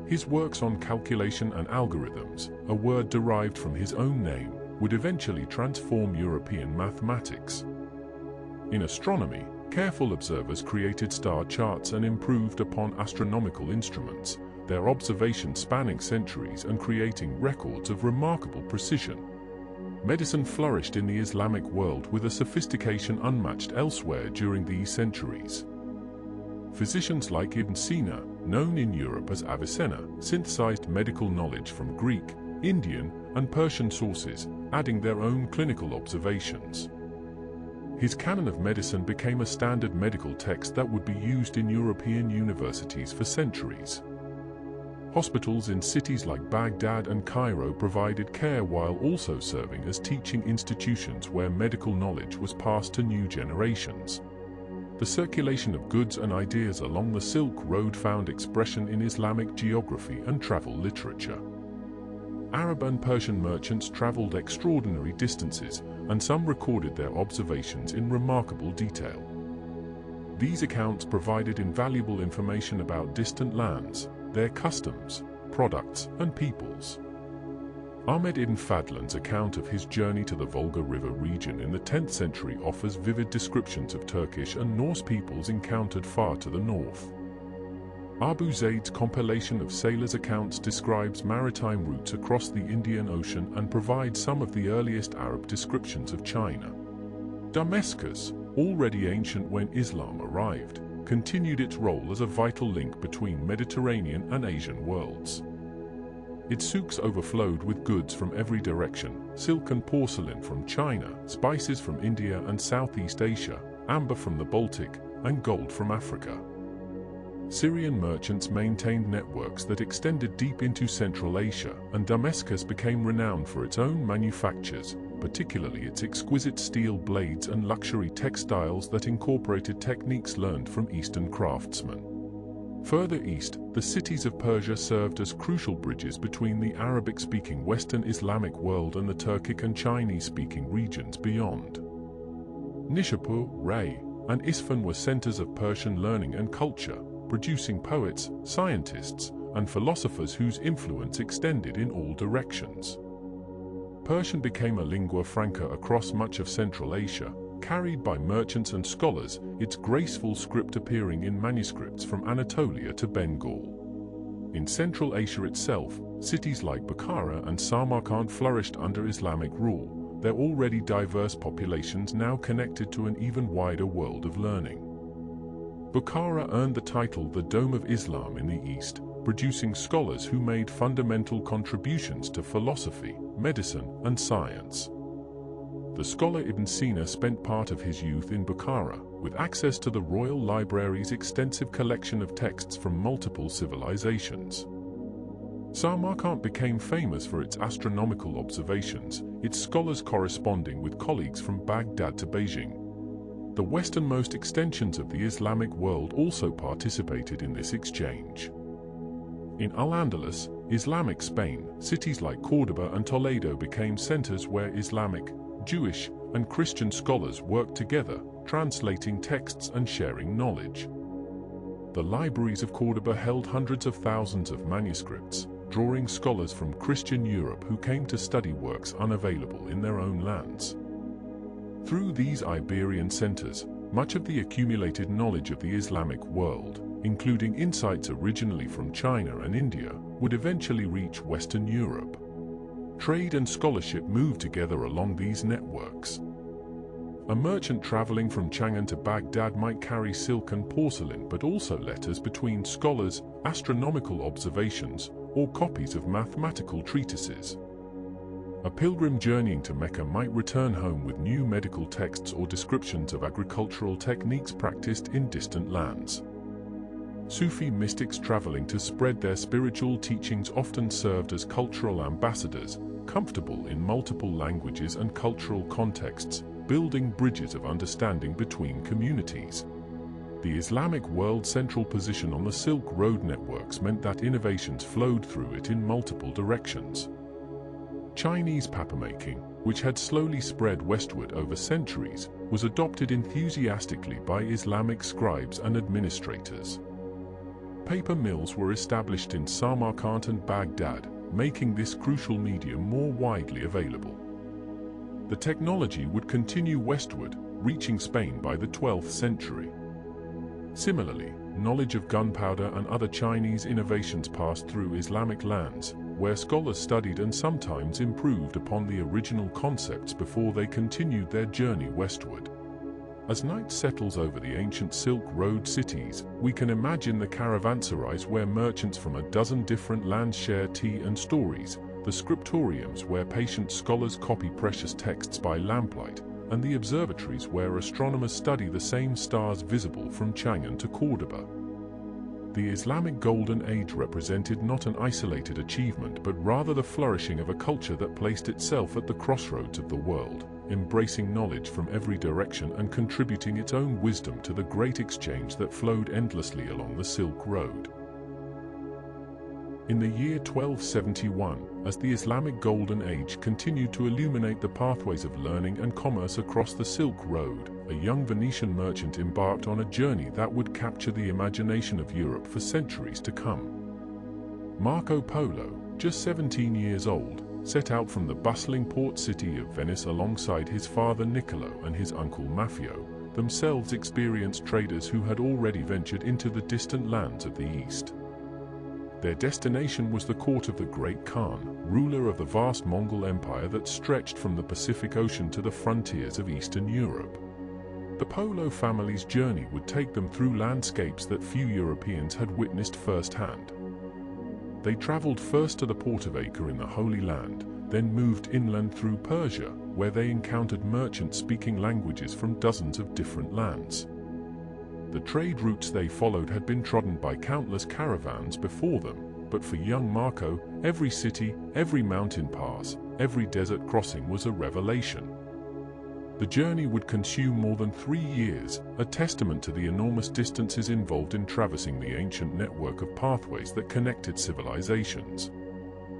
His works on calculation and algorithms, a word derived from his own name, would eventually transform European mathematics. In astronomy, careful observers created star charts and improved upon astronomical instruments, their observations spanning centuries and creating records of remarkable precision. Medicine flourished in the Islamic world with a sophistication unmatched elsewhere during these centuries. Physicians like Ibn Sina, known in Europe as Avicenna, synthesized medical knowledge from Greek, Indian, and Persian sources, adding their own clinical observations. His canon of medicine became a standard medical text that would be used in European universities for centuries. Hospitals in cities like Baghdad and Cairo provided care while also serving as teaching institutions where medical knowledge was passed to new generations. The circulation of goods and ideas along the Silk Road found expression in Islamic geography and travel literature. Arab and Persian merchants traveled extraordinary distances, and some recorded their observations in remarkable detail. These accounts provided invaluable information about distant lands, their customs, products, and peoples. Ahmed ibn Fadlan's account of his journey to the Volga River region in the 10th century offers vivid descriptions of Turkish and Norse peoples encountered far to the north. Abu Zayd's compilation of sailors' accounts describes maritime routes across the Indian Ocean and provides some of the earliest Arab descriptions of China. Damascus, already ancient when Islam arrived, continued its role as a vital link between Mediterranean and Asian worlds. Its souks overflowed with goods from every direction, silk and porcelain from China, spices from India and Southeast Asia, amber from the Baltic, and gold from Africa. Syrian merchants maintained networks that extended deep into Central Asia, and Damascus became renowned for its own manufactures, particularly its exquisite steel blades and luxury textiles that incorporated techniques learned from Eastern craftsmen. Further east, the cities of Persia served as crucial bridges between the Arabic-speaking Western Islamic world and the Turkic and Chinese-speaking regions beyond. Nishapur, Ray, and Isfahan were centers of Persian learning and culture, producing poets, scientists, and philosophers whose influence extended in all directions. Persian became a lingua franca across much of Central Asia, carried by merchants and scholars, its graceful script appearing in manuscripts from Anatolia to Bengal. In Central Asia itself, cities like Bukhara and Samarkand flourished under Islamic rule, their already diverse populations now connected to an even wider world of learning. Bukhara earned the title the Dome of Islam in the East, producing scholars who made fundamental contributions to philosophy, medicine, and science. The scholar Ibn Sina spent part of his youth in Bukhara, with access to the Royal Library's extensive collection of texts from multiple civilizations. Samarkand became famous for its astronomical observations, its scholars corresponding with colleagues from Baghdad to Beijing. The westernmost extensions of the Islamic world also participated in this exchange. In Al-Andalus, Islamic Spain, cities like Córdoba and Toledo became centers where Islamic, Jewish, and Christian scholars worked together, translating texts and sharing knowledge. The libraries of Córdoba held hundreds of thousands of manuscripts, drawing scholars from Christian Europe who came to study works unavailable in their own lands. Through these Iberian centers, much of the accumulated knowledge of the Islamic world, including insights originally from China and India, would eventually reach Western Europe. Trade and scholarship moved together along these networks. A merchant traveling from Chang'an to Baghdad might carry silk and porcelain, but also letters between scholars, astronomical observations, or copies of mathematical treatises. A pilgrim journeying to Mecca might return home with new medical texts or descriptions of agricultural techniques practiced in distant lands. Sufi mystics traveling to spread their spiritual teachings often served as cultural ambassadors, comfortable in multiple languages and cultural contexts, building bridges of understanding between communities. The Islamic world's central position on the Silk Road networks meant that innovations flowed through it in multiple directions. Chinese papermaking, which had slowly spread westward over centuries, was adopted enthusiastically by Islamic scribes and administrators. Paper mills were established in Samarkand and Baghdad, making this crucial medium more widely available. The technology would continue westward, reaching Spain by the 12th century. Similarly, knowledge of gunpowder and other Chinese innovations passed through Islamic lands, where scholars studied and sometimes improved upon the original concepts before they continued their journey westward. As night settles over the ancient Silk Road cities, we can imagine the caravanserais where merchants from a dozen different lands share tea and stories, the scriptoriums where patient scholars copy precious texts by lamplight, and the observatories where astronomers study the same stars visible from Chang'an to Cordoba. The Islamic Golden Age represented not an isolated achievement but rather the flourishing of a culture that placed itself at the crossroads of the world, embracing knowledge from every direction and contributing its own wisdom to the great exchange that flowed endlessly along the Silk Road. In the year 1271, as the Islamic Golden Age continued to illuminate the pathways of learning and commerce across the Silk Road, a young Venetian merchant embarked on a journey that would capture the imagination of Europe for centuries to come. Marco Polo, just 17 years old, set out from the bustling port city of Venice alongside his father Niccolo and his uncle Maffeo, themselves experienced traders who had already ventured into the distant lands of the East. Their destination was the court of the Great Khan, ruler of the vast Mongol Empire that stretched from the Pacific Ocean to the frontiers of Eastern Europe. The Polo family's journey would take them through landscapes that few Europeans had witnessed firsthand. They traveled first to the port of Acre in the Holy Land, then moved inland through Persia, where they encountered merchants speaking languages from dozens of different lands. The trade routes they followed had been trodden by countless caravans before them, but for young Marco, every city, every mountain pass, every desert crossing was a revelation. The journey would consume more than 3 years, a testament to the enormous distances involved in traversing the ancient network of pathways that connected civilizations.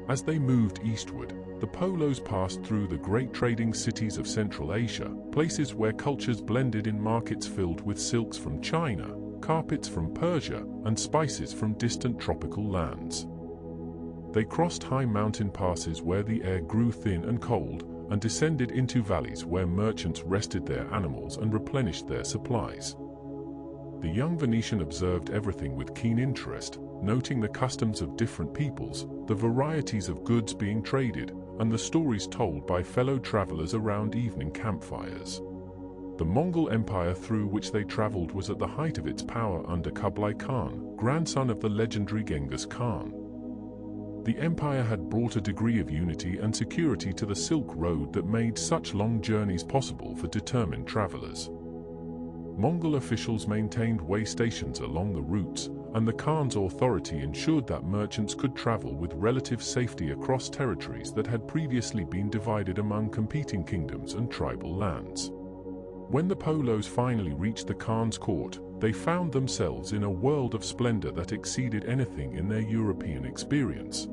As they moved eastward, the Polos passed through the great trading cities of Central Asia, places where cultures blended in markets filled with silks from China, carpets from Persia, and spices from distant tropical lands. They crossed high mountain passes where the air grew thin and cold, and descended into valleys where merchants rested their animals and replenished their supplies. The young Venetian observed everything with keen interest, noting the customs of different peoples, the varieties of goods being traded, and the stories told by fellow travelers around evening campfires. The Mongol Empire through which they traveled was at the height of its power under Kublai Khan, grandson of the legendary Genghis Khan. The empire had brought a degree of unity and security to the Silk Road that made such long journeys possible for determined travelers. Mongol officials maintained way stations along the routes, and the Khan's authority ensured that merchants could travel with relative safety across territories that had previously been divided among competing kingdoms and tribal lands. When the Polos finally reached the Khan's court, they found themselves in a world of splendor that exceeded anything in their European experience.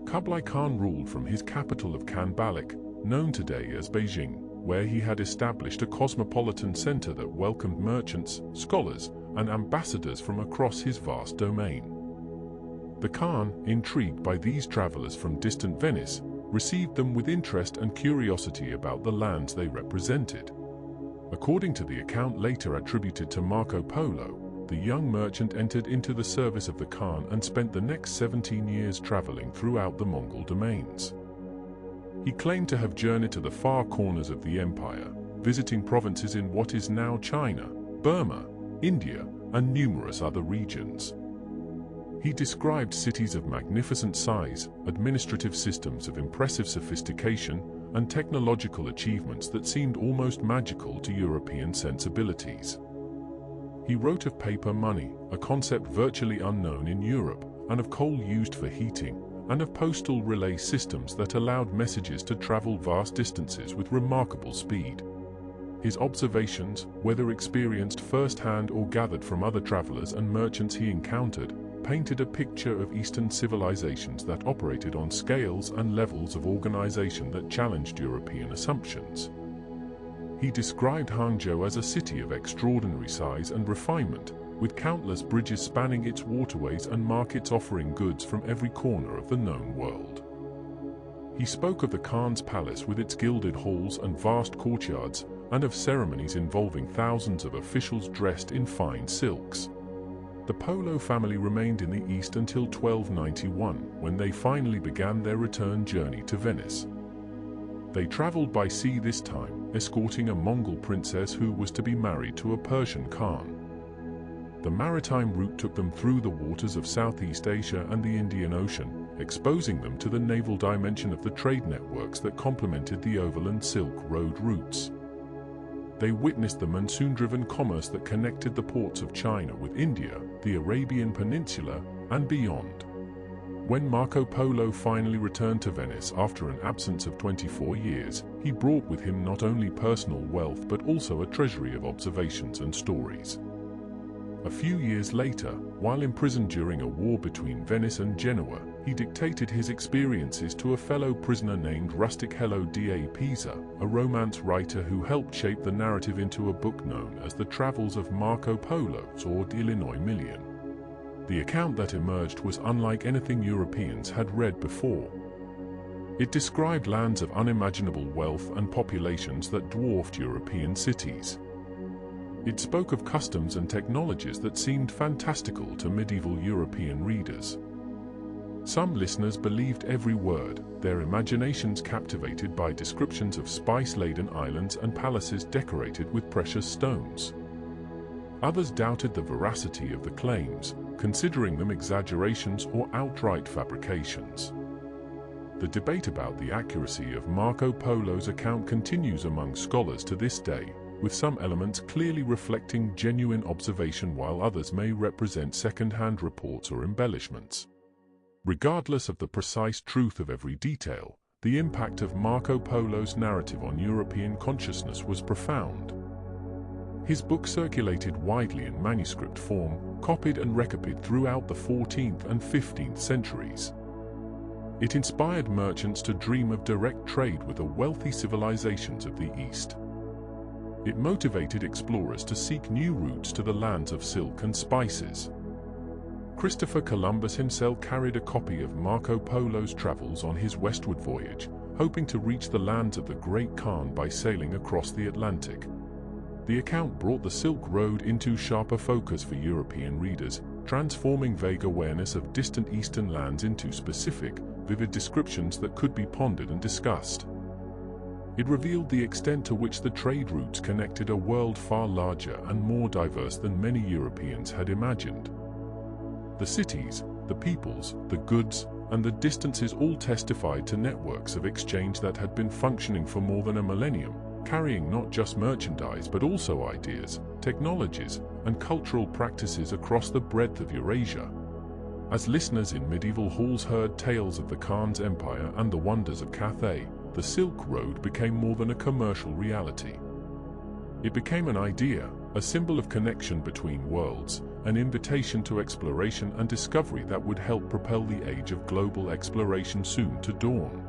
Kublai Khan ruled from his capital of Khanbalik, known today as Beijing, where he had established a cosmopolitan center that welcomed merchants, scholars, and ambassadors from across his vast domain. The Khan, intrigued by these travelers from distant Venice, received them with interest and curiosity about the lands they represented. According to the account later attributed to Marco Polo, the young merchant entered into the service of the Khan and spent the next 17 years traveling throughout the Mongol domains. He claimed to have journeyed to the far corners of the empire, visiting provinces in what is now China, Burma, India, and numerous other regions. He described cities of magnificent size, administrative systems of impressive sophistication, and technological achievements that seemed almost magical to European sensibilities. He wrote of paper money, a concept virtually unknown in Europe, and of coal used for heating, and of postal relay systems that allowed messages to travel vast distances with remarkable speed. His observations, whether experienced firsthand or gathered from other travelers and merchants he encountered, painted a picture of Eastern civilizations that operated on scales and levels of organization that challenged European assumptions. He described Hangzhou as a city of extraordinary size and refinement, with countless bridges spanning its waterways and markets offering goods from every corner of the known world. He spoke of the Khan's palace with its gilded halls and vast courtyards, and of ceremonies involving thousands of officials dressed in fine silks. The Polo family remained in the East until 1291, when they finally began their return journey to Venice. They traveled by sea this time, escorting a Mongol princess who was to be married to a Persian Khan. The maritime route took them through the waters of Southeast Asia and the Indian Ocean, exposing them to the naval dimension of the trade networks that complemented the Overland Silk Road routes. They witnessed the monsoon-driven commerce that connected the ports of China with India, the Arabian Peninsula, and beyond. When Marco Polo finally returned to Venice after an absence of 24 years, he brought with him not only personal wealth but also a treasury of observations and stories. A few years later, while imprisoned during a war between Venice and Genoa, he dictated his experiences to a fellow prisoner named Rustic Hello da Pisa, a romance writer who helped shape the narrative into a book known as The Travels of Marco Polo or the Illinois Million. The account that emerged was unlike anything Europeans had read before. It described lands of unimaginable wealth and populations that dwarfed European cities. It spoke of customs and technologies that seemed fantastical to medieval European readers. Some listeners believed every word, their imaginations captivated by descriptions of spice-laden islands and palaces decorated with precious stones. Others doubted the veracity of the claims, considering them exaggerations or outright fabrications. The debate about the accuracy of Marco Polo's account continues among scholars to this day, with some elements clearly reflecting genuine observation while others may represent second-hand reports or embellishments. Regardless of the precise truth of every detail, the impact of Marco Polo's narrative on European consciousness was profound. His book circulated widely in manuscript form, copied and recopied throughout the 14th and 15th centuries. It inspired merchants to dream of direct trade with the wealthy civilizations of the East. It motivated explorers to seek new routes to the lands of silk and spices. Christopher Columbus himself carried a copy of Marco Polo's travels on his westward voyage, hoping to reach the lands of the Great Khan by sailing across the Atlantic. The account brought the Silk Road into sharper focus for European readers, transforming vague awareness of distant eastern lands into specific, vivid descriptions that could be pondered and discussed. It revealed the extent to which the trade routes connected a world far larger and more diverse than many Europeans had imagined. The cities, the peoples, the goods, and the distances all testified to networks of exchange that had been functioning for more than a millennium, carrying not just merchandise but also ideas, technologies, and cultural practices across the breadth of Eurasia. As listeners in medieval halls heard tales of the Khan's empire and the wonders of Cathay, the Silk Road became more than a commercial reality. It became an idea, a symbol of connection between worlds, an invitation to exploration and discovery that would help propel the age of global exploration soon to dawn.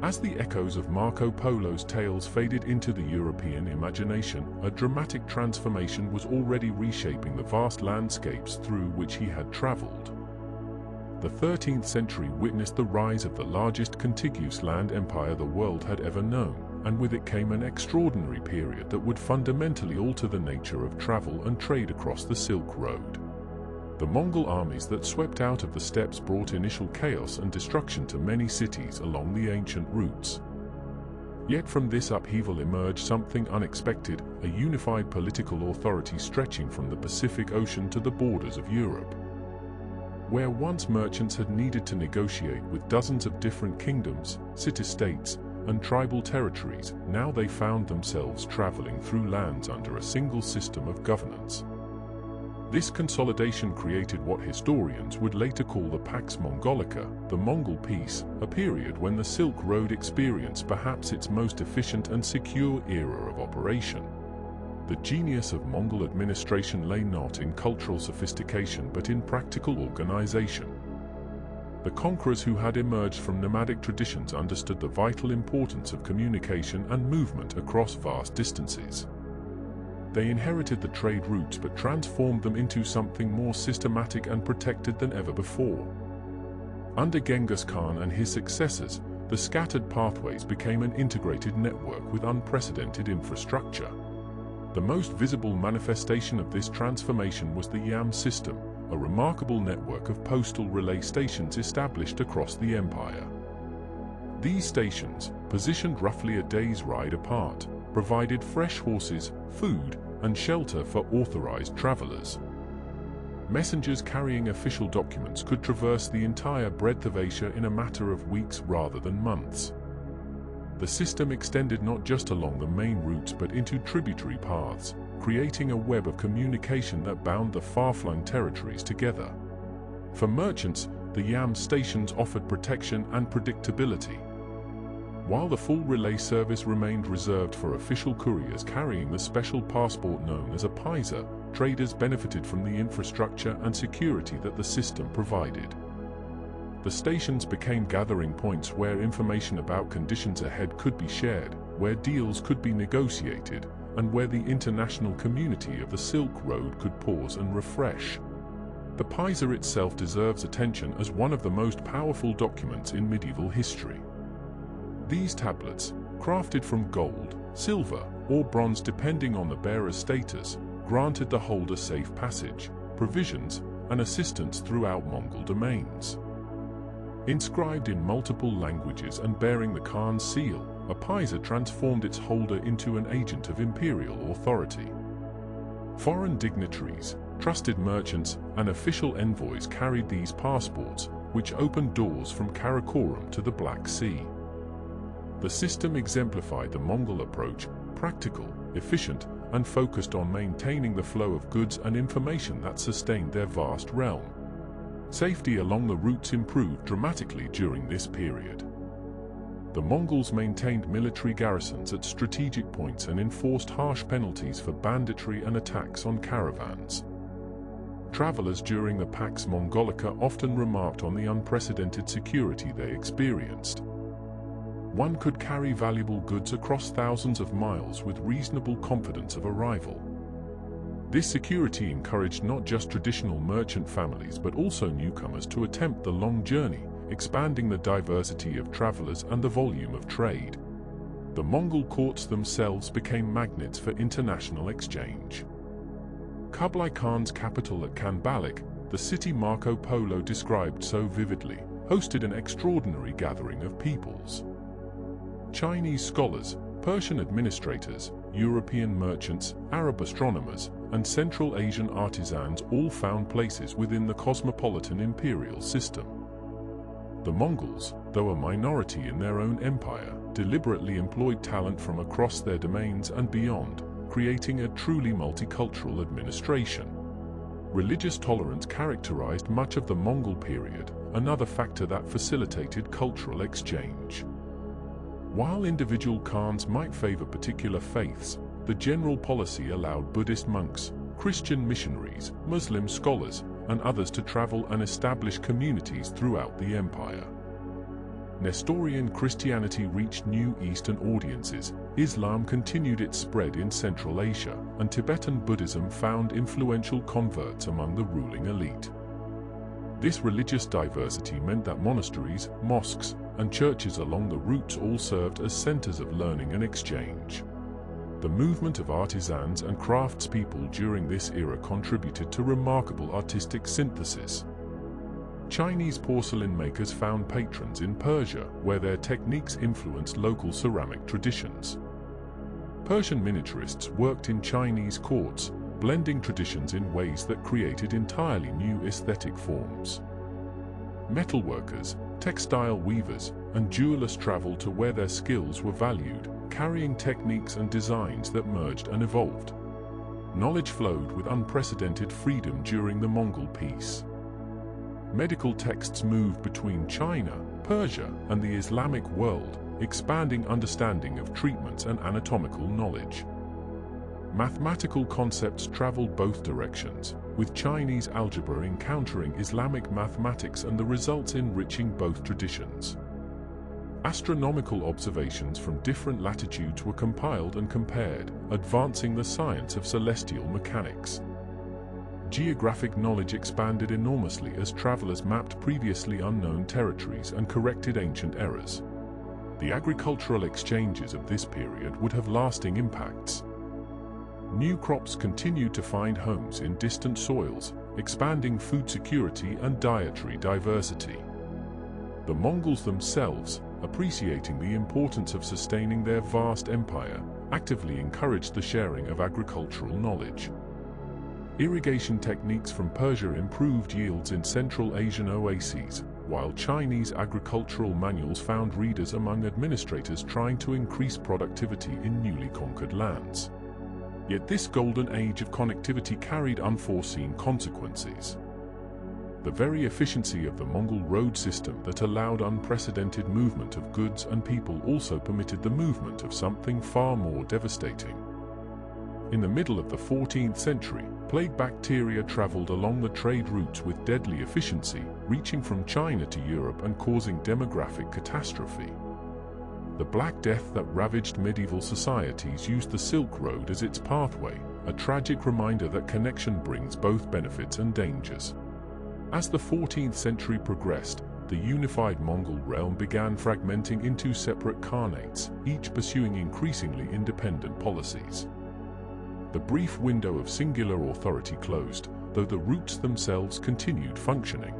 As the echoes of Marco Polo's tales faded into the European imagination, a dramatic transformation was already reshaping the vast landscapes through which he had traveled. The 13th century witnessed the rise of the largest contiguous land empire the world had ever known, and with it came an extraordinary period that would fundamentally alter the nature of travel and trade across the Silk Road. The Mongol armies that swept out of the steppes brought initial chaos and destruction to many cities along the ancient routes. Yet from this upheaval emerged something unexpected, a unified political authority stretching from the Pacific Ocean to the borders of Europe. Where once merchants had needed to negotiate with dozens of different kingdoms, city-states, and tribal territories, now they found themselves traveling through lands under a single system of governance. This consolidation created what historians would later call the Pax Mongolica, the Mongol Peace, a period when the Silk Road experienced perhaps its most efficient and secure era of operation. The genius of Mongol administration lay not in cultural sophistication but in practical organization. The conquerors who had emerged from nomadic traditions understood the vital importance of communication and movement across vast distances. They inherited the trade routes but transformed them into something more systematic and protected than ever before. Under Genghis Khan and his successors, the scattered pathways became an integrated network with unprecedented infrastructure. The most visible manifestation of this transformation was the Yam system, a remarkable network of postal relay stations established across the empire. These stations, positioned roughly a day's ride apart, provided fresh horses, food, and shelter for authorized travelers. Messengers carrying official documents could traverse the entire breadth of Asia in a matter of weeks rather than months. The system extended not just along the main routes but into tributary paths, creating a web of communication that bound the far-flung territories together. For merchants, the Yam stations offered protection and predictability. While the full relay service remained reserved for official couriers carrying the special passport known as a paisa, traders benefited from the infrastructure and security that the system provided. The stations became gathering points where information about conditions ahead could be shared, where deals could be negotiated, and where the international community of the Silk Road could pause and refresh. The paisa itself deserves attention as one of the most powerful documents in medieval history. These tablets, crafted from gold, silver, or bronze depending on the bearer's status, granted the holder safe passage, provisions, and assistance throughout Mongol domains. Inscribed in multiple languages and bearing the Khan's seal, a paisa transformed its holder into an agent of imperial authority. Foreign dignitaries, trusted merchants, and official envoys carried these passports, which opened doors from Karakoram to the Black Sea. The system exemplified the Mongol approach, practical, efficient, and focused on maintaining the flow of goods and information that sustained their vast realm. Safety along the routes improved dramatically during this period. The Mongols maintained military garrisons at strategic points and enforced harsh penalties for banditry and attacks on caravans. Travelers during the Pax Mongolica often remarked on the unprecedented security they experienced. One could carry valuable goods across thousands of miles with reasonable confidence of arrival. This security encouraged not just traditional merchant families but also newcomers to attempt the long journey, expanding the diversity of travelers and the volume of trade. The Mongol courts themselves became magnets for international exchange. Kublai Khan's capital at Khanbalik, the city Marco Polo described so vividly, hosted an extraordinary gathering of peoples. Chinese scholars, Persian administrators, European merchants, Arab astronomers, and Central Asian artisans all found places within the cosmopolitan imperial system. The Mongols, though a minority in their own empire, deliberately employed talent from across their domains and beyond, creating a truly multicultural administration. Religious tolerance characterized much of the Mongol period, another factor that facilitated cultural exchange. While individual Khans might favor particular faiths, the general policy allowed Buddhist monks, Christian missionaries, Muslim scholars, and others to travel and establish communities throughout the empire. Nestorian Christianity reached new Eastern audiences, Islam continued its spread in Central Asia, and Tibetan Buddhism found influential converts among the ruling elite. This religious diversity meant that monasteries, mosques, and churches along the routes all served as centers of learning and exchange. The movement of artisans and craftspeople during this era contributed to remarkable artistic synthesis. Chinese porcelain makers found patrons in Persia, where their techniques influenced local ceramic traditions. Persian miniaturists worked in Chinese courts, blending traditions in ways that created entirely new aesthetic forms. Metalworkers, textile weavers, and jewelers traveled to where their skills were valued, carrying techniques and designs that merged and evolved. Knowledge flowed with unprecedented freedom during the Mongol Peace. Medical texts moved between China, Persia, and the Islamic world, expanding understanding of treatments and anatomical knowledge. Mathematical concepts traveled both directions, with Chinese algebra encountering Islamic mathematics and the results enriching both traditions. Astronomical observations from different latitudes were compiled and compared, advancing the science of celestial mechanics. Geographic knowledge expanded enormously as travelers mapped previously unknown territories and corrected ancient errors. The agricultural exchanges of this period would have lasting impacts. New crops continued to find homes in distant soils, expanding food security and dietary diversity. The Mongols themselves, appreciating the importance of sustaining their vast empire, actively encouraged the sharing of agricultural knowledge. Irrigation techniques from Persia improved yields in Central Asian oases, while Chinese agricultural manuals found readers among administrators trying to increase productivity in newly conquered lands. Yet this golden age of connectivity carried unforeseen consequences. The very efficiency of the Mongol road system that allowed unprecedented movement of goods and people also permitted the movement of something far more devastating. In the middle of the 14th century, plague bacteria traveled along the trade routes with deadly efficiency, reaching from China to Europe and causing demographic catastrophe. The Black Death that ravaged medieval societies used the Silk Road as its pathway, a tragic reminder that connection brings both benefits and dangers. As the 14th century progressed, the unified Mongol realm began fragmenting into separate khanates, each pursuing increasingly independent policies. The brief window of singular authority closed, though the roots themselves continued functioning.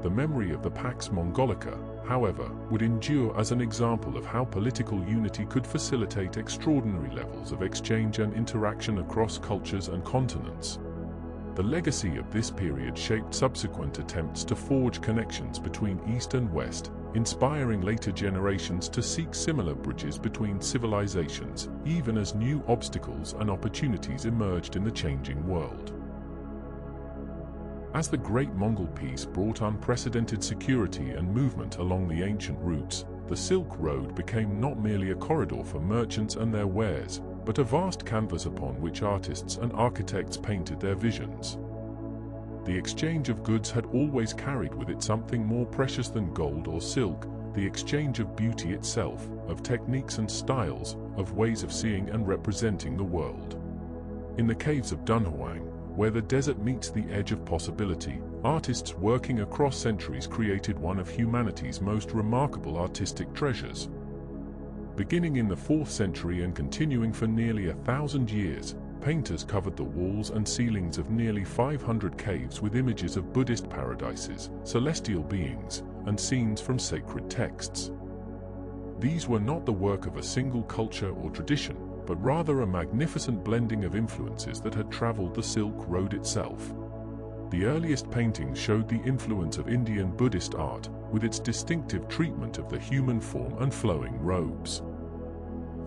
The memory of the Pax Mongolica, however, would endure as an example of how political unity could facilitate extraordinary levels of exchange and interaction across cultures and continents. The legacy of this period shaped subsequent attempts to forge connections between East and West, inspiring later generations to seek similar bridges between civilizations, even as new obstacles and opportunities emerged in the changing world. As the Great Mongol Peace brought unprecedented security and movement along the ancient routes, the Silk Road became not merely a corridor for merchants and their wares, but a vast canvas upon which artists and architects painted their visions. The exchange of goods had always carried with it something more precious than gold or silk, the exchange of beauty itself, of techniques and styles, of ways of seeing and representing the world. In the caves of Dunhuang, where the desert meets the edge of possibility, artists working across centuries created one of humanity's most remarkable artistic treasures. Beginning in the 4th century and continuing for nearly 1,000 years, painters covered the walls and ceilings of nearly 500 caves with images of Buddhist paradises, celestial beings, and scenes from sacred texts. These were not the work of a single culture or tradition, but rather a magnificent blending of influences that had traveled the Silk Road itself. The earliest paintings showed the influence of Indian Buddhist art, with its distinctive treatment of the human form and flowing robes.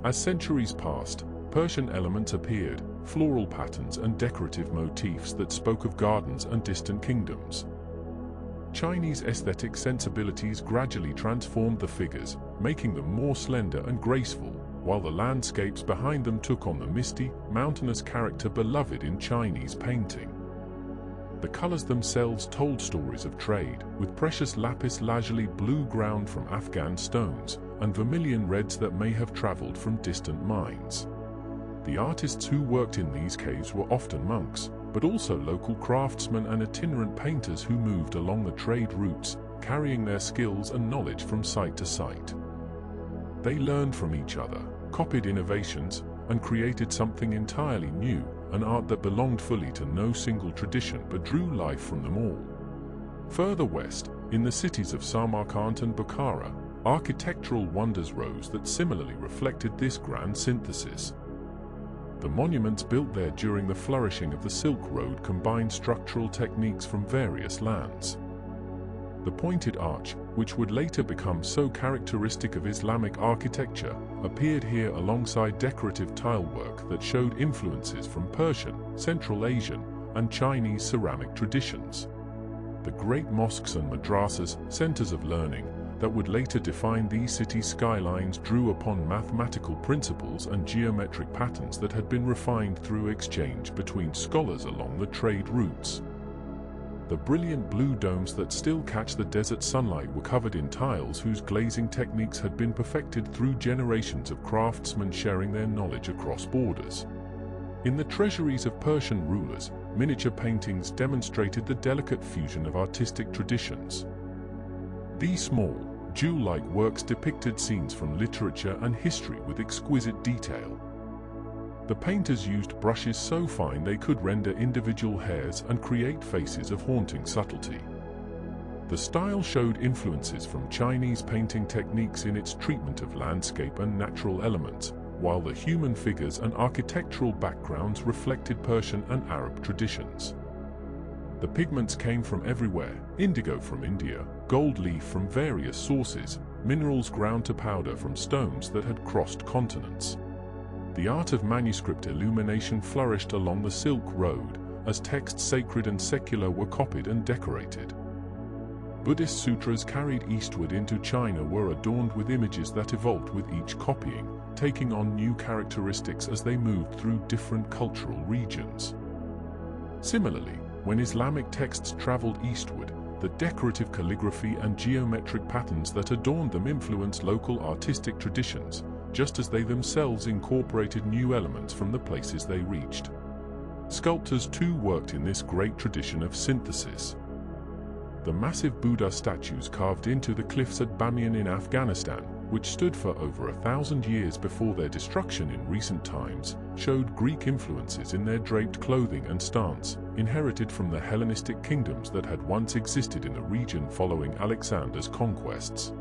As centuries passed, Persian elements appeared, floral patterns and decorative motifs that spoke of gardens and distant kingdoms. Chinese aesthetic sensibilities gradually transformed the figures, making them more slender and graceful, while the landscapes behind them took on the misty, mountainous character beloved in Chinese painting. The colors themselves told stories of trade, with precious lapis lazuli blue ground from Afghan stones, and vermilion reds that may have traveled from distant mines. The artists who worked in these caves were often monks, but also local craftsmen and itinerant painters who moved along the trade routes, carrying their skills and knowledge from site to site. They learned from each other, copied innovations, and created something entirely new, an art that belonged fully to no single tradition but drew life from them all. Further west, in the cities of Samarkand and Bukhara, architectural wonders rose that similarly reflected this grand synthesis. The monuments built there during the flourishing of the Silk Road combined structural techniques from various lands. The pointed arch, which would later become so characteristic of Islamic architecture, appeared here alongside decorative tilework that showed influences from Persian, Central Asian, and Chinese ceramic traditions. The great mosques and madrasas, centers of learning, that would later define these city skylines drew upon mathematical principles and geometric patterns that had been refined through exchange between scholars along the trade routes. The brilliant blue domes that still catch the desert sunlight were covered in tiles whose glazing techniques had been perfected through generations of craftsmen sharing their knowledge across borders. In the treasuries of Persian rulers, miniature paintings demonstrated the delicate fusion of artistic traditions. These small, jewel-like works depicted scenes from literature and history with exquisite detail. The painters used brushes so fine they could render individual hairs and create faces of haunting subtlety. The style showed influences from Chinese painting techniques in its treatment of landscape and natural elements, while the human figures and architectural backgrounds reflected Persian and Arab traditions. The pigments came from everywhere: indigo from India, gold leaf from various sources, minerals ground to powder from stones that had crossed continents. The art of manuscript illumination flourished along the Silk Road, as texts sacred and secular were copied and decorated. Buddhist sutras carried eastward into China were adorned with images that evolved with each copying, taking on new characteristics as they moved through different cultural regions. Similarly, when Islamic texts traveled eastward, the decorative calligraphy and geometric patterns that adorned them influenced local artistic traditions, just as they themselves incorporated new elements from the places they reached. Sculptors too worked in this great tradition of synthesis. The massive Buddha statues carved into the cliffs at Bamiyan in Afghanistan, which stood for over 1,000 years before their destruction in recent times, showed Greek influences in their draped clothing and stance, inherited from the Hellenistic kingdoms that had once existed in the region following Alexander's conquests.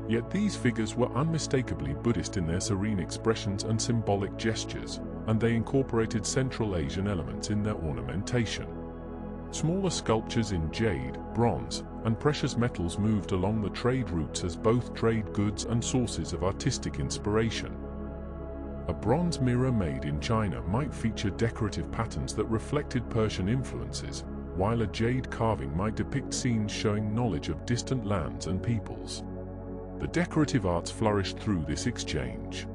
Yet these figures were unmistakably Buddhist in their serene expressions and symbolic gestures, and they incorporated Central Asian elements in their ornamentation. Smaller sculptures in jade, bronze, and precious metals moved along the trade routes as both trade goods and sources of artistic inspiration. A bronze mirror made in China might feature decorative patterns that reflected Persian influences, while a jade carving might depict scenes showing knowledge of distant lands and peoples. The decorative arts flourished through this exchange.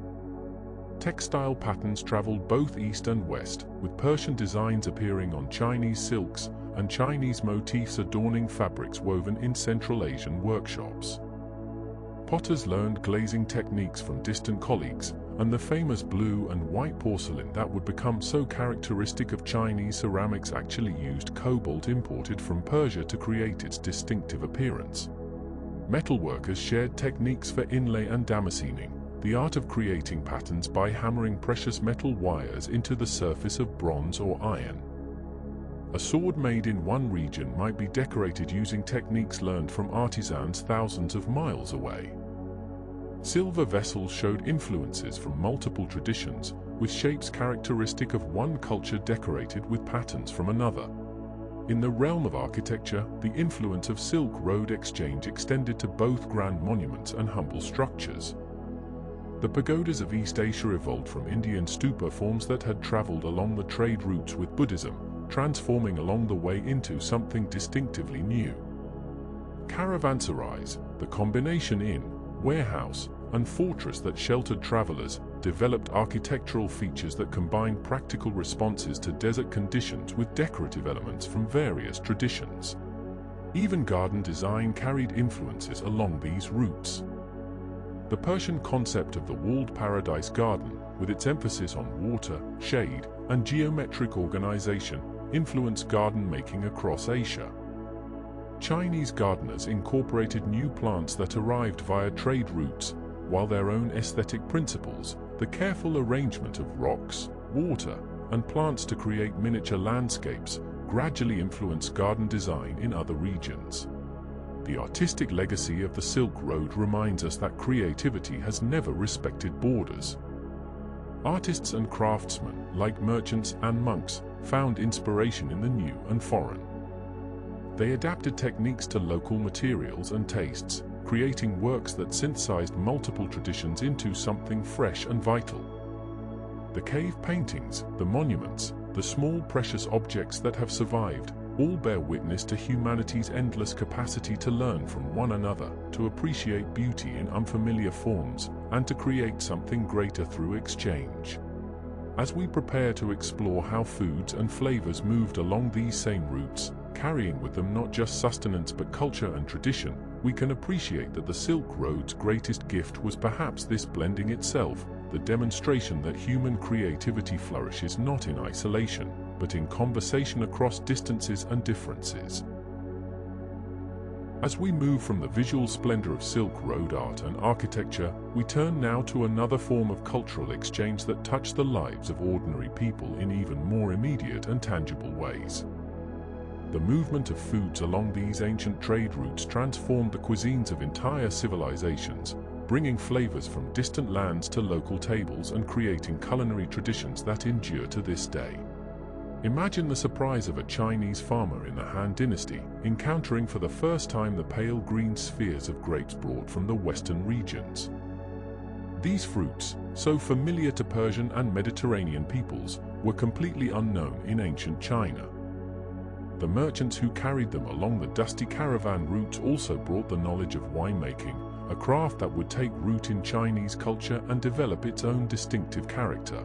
Textile patterns traveled both east and west, with Persian designs appearing on Chinese silks and Chinese motifs adorning fabrics woven in Central Asian workshops. Potters learned glazing techniques from distant colleagues, and the famous blue and white porcelain that would become so characteristic of Chinese ceramics actually used cobalt imported from Persia to create its distinctive appearance. Metalworkers shared techniques for inlay and damascening, the art of creating patterns by hammering precious metal wires into the surface of bronze or iron. A sword made in one region might be decorated using techniques learned from artisans thousands of miles away. Silver vessels showed influences from multiple traditions, with shapes characteristic of one culture decorated with patterns from another. In the realm of architecture, the influence of Silk Road exchange extended to both grand monuments and humble structures. The pagodas of East Asia evolved from Indian stupa forms that had traveled along the trade routes with Buddhism, transforming along the way into something distinctively new. Caravanserais, the combination inn, warehouse, and fortress that sheltered travelers, developed architectural features that combined practical responses to desert conditions with decorative elements from various traditions. Even garden design carried influences along these routes. The Persian concept of the walled paradise garden, with its emphasis on water, shade, and geometric organization, influenced garden making across Asia. Chinese gardeners incorporated new plants that arrived via trade routes, while their own aesthetic principles, the careful arrangement of rocks, water, and plants to create miniature landscapes, gradually influenced garden design in other regions. The artistic legacy of the Silk Road reminds us that creativity has never respected borders. Artists and craftsmen, like merchants and monks, found inspiration in the new and foreign. They adapted techniques to local materials and tastes, creating works that synthesized multiple traditions into something fresh and vital. The cave paintings, the monuments, the small precious objects that have survived, all bear witness to humanity's endless capacity to learn from one another, to appreciate beauty in unfamiliar forms, and to create something greater through exchange. As we prepare to explore how foods and flavors moved along these same routes, carrying with them not just sustenance but culture and tradition, we can appreciate that the Silk Road's greatest gift was perhaps this blending itself, the demonstration that human creativity flourishes not in isolation, but in conversation across distances and differences. As we move from the visual splendor of Silk Road art and architecture, we turn now to another form of cultural exchange that touched the lives of ordinary people in even more immediate and tangible ways. The movement of foods along these ancient trade routes transformed the cuisines of entire civilizations, bringing flavors from distant lands to local tables and creating culinary traditions that endure to this day. Imagine the surprise of a Chinese farmer in the Han Dynasty, encountering for the first time the pale green spheres of grapes brought from the western regions. These fruits, so familiar to Persian and Mediterranean peoples, were completely unknown in ancient China. The merchants who carried them along the dusty caravan routes also brought the knowledge of winemaking, a craft that would take root in Chinese culture and develop its own distinctive character.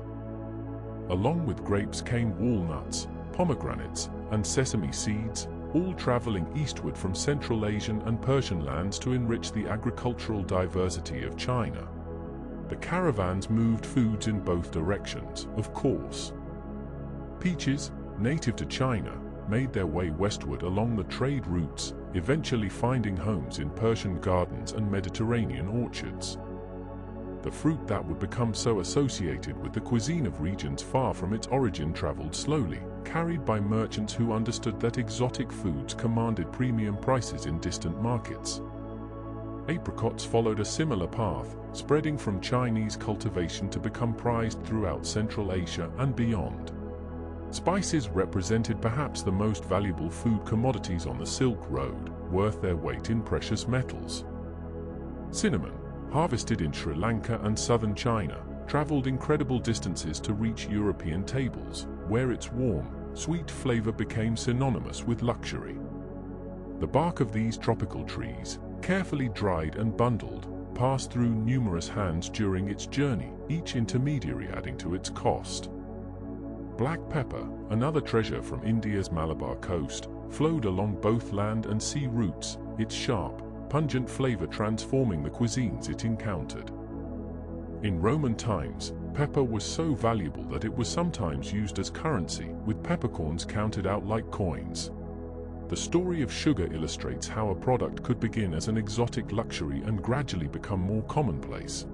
Along with grapes came walnuts, pomegranates, and sesame seeds, all traveling eastward from Central Asian and Persian lands to enrich the agricultural diversity of China. The caravans moved foods in both directions, of course. Peaches, native to China, made their way westward along the trade routes, eventually finding homes in Persian gardens and Mediterranean orchards. The fruit that would become so associated with the cuisine of regions far from its origin traveled slowly, carried by merchants who understood that exotic foods commanded premium prices in distant markets. Apricots followed a similar path, spreading from Chinese cultivation to become prized throughout Central Asia and beyond. Spices represented perhaps the most valuable food commodities on the Silk Road, worth their weight in precious metals. Cinnamon, harvested in Sri Lanka and southern China, traveled incredible distances to reach European tables, where its warm, sweet flavor became synonymous with luxury. The bark of these tropical trees, carefully dried and bundled, passed through numerous hands during its journey, each intermediary adding to its cost. Black pepper, another treasure from India's Malabar coast, flowed along both land and sea routes, its sharp, pungent flavor transforming the cuisines it encountered. In Roman times, pepper was so valuable that it was sometimes used as currency, with peppercorns counted out like coins. The story of sugar illustrates how a product could begin as an exotic luxury and gradually become more commonplace.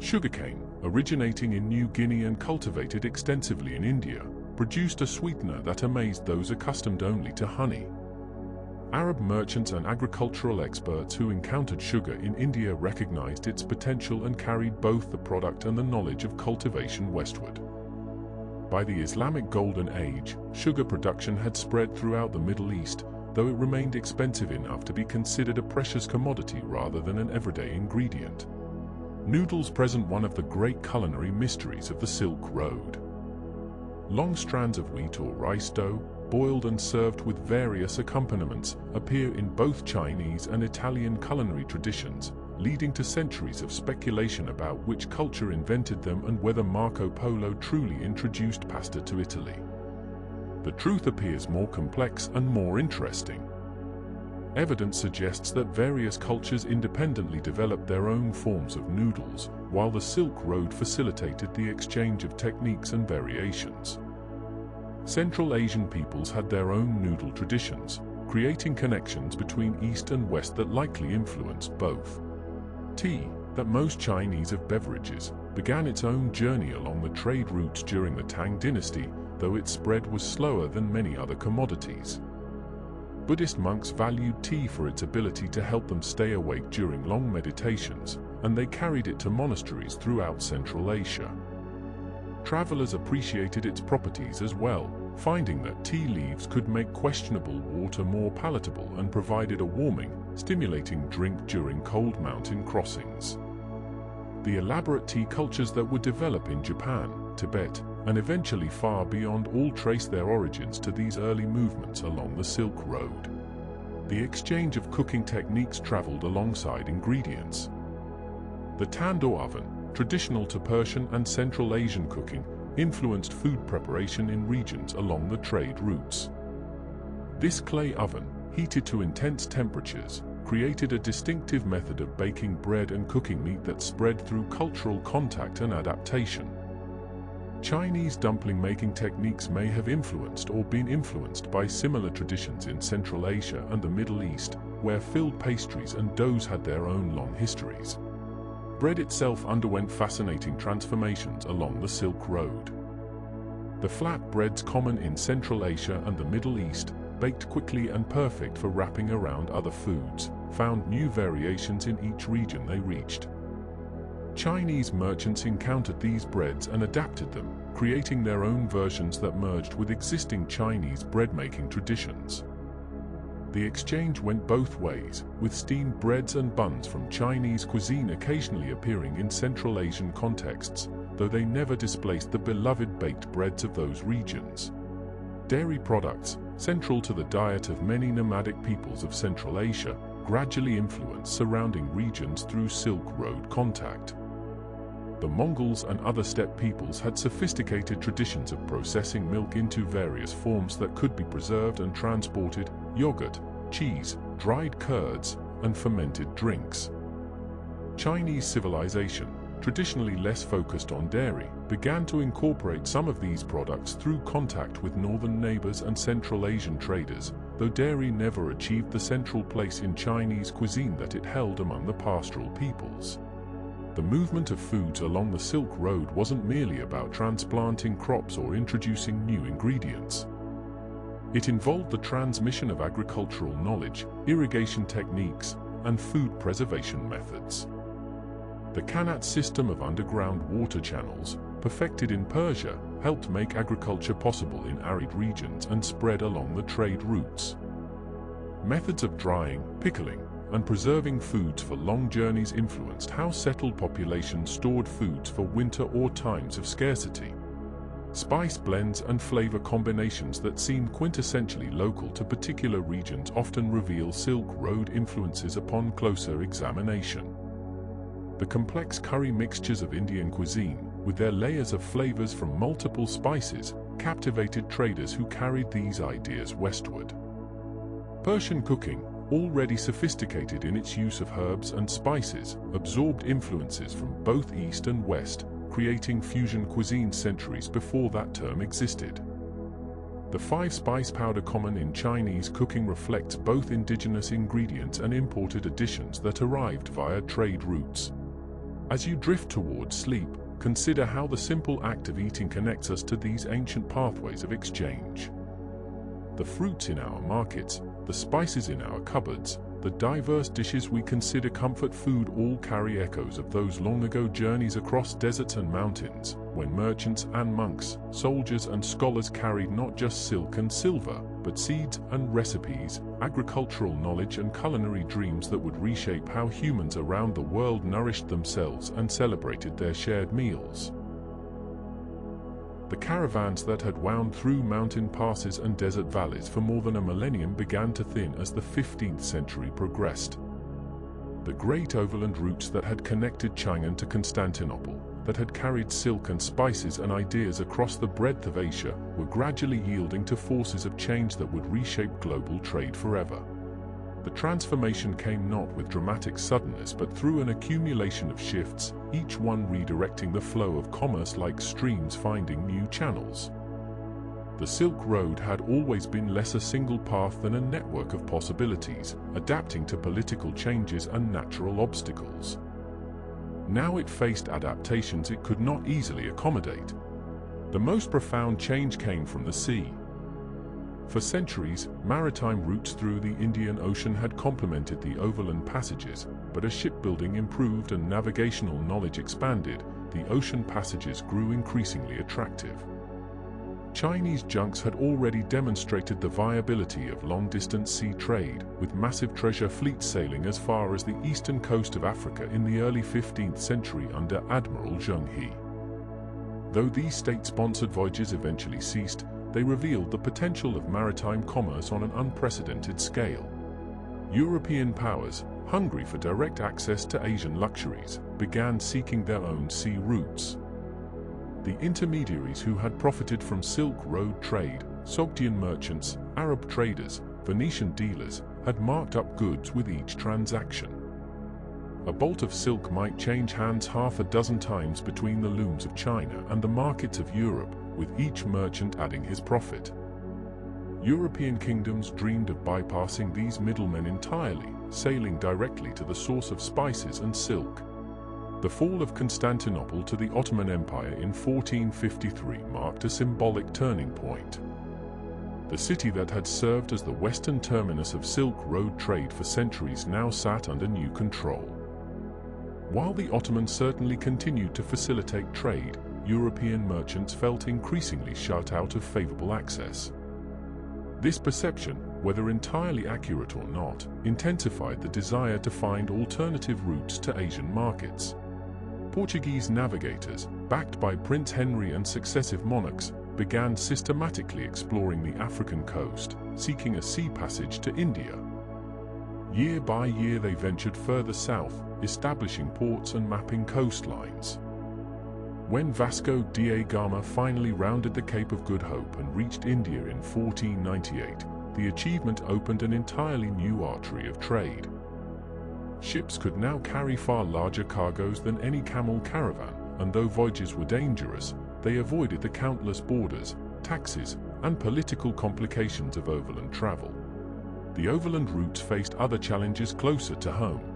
Sugarcane, originating in New Guinea and cultivated extensively in India, produced a sweetener that amazed those accustomed only to honey. Arab merchants and agricultural experts who encountered sugar in India recognized its potential and carried both the product and the knowledge of cultivation westward. By the Islamic Golden Age, sugar production had spread throughout the Middle East, though it remained expensive enough to be considered a precious commodity rather than an everyday ingredient. Noodles present one of the great culinary mysteries of the Silk Road. Long strands of wheat or rice dough, boiled and served with various accompaniments, appear in both Chinese and Italian culinary traditions, leading to centuries of speculation about which culture invented them and whether Marco Polo truly introduced pasta to Italy. The truth appears more complex and more interesting. Evidence suggests that various cultures independently developed their own forms of noodles, while the Silk Road facilitated the exchange of techniques and variations. Central Asian peoples had their own noodle traditions, creating connections between East and West that likely influenced both. Tea, that most Chinese of beverages, began its own journey along the trade routes during the Tang Dynasty, though its spread was slower than many other commodities. Buddhist monks valued tea for its ability to help them stay awake during long meditations, and they carried it to monasteries throughout Central Asia. Travelers appreciated its properties as well, finding that tea leaves could make questionable water more palatable and provided a warming, stimulating drink during cold mountain crossings. The elaborate tea cultures that would develop in Japan, Tibet, and eventually far beyond all trace their origins to these early movements along the Silk Road. The exchange of cooking techniques traveled alongside ingredients. The tandoor oven, traditional to Persian and Central Asian cooking, influenced food preparation in regions along the trade routes. This clay oven, heated to intense temperatures, created a distinctive method of baking bread and cooking meat that spread through cultural contact and adaptation. Chinese dumpling-making techniques may have influenced or been influenced by similar traditions in Central Asia and the Middle East, where filled pastries and doughs had their own long histories. Bread itself underwent fascinating transformations along the Silk Road. The flat breads common in Central Asia and the Middle East, baked quickly and perfect for wrapping around other foods, found new variations in each region they reached. Chinese merchants encountered these breads and adapted them, creating their own versions that merged with existing Chinese bread-making traditions. The exchange went both ways, with steamed breads and buns from Chinese cuisine occasionally appearing in Central Asian contexts, though they never displaced the beloved baked breads of those regions. Dairy products, central to the diet of many nomadic peoples of Central Asia, gradually influenced surrounding regions through Silk Road contact. The Mongols and other steppe peoples had sophisticated traditions of processing milk into various forms that could be preserved and transported: yogurt, cheese, dried curds, and fermented drinks. Chinese civilization, traditionally less focused on dairy, began to incorporate some of these products through contact with northern neighbors and Central Asian traders, though dairy never achieved the central place in Chinese cuisine that it held among the pastoral peoples. The movement of foods along the Silk Road wasn't merely about transplanting crops or introducing new ingredients. It involved the transmission of agricultural knowledge, irrigation techniques, and food preservation methods. The Qanat system of underground water channels, perfected in Persia, helped make agriculture possible in arid regions and spread along the trade routes. Methods of drying, pickling, and preserving foods for long journeys influenced how settled populations stored foods for winter or times of scarcity. Spice blends and flavor combinations that seem quintessentially local to particular regions often reveal Silk Road influences upon closer examination. The complex curry mixtures of Indian cuisine, with their layers of flavors from multiple spices, captivated traders who carried these ideas westward. Persian cooking, already sophisticated in its use of herbs and spices, absorbed influences from both East and West, creating fusion cuisine centuries before that term existed. The 5-spice powder common in Chinese cooking reflects both indigenous ingredients and imported additions that arrived via trade routes. As you drift towards sleep, consider how the simple act of eating connects us to these ancient pathways of exchange. The fruits in our markets, the spices in our cupboards, the diverse dishes we consider comfort food all carry echoes of those long-ago journeys across deserts and mountains, when merchants and monks, soldiers and scholars carried not just silk and silver, but seeds and recipes, agricultural knowledge and culinary dreams that would reshape how humans around the world nourished themselves and celebrated their shared meals. The caravans that had wound through mountain passes and desert valleys for more than a millennium began to thin as the 15th century progressed. The great overland routes that had connected Chang'an to Constantinople, that had carried silk and spices and ideas across the breadth of Asia, were gradually yielding to forces of change that would reshape global trade forever. The transformation came not with dramatic suddenness but through an accumulation of shifts, each one redirecting the flow of commerce like streams finding new channels. The Silk Road had always been less a single path than a network of possibilities, adapting to political changes and natural obstacles. Now it faced adaptations it could not easily accommodate. The most profound change came from the sea. For centuries, maritime routes through the Indian Ocean had complemented the overland passages, but as shipbuilding improved and navigational knowledge expanded, the ocean passages grew increasingly attractive. Chinese junks had already demonstrated the viability of long-distance sea trade, with massive treasure fleets sailing as far as the eastern coast of Africa in the early 15th century under Admiral Zhang. Though these state-sponsored voyages eventually ceased, they revealed the potential of maritime commerce on an unprecedented scale. European powers, hungry for direct access to Asian luxuries, began seeking their own sea routes. The intermediaries who had profited from Silk Road trade, Sogdian merchants, Arab traders, Venetian dealers, had marked up goods with each transaction. A bolt of silk might change hands half a dozen times between the looms of China and the markets of Europe, with each merchant adding his profit. European kingdoms dreamed of bypassing these middlemen entirely, sailing directly to the source of spices and silk. The fall of Constantinople to the Ottoman Empire in 1453 marked a symbolic turning point. The city that had served as the western terminus of Silk Road trade for centuries now sat under new control. While the Ottomans certainly continued to facilitate trade, European merchants felt increasingly shut out of favorable access. This perception, whether entirely accurate or not, intensified the desire to find alternative routes to Asian markets. Portuguese navigators, backed by Prince Henry and successive monarchs, began systematically exploring the African coast, seeking a sea passage to India. Year by year they ventured further south, establishing ports and mapping coastlines. When Vasco da Gama finally rounded the Cape of Good Hope and reached India in 1498, the achievement opened an entirely new artery of trade. Ships could now carry far larger cargoes than any camel caravan, and though voyages were dangerous, they avoided the countless borders, taxes, and political complications of overland travel. The overland routes faced other challenges closer to home.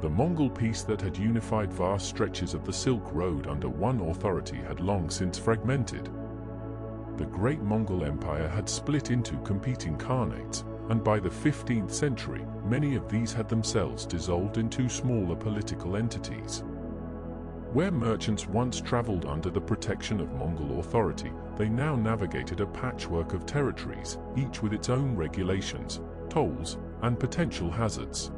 The Mongol Peace that had unified vast stretches of the Silk Road under one authority had long since fragmented. The Great Mongol Empire had split into competing khanates, and by the 15th century, many of these had themselves dissolved into smaller political entities. Where merchants once traveled under the protection of Mongol authority, they now navigated a patchwork of territories, each with its own regulations, tolls, and potential hazards.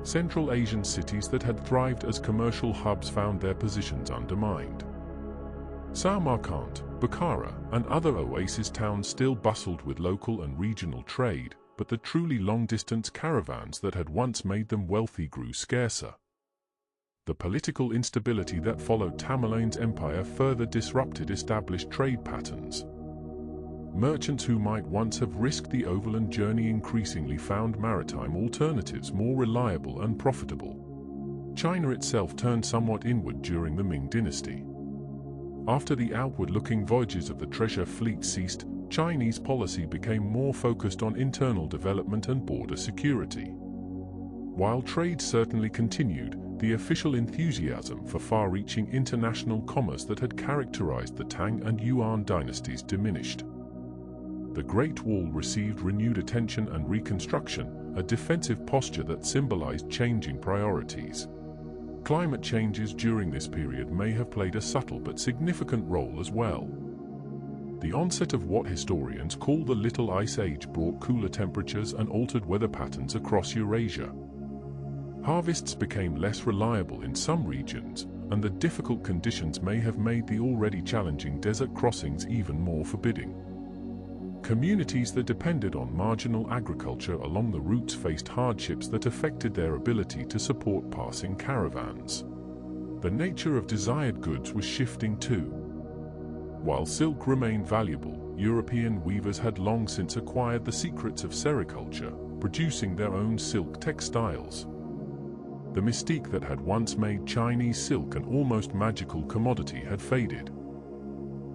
Central Asian cities that had thrived as commercial hubs found their positions undermined. Samarkand, Bukhara, and other oasis towns still bustled with local and regional trade, but the truly long-distance caravans that had once made them wealthy grew scarcer. The political instability that followed Tamerlane's empire further disrupted established trade patterns. Merchants who might once have risked the overland journey increasingly found maritime alternatives more reliable and profitable. China itself turned somewhat inward during the Ming Dynasty. After the outward-looking voyages of the treasure fleet ceased, Chinese policy became more focused on internal development and border security. While trade certainly continued, the official enthusiasm for far-reaching international commerce that had characterized the Tang and Yuan dynasties diminished. The Great Wall received renewed attention and reconstruction, a defensive posture that symbolized changing priorities. Climate changes during this period may have played a subtle but significant role as well. The onset of what historians call the Little Ice Age brought cooler temperatures and altered weather patterns across Eurasia. Harvests became less reliable in some regions, and the difficult conditions may have made the already challenging desert crossings even more forbidding. Communities that depended on marginal agriculture along the routes faced hardships that affected their ability to support passing caravans. The nature of desired goods was shifting too. While silk remained valuable, European weavers had long since acquired the secrets of sericulture, producing their own silk textiles. The mystique that had once made Chinese silk an almost magical commodity had faded.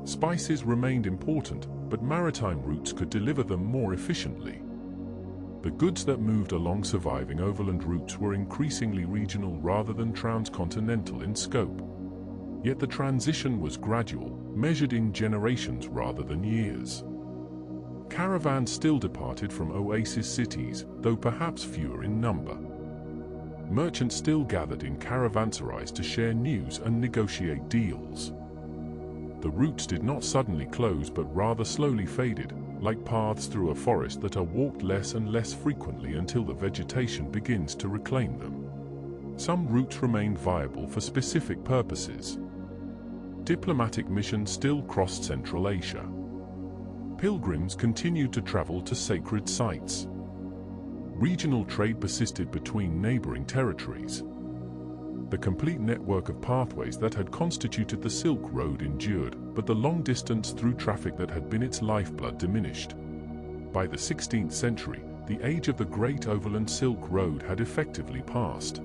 Spices remained important, but maritime routes could deliver them more efficiently. The goods that moved along surviving overland routes were increasingly regional rather than transcontinental in scope. Yet the transition was gradual, measured in generations rather than years. Caravans still departed from oasis cities, though perhaps fewer in number. Merchants still gathered in caravanserais to share news and negotiate deals. The routes did not suddenly close but rather slowly faded, like paths through a forest that are walked less and less frequently until the vegetation begins to reclaim them. Some routes remained viable for specific purposes. Diplomatic missions still crossed Central Asia. Pilgrims continued to travel to sacred sites. Regional trade persisted between neighboring territories. The complete network of pathways that had constituted the Silk Road endured, but the long distance through traffic that had been its lifeblood diminished. By the 16th century, the age of the Great Overland Silk Road had effectively passed.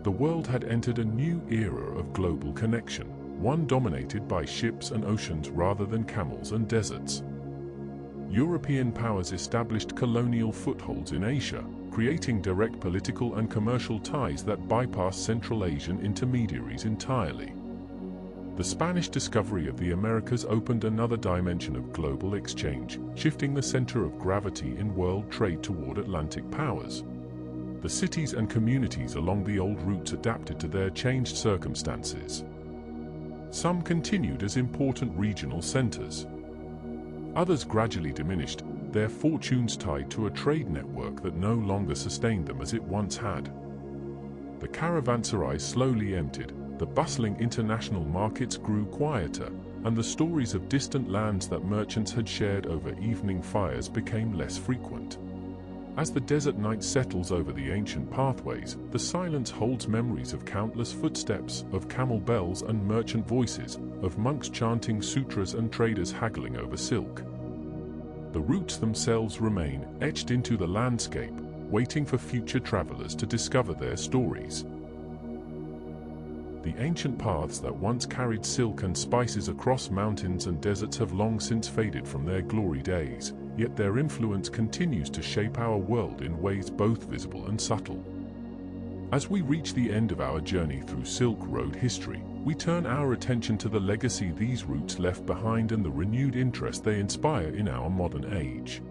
The world had entered a new era of global connection, one dominated by ships and oceans rather than camels and deserts. European powers established colonial footholds in Asia, creating direct political and commercial ties that bypassed Central Asian intermediaries entirely. The Spanish discovery of the Americas opened another dimension of global exchange, shifting the center of gravity in world trade toward Atlantic powers. The cities and communities along the old routes adapted to their changed circumstances. Some continued as important regional centers. Others gradually diminished, their fortunes tied to a trade network that no longer sustained them as it once had. The caravanserais slowly emptied, the bustling international markets grew quieter, and the stories of distant lands that merchants had shared over evening fires became less frequent. As the desert night settles over the ancient pathways, the silence holds memories of countless footsteps, of camel bells and merchant voices, of monks chanting sutras and traders haggling over silk. The routes themselves remain etched into the landscape, waiting for future travelers to discover their stories. The ancient paths that once carried silk and spices across mountains and deserts have long since faded from their glory days, yet their influence continues to shape our world in ways both visible and subtle. As we reach the end of our journey through Silk Road history, we turn our attention to the legacy these routes left behind and the renewed interest they inspire in our modern age.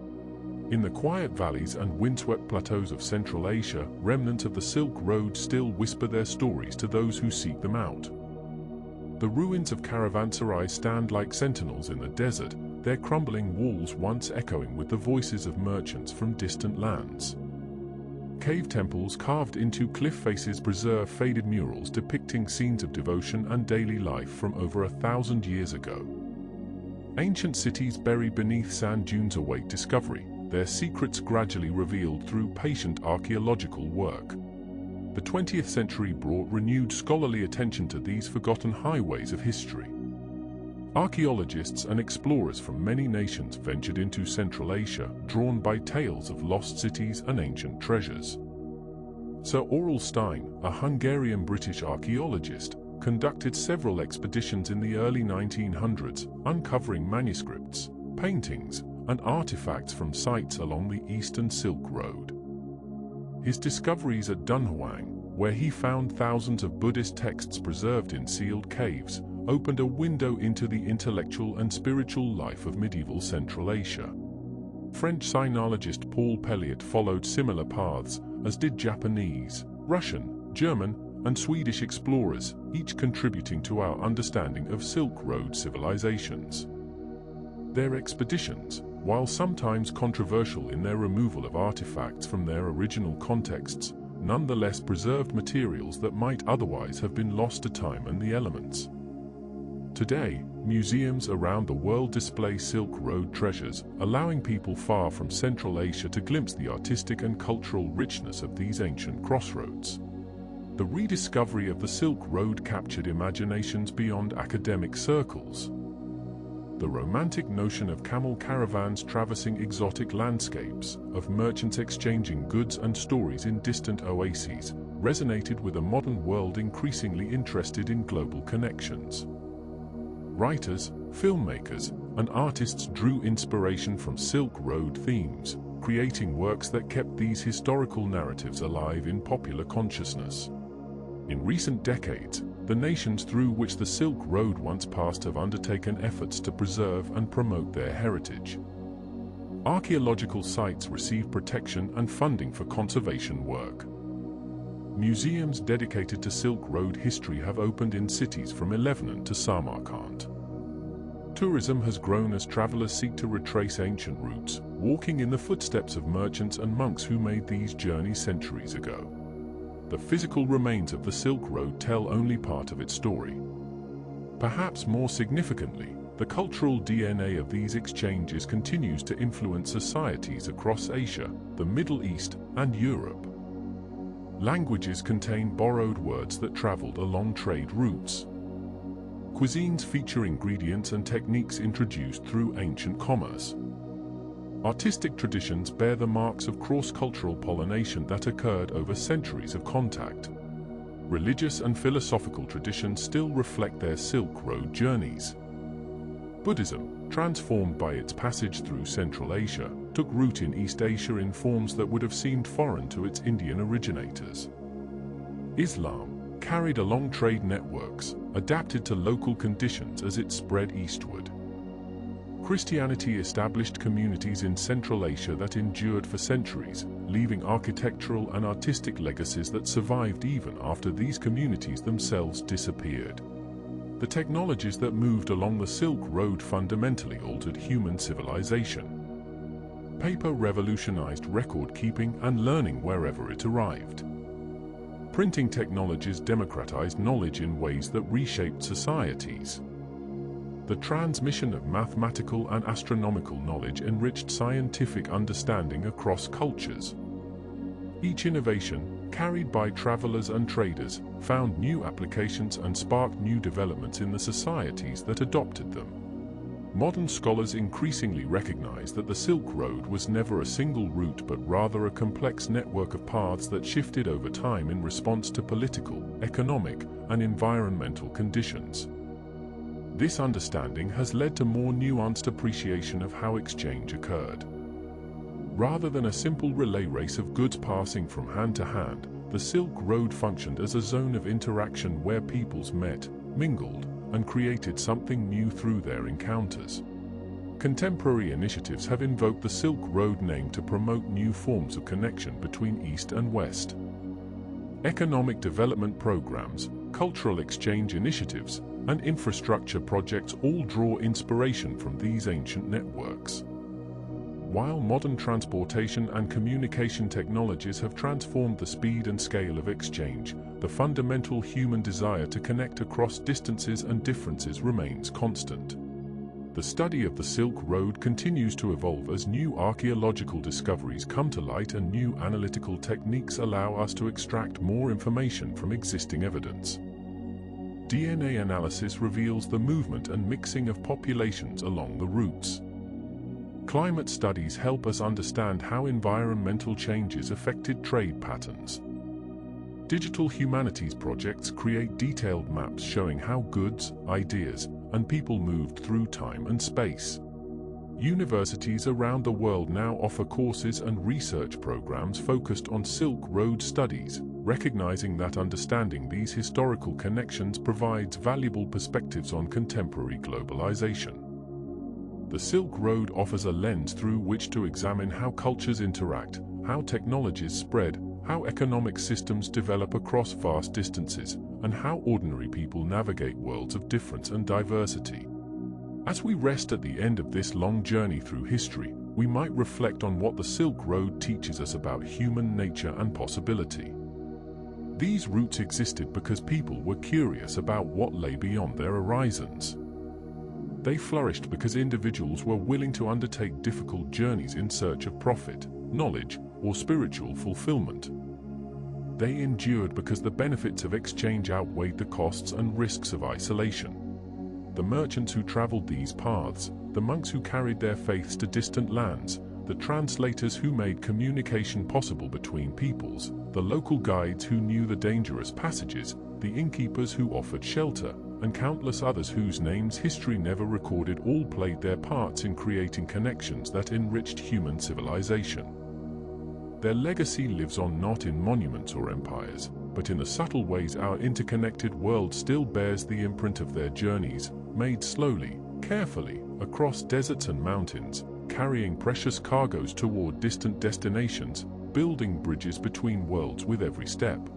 In the quiet valleys and windswept plateaus of Central Asia, remnants of the Silk Road still whisper their stories to those who seek them out. The ruins of caravanserais stand like sentinels in the desert, their crumbling walls once echoing with the voices of merchants from distant lands. Cave temples carved into cliff faces preserve faded murals depicting scenes of devotion and daily life from over 1,000 years ago. Ancient cities buried beneath sand dunes await discovery, their secrets gradually revealed through patient archaeological work. The 20th century brought renewed scholarly attention to these forgotten highways of history. Archaeologists and explorers from many nations ventured into Central Asia, drawn by tales of lost cities and ancient treasures. Sir Aurel Stein, a Hungarian-British archaeologist, conducted several expeditions in the early 1900s, uncovering manuscripts, paintings, and artifacts from sites along the Eastern Silk Road. His discoveries at Dunhuang, where he found thousands of Buddhist texts preserved in sealed caves, opened a window into the intellectual and spiritual life of medieval Central Asia. French sinologist Paul Pelliot followed similar paths, as did Japanese, Russian, German, and Swedish explorers, each contributing to our understanding of Silk Road civilizations. Their expeditions, while sometimes controversial in their removal of artifacts from their original contexts, nonetheless preserved materials that might otherwise have been lost to time and the elements. Today, museums around the world display Silk Road treasures, allowing people far from Central Asia to glimpse the artistic and cultural richness of these ancient crossroads. The rediscovery of the Silk Road captured imaginations beyond academic circles. The romantic notion of camel caravans traversing exotic landscapes, of merchants exchanging goods and stories in distant oases, resonated with a modern world increasingly interested in global connections. Writers, filmmakers, and artists drew inspiration from Silk Road themes, creating works that kept these historical narratives alive in popular consciousness. In recent decades, the nations through which the Silk Road once passed have undertaken efforts to preserve and promote their heritage. Archaeological sites receive protection and funding for conservation work. Museums dedicated to Silk Road history have opened in cities from Lebanon to Samarkand. Tourism has grown as travelers seek to retrace ancient routes, walking in the footsteps of merchants and monks who made these journeys centuries ago. The physical remains of the Silk Road tell only part of its story. Perhaps more significantly, the cultural DNA of these exchanges continues to influence societies across Asia, the Middle East, and Europe. Languages contain borrowed words that traveled along trade routes. Cuisines feature ingredients and techniques introduced through ancient commerce. Artistic traditions bear the marks of cross-cultural pollination that occurred over centuries of contact. Religious and philosophical traditions still reflect their Silk Road journeys. Buddhism, transformed by its passage through Central Asia, took root in East Asia in forms that would have seemed foreign to its Indian originators. Islam carried along trade networks, adapted to local conditions as it spread eastward. Christianity established communities in Central Asia that endured for centuries, leaving architectural and artistic legacies that survived even after these communities themselves disappeared. The technologies that moved along the Silk Road fundamentally altered human civilization. Paper revolutionized record-keeping and learning wherever it arrived. Printing technologies democratized knowledge in ways that reshaped societies. The transmission of mathematical and astronomical knowledge enriched scientific understanding across cultures. Each innovation, carried by travelers and traders, found new applications and sparked new developments in the societies that adopted them. Modern scholars increasingly recognize that the Silk Road was never a single route but rather a complex network of paths that shifted over time in response to political, economic, and environmental conditions. This understanding has led to more nuanced appreciation of how exchange occurred. Rather than a simple relay race of goods passing from hand to hand, the Silk Road functioned as a zone of interaction where peoples met, mingled, and created something new through their encounters. Contemporary initiatives have invoked the Silk Road name to promote new forms of connection between East and West. Economic development programs, cultural exchange initiatives, and infrastructure projects all draw inspiration from these ancient networks. While modern transportation and communication technologies have transformed the speed and scale of exchange, the fundamental human desire to connect across distances and differences remains constant. The study of the Silk Road continues to evolve as new archaeological discoveries come to light and new analytical techniques allow us to extract more information from existing evidence. DNA analysis reveals the movement and mixing of populations along the routes. Climate studies help us understand how environmental changes affected trade patterns. Digital humanities projects create detailed maps showing how goods, ideas, and people moved through time and space. Universities around the world now offer courses and research programs focused on Silk Road studies, recognizing that understanding these historical connections provides valuable perspectives on contemporary globalization. The Silk Road offers a lens through which to examine how cultures interact, how technologies spread, how economic systems develop across vast distances, and how ordinary people navigate worlds of difference and diversity. As we rest at the end of this long journey through history, we might reflect on what the Silk Road teaches us about human nature and possibility. These routes existed because people were curious about what lay beyond their horizons. They flourished because individuals were willing to undertake difficult journeys in search of profit, knowledge, or spiritual fulfillment. They endured because the benefits of exchange outweighed the costs and risks of isolation. The merchants who traveled these paths, the monks who carried their faiths to distant lands, the translators who made communication possible between peoples, the local guides who knew the dangerous passages, the innkeepers who offered shelter, and countless others whose names history never recorded all played their parts in creating connections that enriched human civilization. Their legacy lives on not in monuments or empires, but in the subtle ways our interconnected world still bears the imprint of their journeys, made slowly, carefully, across deserts and mountains, carrying precious cargoes toward distant destinations, building bridges between worlds with every step.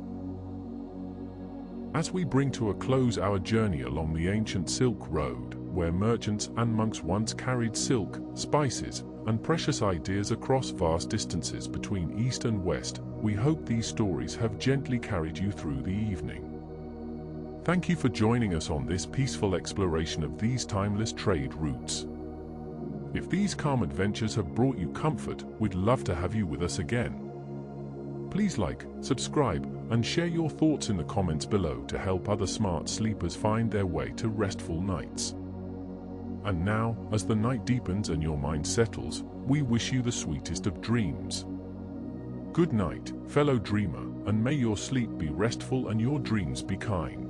As we bring to a close our journey along the ancient Silk Road, where merchants and monks once carried silk, spices, and precious ideas across vast distances between East and West, we hope these stories have gently carried you through the evening. Thank you for joining us on this peaceful exploration of these timeless trade routes. If these calm adventures have brought you comfort, we'd love to have you with us again. Please like, subscribe, and share your thoughts in the comments below to help other smart sleepers find their way to restful nights. And now, as the night deepens and your mind settles, we wish you the sweetest of dreams. Good night, fellow dreamer, and may your sleep be restful and your dreams be kind.